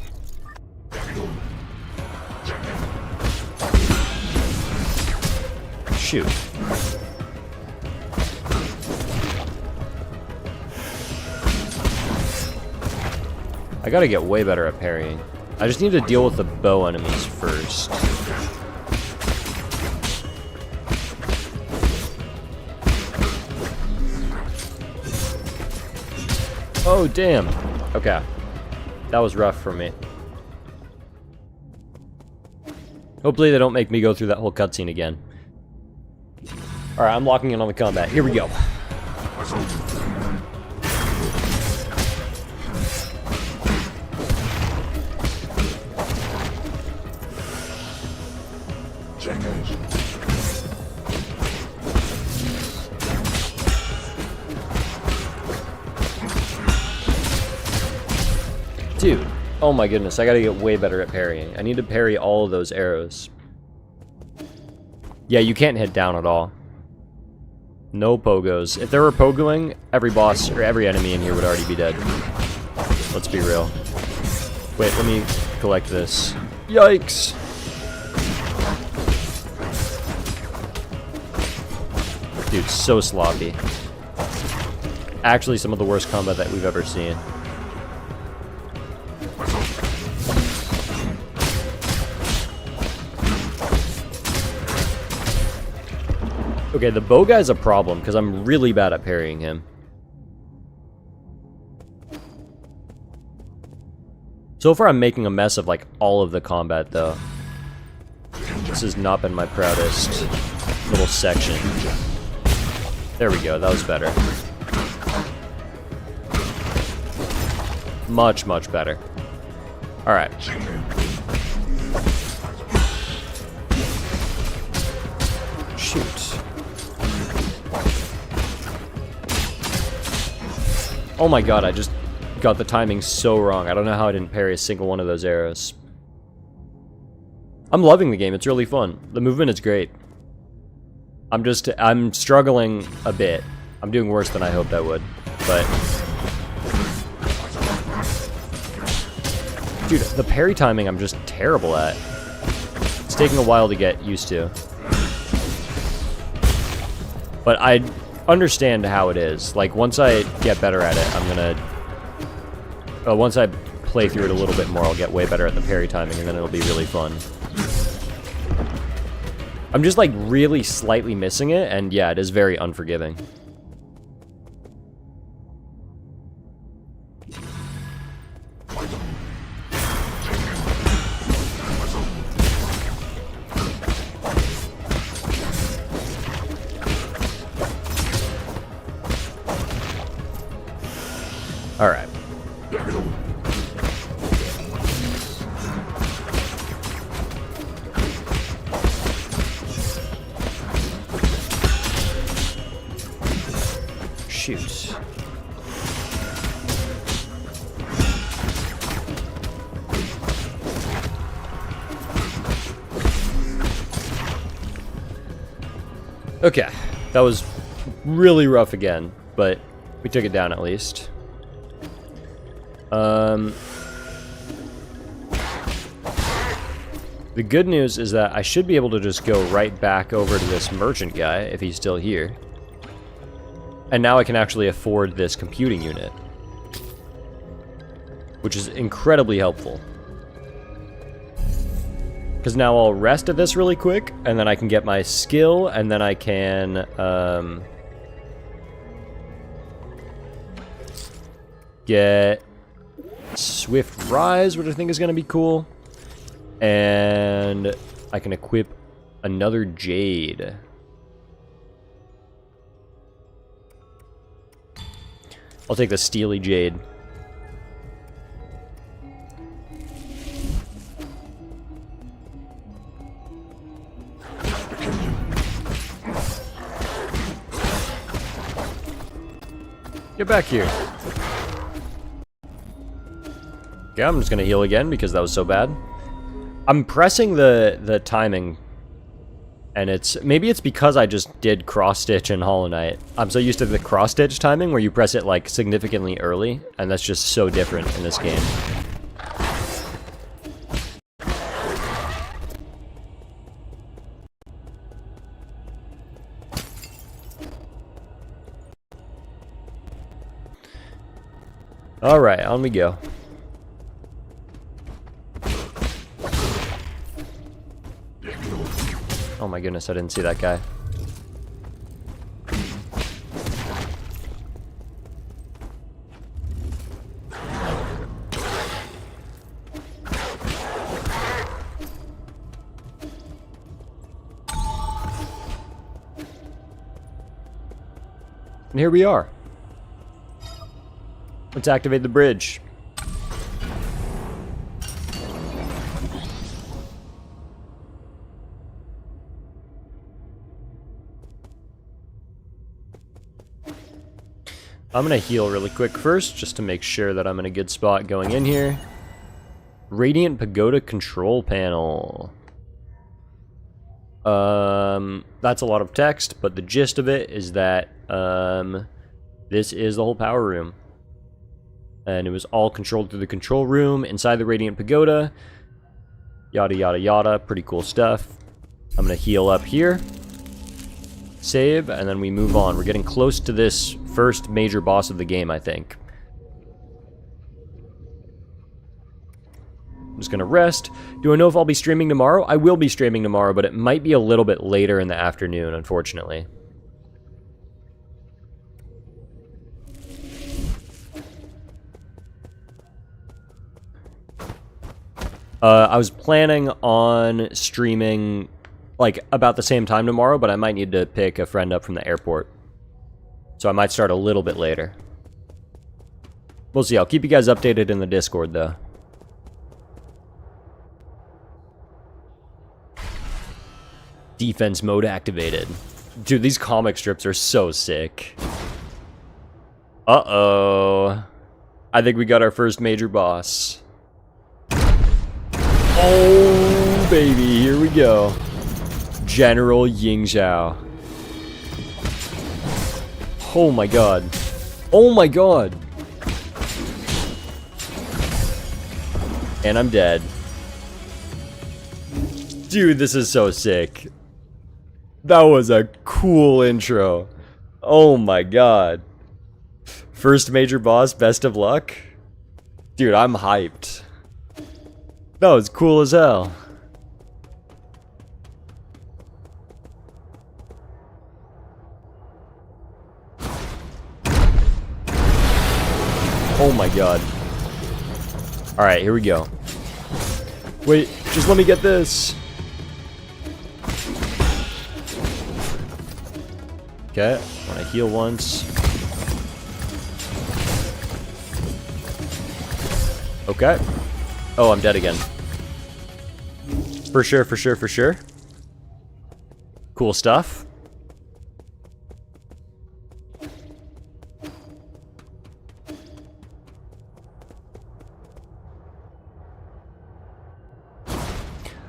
Shoot. I gotta get way better at parrying. I just need to deal with the bow enemies first. Oh, damn. Okay. That was rough for me. Hopefully they don't make me go through that whole cutscene again. Alright, I'm locking in on the combat. Here we go. Dude, oh my goodness, I gotta get way better at parrying. I need to parry all of those arrows. Yeah, you can't hit down at all. No pogos. If there were pogoing, every boss or every enemy in here would already be dead. Let's be real. Wait, let me collect this. Yikes! Dude, so sloppy. Actually, some of the worst combat that we've ever seen. Okay, the bow guy's a problem, because I'm really bad at parrying him. So far, I'm making a mess of, like, all of the combat, though. This has not been my proudest little section. There we go, that was better. Much, much better. Alright. Shoot. Oh my god, I just got the timing so wrong. I don't know how I didn't parry a single one of those arrows. I'm loving the game, it's really fun. The movement is great. I'm struggling a bit. I'm doing worse than I hoped I would, but... Dude, the parry timing I'm just terrible at. It's taking a while to get used to. But I understand how it is. Like, once I get better at it, I'm gonna... once I play through it a little bit more, I'll get way better at the parry timing, and then it'll be really fun. I'm just, like, really slightly missing it, and yeah, it is very unforgiving. Alright. Shoot. Okay, that was really rough again, but we took it down at least. The good news is that I should be able to just go right back over to this merchant guy if he's still here. And now I can actually afford this computing unit, which is incredibly helpful. Because now I'll rest at this really quick, and then I can get my skill, and then I can get Swift Rise, which I think is going to be cool. And I can equip another Jade. I'll take the Steely Jade. Get back here. Okay, I'm just gonna heal again because that was so bad. I'm pressing the timing, and maybe it's because I just did cross stitch in Hollow Knight. I'm so used to the cross stitch timing where you press it like significantly early, and that's just so different in this game. All right, on we go. Oh my goodness, I didn't see that guy. And here we are. Let's activate the bridge. I'm gonna heal really quick first, just to make sure that I'm in a good spot going in here. Radiant Pagoda control panel. That's a lot of text, but the gist of it is that this is the whole power room. And it was all controlled through the control room inside the Radiant Pagoda. Yada yada yada, pretty cool stuff. I'm gonna heal up here. Save, and then we move on. We're getting close to this first major boss of the game, I think. I'm just gonna rest. Do I know if I'll be streaming tomorrow? I will be streaming tomorrow, but it might be a little bit later in the afternoon, unfortunately. I was planning on streaming like about the same time tomorrow, but I might need to pick a friend up from the airport. So I might start a little bit later. We'll see. I'll keep you guys updated in the Discord, though. Defense mode activated. Dude, these comic strips are so sick. Uh-oh. I think we got our first major boss. Oh, baby. Here we go. General Ying Zhao. Oh my god. Oh my god. And I'm dead. Dude, this is so sick. That was a cool intro. Oh my god. First major boss, best of luck. Dude, I'm hyped. That was cool as hell. Oh my god. Alright, here we go. Wait, just let me get this. Okay, I want to heal once. Okay. Oh, I'm dead again. For sure, for sure, for sure. Cool stuff.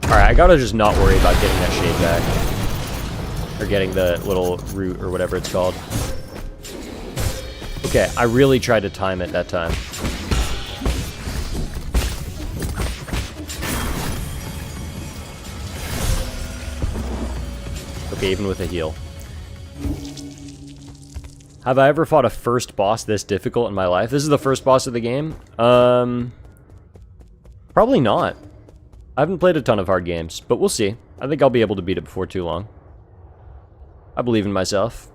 Alright, I gotta just not worry about getting that shade back. Or getting the little root or whatever it's called. Okay, I really tried to time it that time. Okay, even with a heal. Have I ever fought a first boss this difficult in my life? This is the first boss of the game? Probably not. I haven't played a ton of hard games, but we'll see. I think I'll be able to beat it before too long. I believe in myself.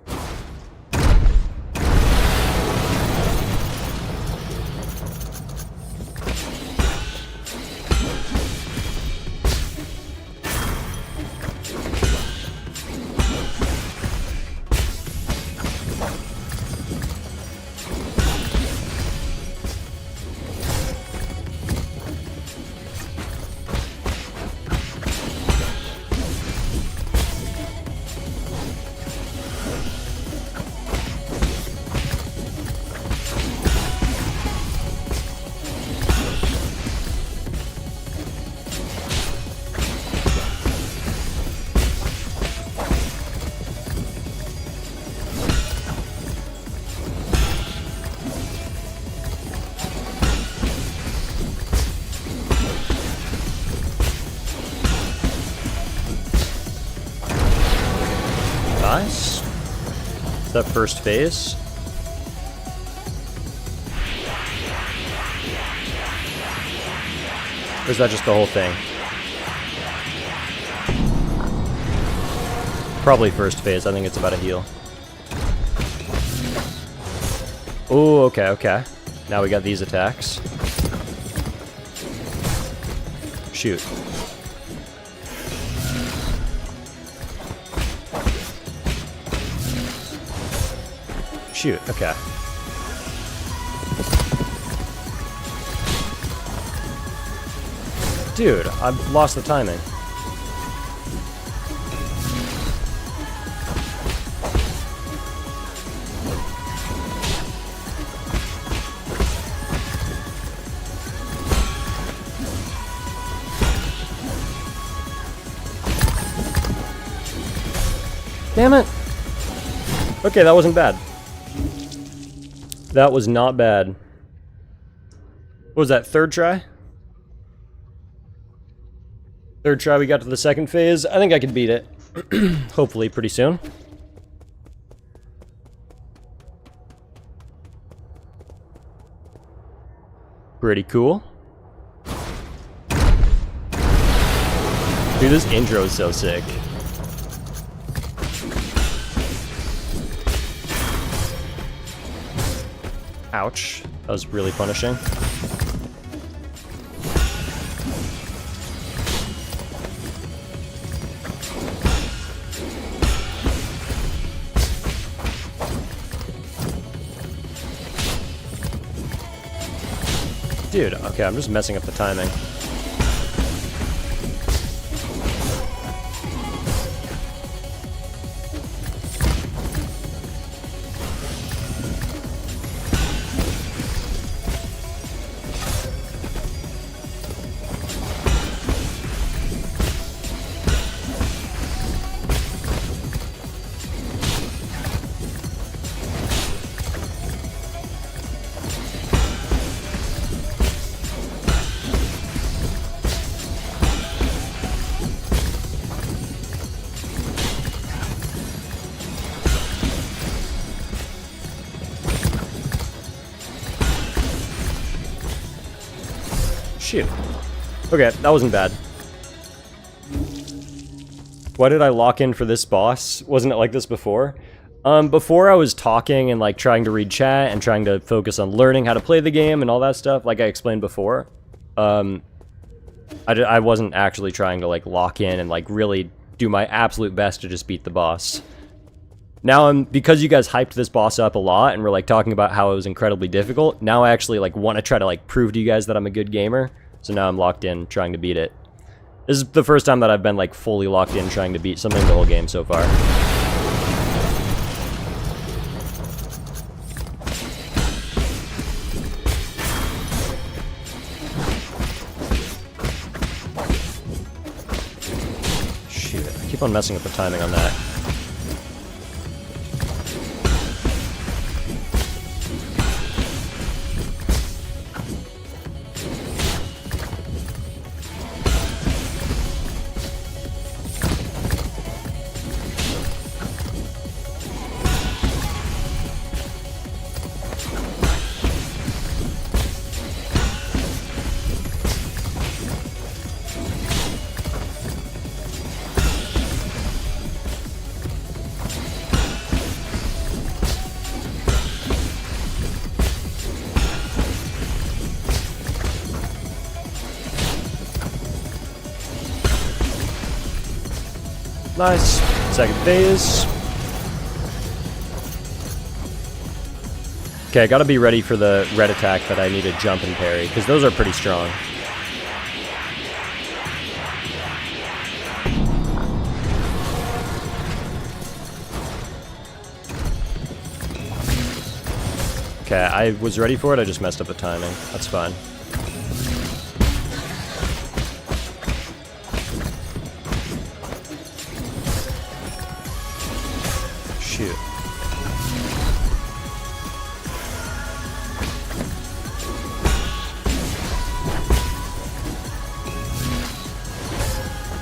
Nice. Is that first phase? Or is that just the whole thing? Probably first phase. I think it's about a heal. Oh, okay, okay. Now we got these attacks. Shoot. Shoot, okay. Dude, I've lost the timing. Damn it! Okay, that wasn't bad. That was not bad. What was that, third try? Third try, we got to the second phase. I think I can beat it. Hopefully, pretty soon. Pretty cool. Dude, this intro is so sick. Ouch. That was really punishing. Dude, okay, I'm just messing up the timing. Shoot. Okay, that wasn't bad. Why did I lock in for this boss? Wasn't it like this before? Before I was talking and like trying to read chat and trying to focus on learning how to play the game and all that stuff, like I explained before. I wasn't actually trying to like lock in and like really do my absolute best to just beat the boss. Now because you guys hyped this boss up a lot and we're like talking about how it was incredibly difficult, now I actually like want to try to like prove to you guys that I'm a good gamer. So now I'm locked in trying to beat it. This is the first time that I've been like fully locked in trying to beat something the whole game so far. Shoot, I keep on messing up the timing on that. Nice. Second phase. Okay, I gotta be ready for the red attack that I need to jump and parry, because those are pretty strong. Okay, I was ready for it, I just messed up the timing. That's fine. Shoot.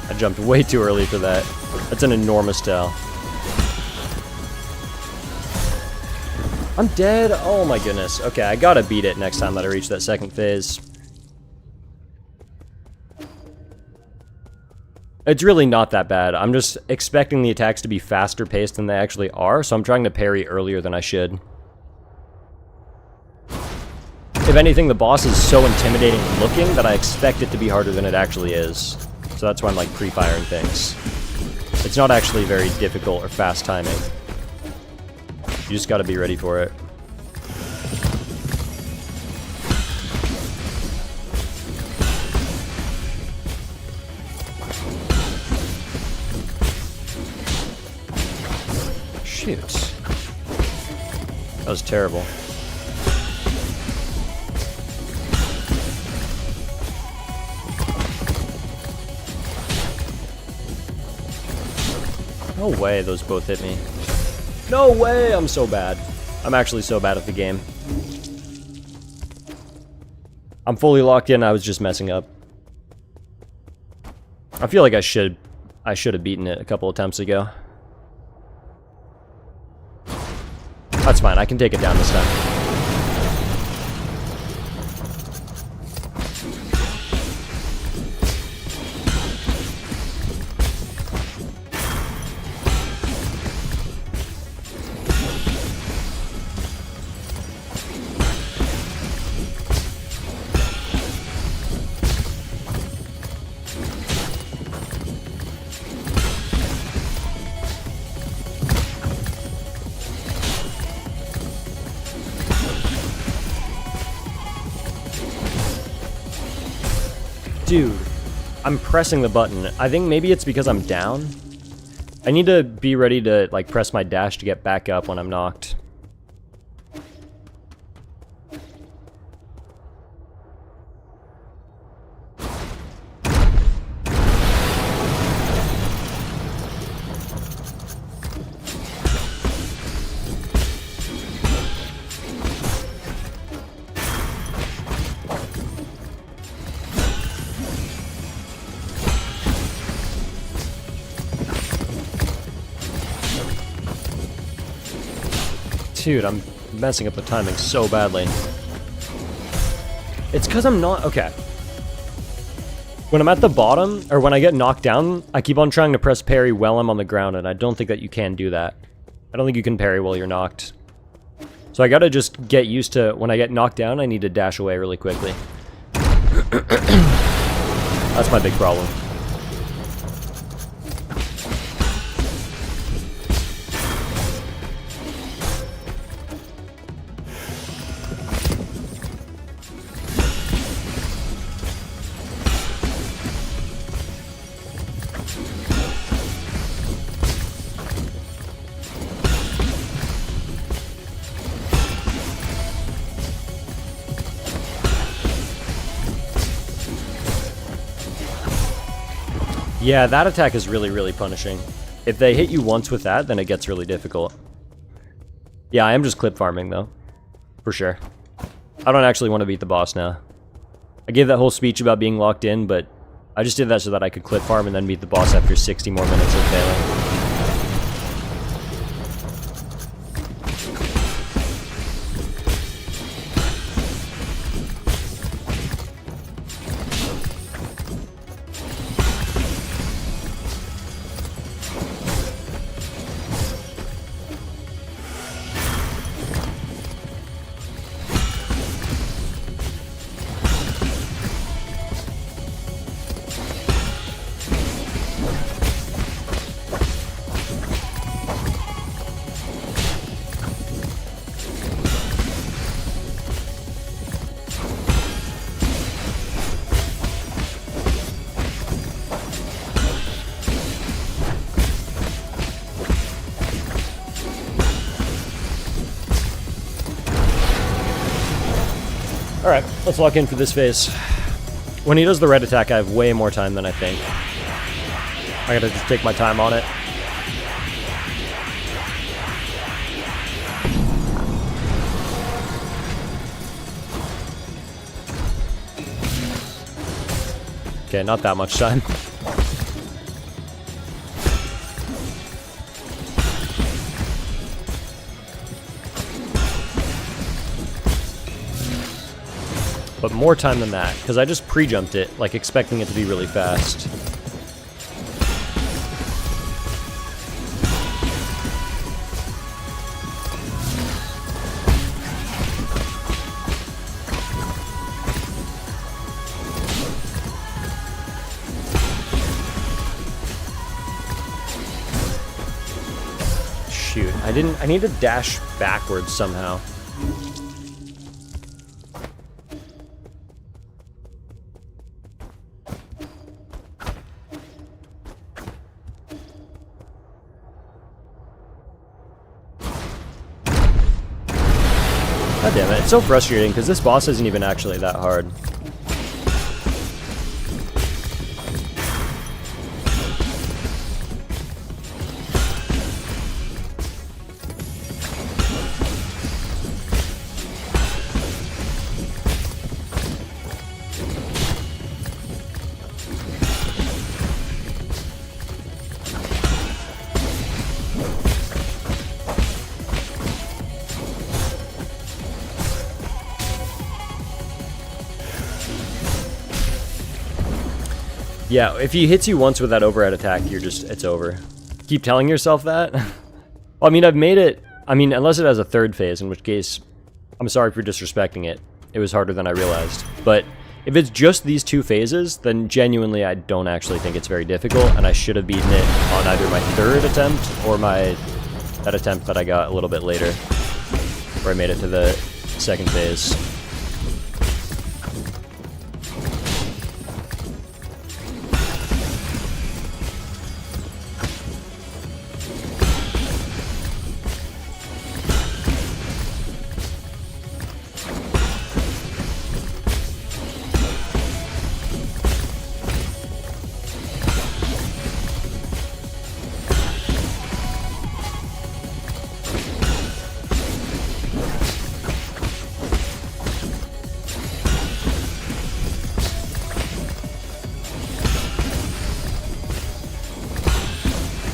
I jumped way too early for that. That's an enormous tell. I'm dead? Oh my goodness. Okay, I gotta beat it next time that I reach that second phase. It's really not that bad. I'm just expecting the attacks to be faster paced than they actually are, so I'm trying to parry earlier than I should. If anything, the boss is so intimidating looking that I expect it to be harder than it actually is. So that's why I'm like pre-firing things. It's not actually very difficult or fast timing. You just gotta be ready for it. Shoot. That was terrible. No way those both hit me. No way! I'm so bad. I'm actually so bad at the game. I'm fully locked in, I was just messing up. I feel like I should have beaten it a couple attempts ago. That's fine, I can take it down this time. Dude, I'm pressing the button. I think maybe it's because I'm down. I need to be ready to like press my dash to get back up when I'm knocked. Dude, I'm messing up the timing so badly. It's because I'm not... Okay. When I'm at the bottom, or when I get knocked down, I keep on trying to press parry while I'm on the ground, and I don't think that you can do that. I don't think you can parry while you're knocked. So I gotta just get used to, when I get knocked down, I need to dash away really quickly. That's my big problem. Yeah, that attack is really, really punishing. If they hit you once with that, then it gets really difficult. Yeah, I am just clip farming, though. For sure. I don't actually want to beat the boss now. I gave that whole speech about being locked in, but I just did that so that I could clip farm and then beat the boss after 60 more minutes of failing. Alright, let's lock in for this phase. When he does the red attack, I have way more time than I think. I gotta just take my time on it. Okay, not that much time. but more time than that, because I just pre-jumped it, like expecting it to be really fast. Shoot, I need to dash backwards somehow. God damn it, it's so frustrating because this boss isn't even actually that hard. Yeah, if he hits you once with that overhead attack, it's over. Keep telling yourself that. Well, I mean, I've made it, unless it has a third phase, in which case, I'm sorry for disrespecting it. It was harder than I realized. But if it's just these two phases, then genuinely I don't actually think it's very difficult, and I should have beaten it on either my third attempt or that attempt that I got a little bit later, where I made it to the second phase.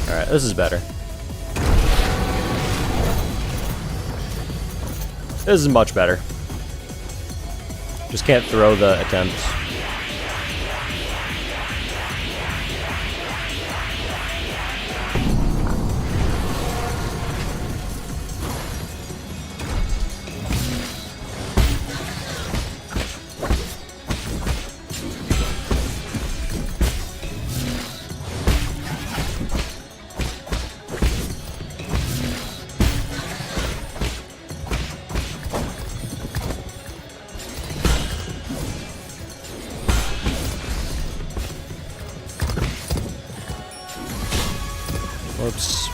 Alright, this is better. This is much better. Just can't throw the attempts. Whoops.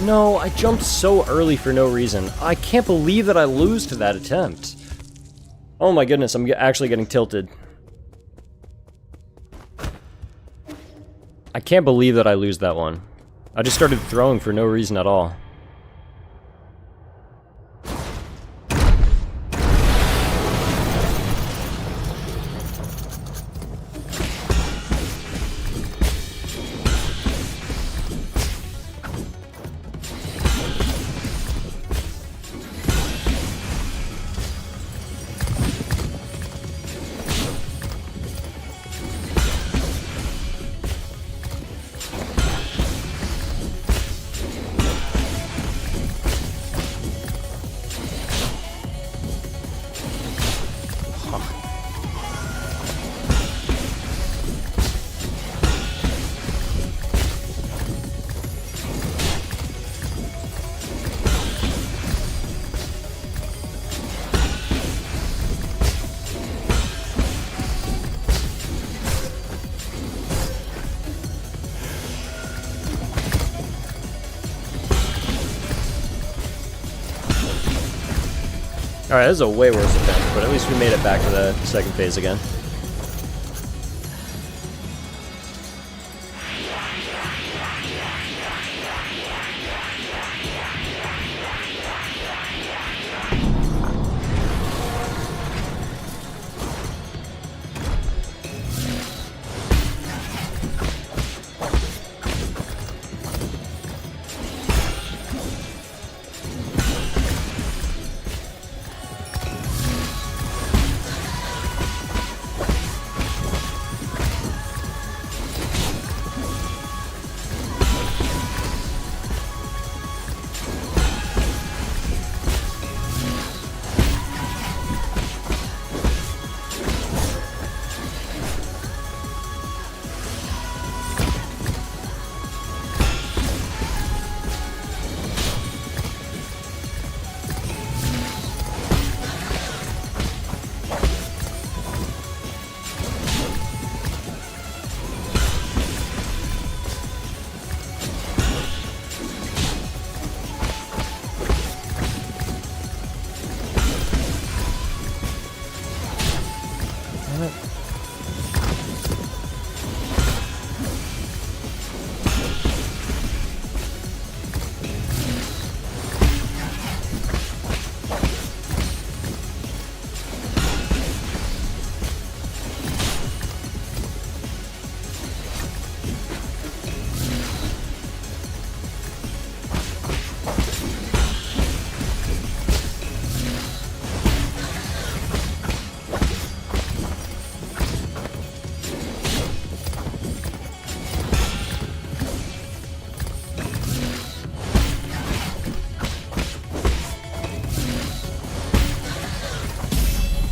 No, I jumped so early for no reason. I can't believe that I lose to that attempt. Oh my goodness, I'm actually getting tilted. I can't believe that I lose that one. I just started throwing for no reason at all. Alright, this is a way worse attempt, but at least we made it back to the second phase again.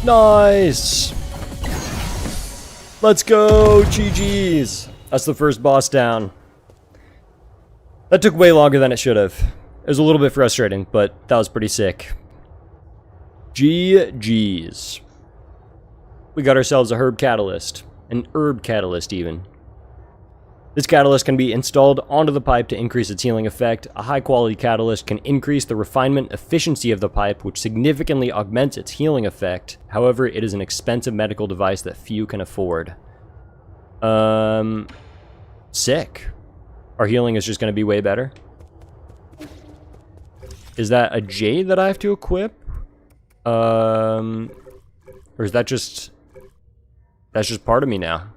Nice! Let's go! GG's! That's the first boss down. That took way longer than it should have. It was a little bit frustrating, but that was pretty sick. GG's. We got ourselves a herb catalyst. An herb catalyst, even. This catalyst can be installed onto the pipe to increase its healing effect. A high-quality catalyst can increase the refinement efficiency of the pipe, which significantly augments its healing effect. However, it is an expensive medical device that few can afford. Sick. Our healing is just going to be way better. Is that a jade that I have to equip? Or is that just... That's just part of me now.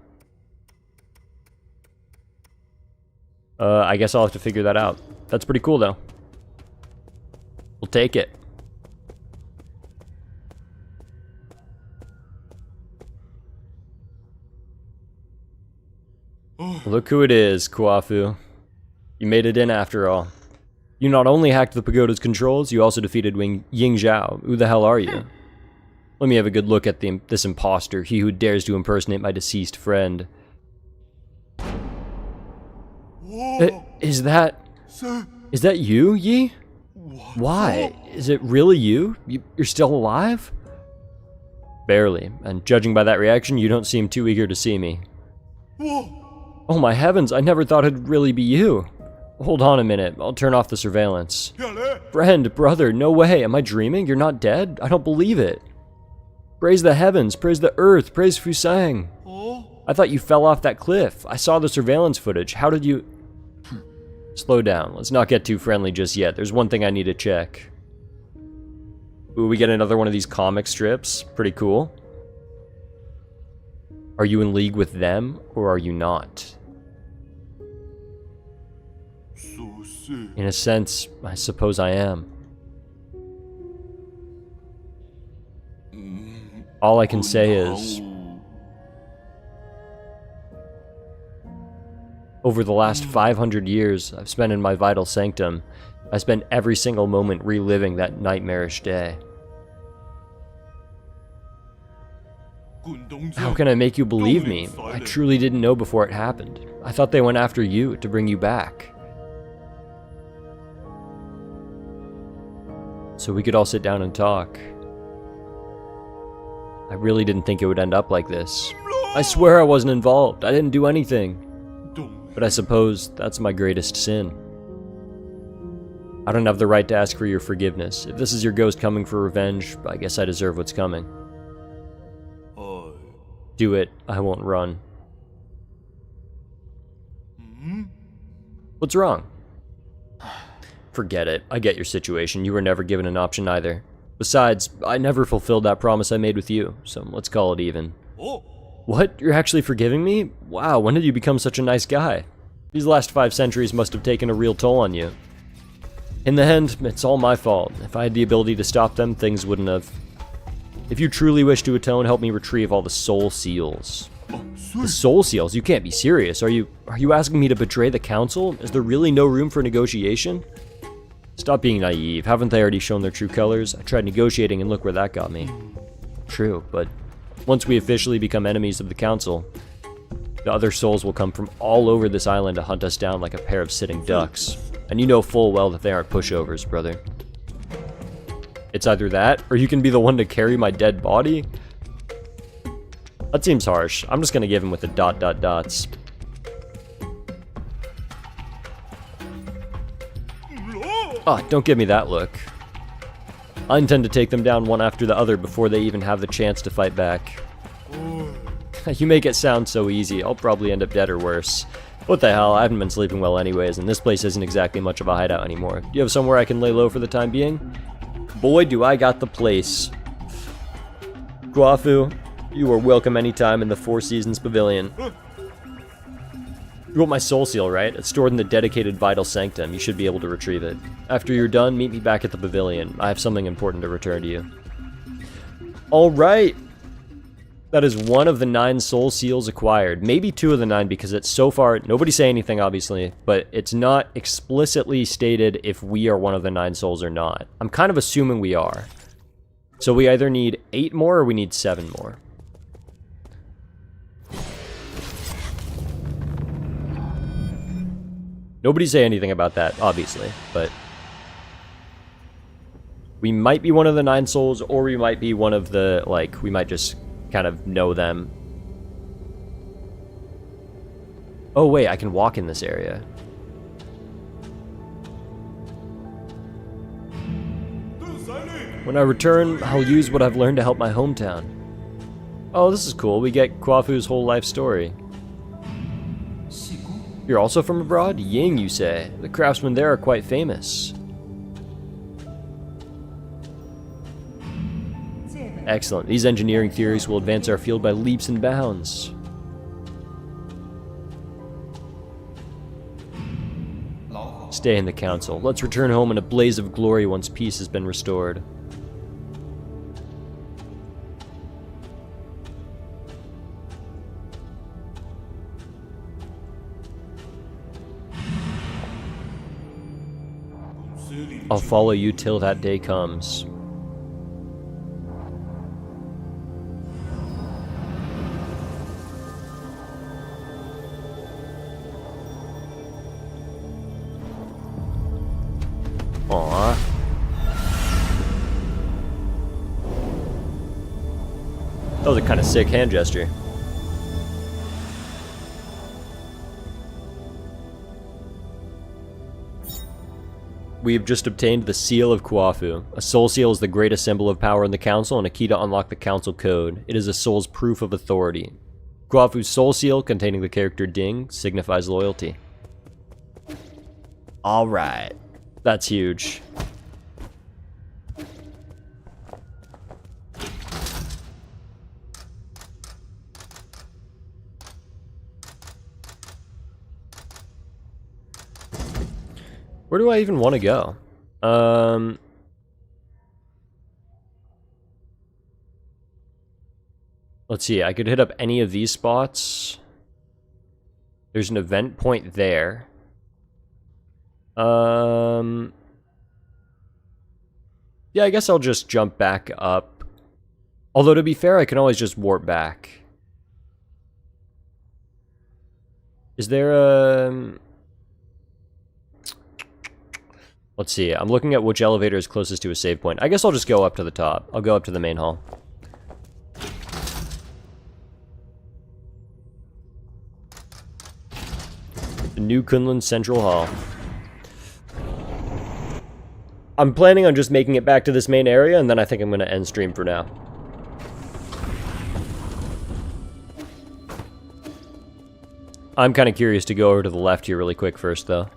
I guess I'll have to figure that out. That's pretty cool, though. We'll take it. Look who it is, Kuafu. You made it in after all. You not only hacked the pagoda's controls, you also defeated Ying Zhao. Who the hell are you? Let me have a good look at this imposter, he who dares to impersonate my deceased friend. Is that you, Yi? Why? Is it really you? You're still alive? Barely, and judging by that reaction, you don't seem too eager to see me. Oh my heavens, I never thought it'd really be you. Hold on a minute, I'll turn off the surveillance. Friend, brother, no way, am I dreaming? You're not dead? I don't believe it. Praise the heavens, praise the earth, praise Fusang. I thought you fell off that cliff. I saw the surveillance footage. How did you... Slow down. Let's not get too friendly just yet. There's one thing I need to check. Ooh, we get another one of these comic strips. Pretty cool. Are you in league with them, or are you not? In a sense, I suppose I am. All I can say is... Over the last 500 years I've spent in my vital sanctum, I spent every single moment reliving that nightmarish day. How can I make you believe me? I truly didn't know before it happened. I thought they went after you to bring you back. So we could all sit down and talk. I really didn't think it would end up like this. I swear I wasn't involved. I didn't do anything. But I suppose that's my greatest sin. I don't have the right to ask for your forgiveness. If this is your ghost coming for revenge, I guess I deserve what's coming. Do it. I won't run. What's wrong? Forget it. I get your situation. You were never given an option either. Besides, I never fulfilled that promise I made with you, so let's call it even. What? You're actually forgiving me? Wow, when did you become such a nice guy? These last 5 centuries must have taken a real toll on you. In the end, it's all my fault. If I had the ability to stop them, things wouldn't have. If you truly wish to atone, help me retrieve all the soul seals. The soul seals? You can't be serious. Are you asking me to betray the council? Is there really no room for negotiation? Stop being naive. Haven't they already shown their true colors? I tried negotiating and look where that got me. True, but once we officially become enemies of the council, the other souls will come from all over this island to hunt us down like a pair of sitting ducks. And you know full well that they aren't pushovers, brother. It's either that, or you can be the one to carry my dead body? That seems harsh. I'm just gonna give him with the ... Ah, don't give me that look. I intend to take them down one after the other before they even have the chance to fight back. You make it sound so easy. I'll probably end up dead or worse. What the hell, I haven't been sleeping well anyways, and this place isn't exactly much of a hideout anymore. Do you have somewhere I can lay low for the time being? Boy, do I got the place. Guafu, you are welcome anytime in the Four Seasons Pavilion. You want my soul seal, right? It's stored in the dedicated Vital Sanctum. You should be able to retrieve it. After you're done, meet me back at the pavilion. I have something important to return to you. Alright! That is one of the 9 soul seals acquired. Maybe 2 of the 9 because it's so far... Nobody say anything, obviously, but it's not explicitly stated if we are one of the 9 souls or not. I'm kind of assuming we are. So we either need 8 more or we need 7 more. Nobody say anything about that, obviously, but... We might be one of the 9 souls, or we might be one of the, like, we might just kind of know them. Oh wait, I can walk in this area. When I return, I'll use what I've learned to help my hometown. Oh, this is cool. We get Kwafu's whole life story. You're also from abroad? Ying, you say. The craftsmen there are quite famous. Excellent. These engineering theories will advance our field by leaps and bounds. Stay in the council. Let's return home in a blaze of glory once peace has been restored. I'll follow you till that day comes. Aww. That was a kind of sick hand gesture. We have just obtained the Seal of Kwafu. A soul seal is the greatest symbol of power in the council and a key to unlock the council code. It is a soul's proof of authority. Kwafu's soul seal, containing the character Ding, signifies loyalty. Alright. That's huge. Where do I even want to go? Let's see, I could hit up any of these spots. There's an event point there. Yeah, I guess I'll just jump back up. Although, to be fair, I can always just warp back. Is there a... Let's see, I'm looking at which elevator is closest to a save point. I guess I'll just go up to the top. I'll go up to the main hall. The New Kunlun Central Hall. I'm planning on just making it back to this main area, and then I think I'm going to end stream for now. I'm kind of curious to go over to the left here really quick first, though.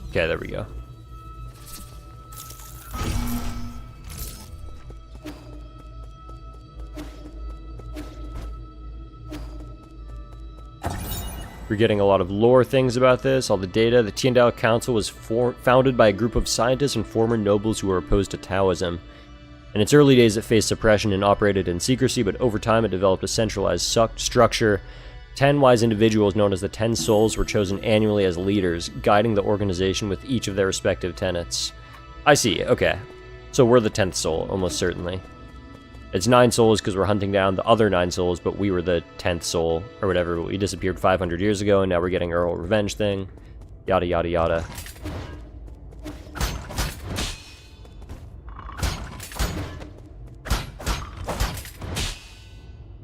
Okay, there we go. We're getting a lot of lore things about this, all the data. The Tiandao Council was founded by a group of scientists and former nobles who were opposed to Taoism. In its early days, it faced suppression and operated in secrecy, but over time it developed a centralized structure. 10 wise individuals known as the 10 Souls were chosen annually as leaders, guiding the organization with each of their respective tenets. I see, okay. So we're the 10th Soul, almost certainly. It's 9 souls because we're hunting down the other 9 souls, but we were the 10th soul, or whatever. We disappeared 500 years ago, and now we're getting our whole revenge thing. Yada, yada, yada.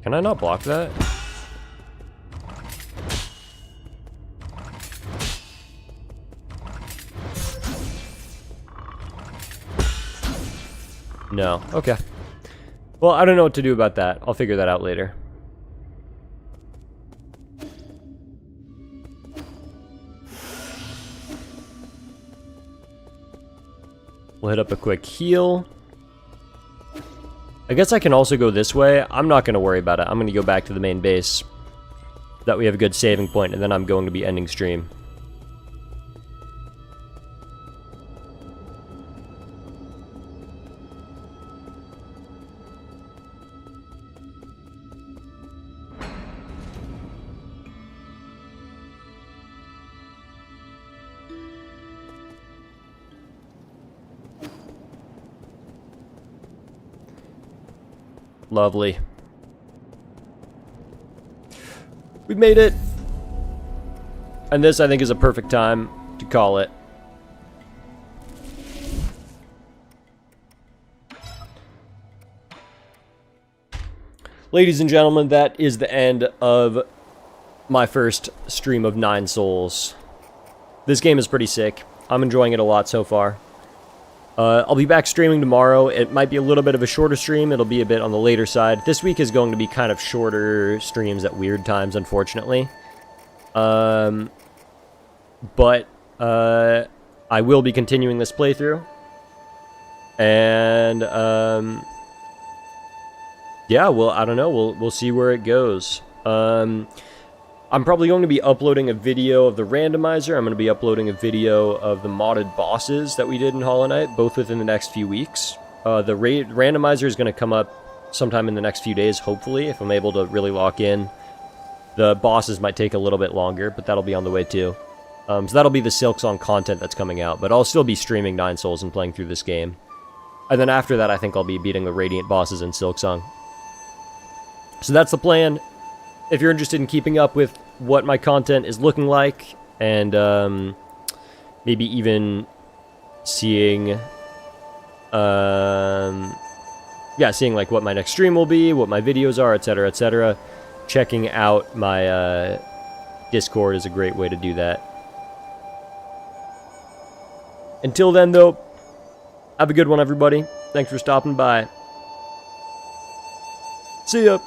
Can I not block that? No. Okay. Well, I don't know what to do about that. I'll figure that out later. We'll hit up a quick heal. I guess I can also go this way. I'm not going to worry about it. I'm going to go back to the main base. That we have a good saving point, and then I'm going to be ending stream. Lovely. We made it. And this, I think, is a perfect time to call it. Ladies and gentlemen, that is the end of my first stream of 9 Souls. This game is pretty sick. I'm enjoying it a lot so far. I'll be back streaming tomorrow. It might be a little bit of a shorter stream. It'll be a bit on the later side. This week is going to be kind of shorter streams at weird times, unfortunately. But I will be continuing this playthrough. And, yeah, well, I don't know. We'll see where it goes. I'm probably going to be uploading a video of the randomizer. I'm going to be uploading a video of the modded bosses that we did in Hollow Knight, both within the next few weeks. The randomizer is going to come up sometime in the next few days, hopefully, if I'm able to really lock in. The bosses might take a little bit longer, but that'll be on the way too. So that'll be the Silksong content that's coming out, but I'll still be streaming 9 Souls and playing through this game. And then after that, I think I'll be beating the Radiant bosses in Silksong. So that's the plan. If you're interested in keeping up with what my content is looking like, and maybe even seeing, seeing like what my next stream will be, what my videos are, etc., etc., checking out my Discord is a great way to do that. Until then, though, have a good one, everybody. Thanks for stopping by. See ya.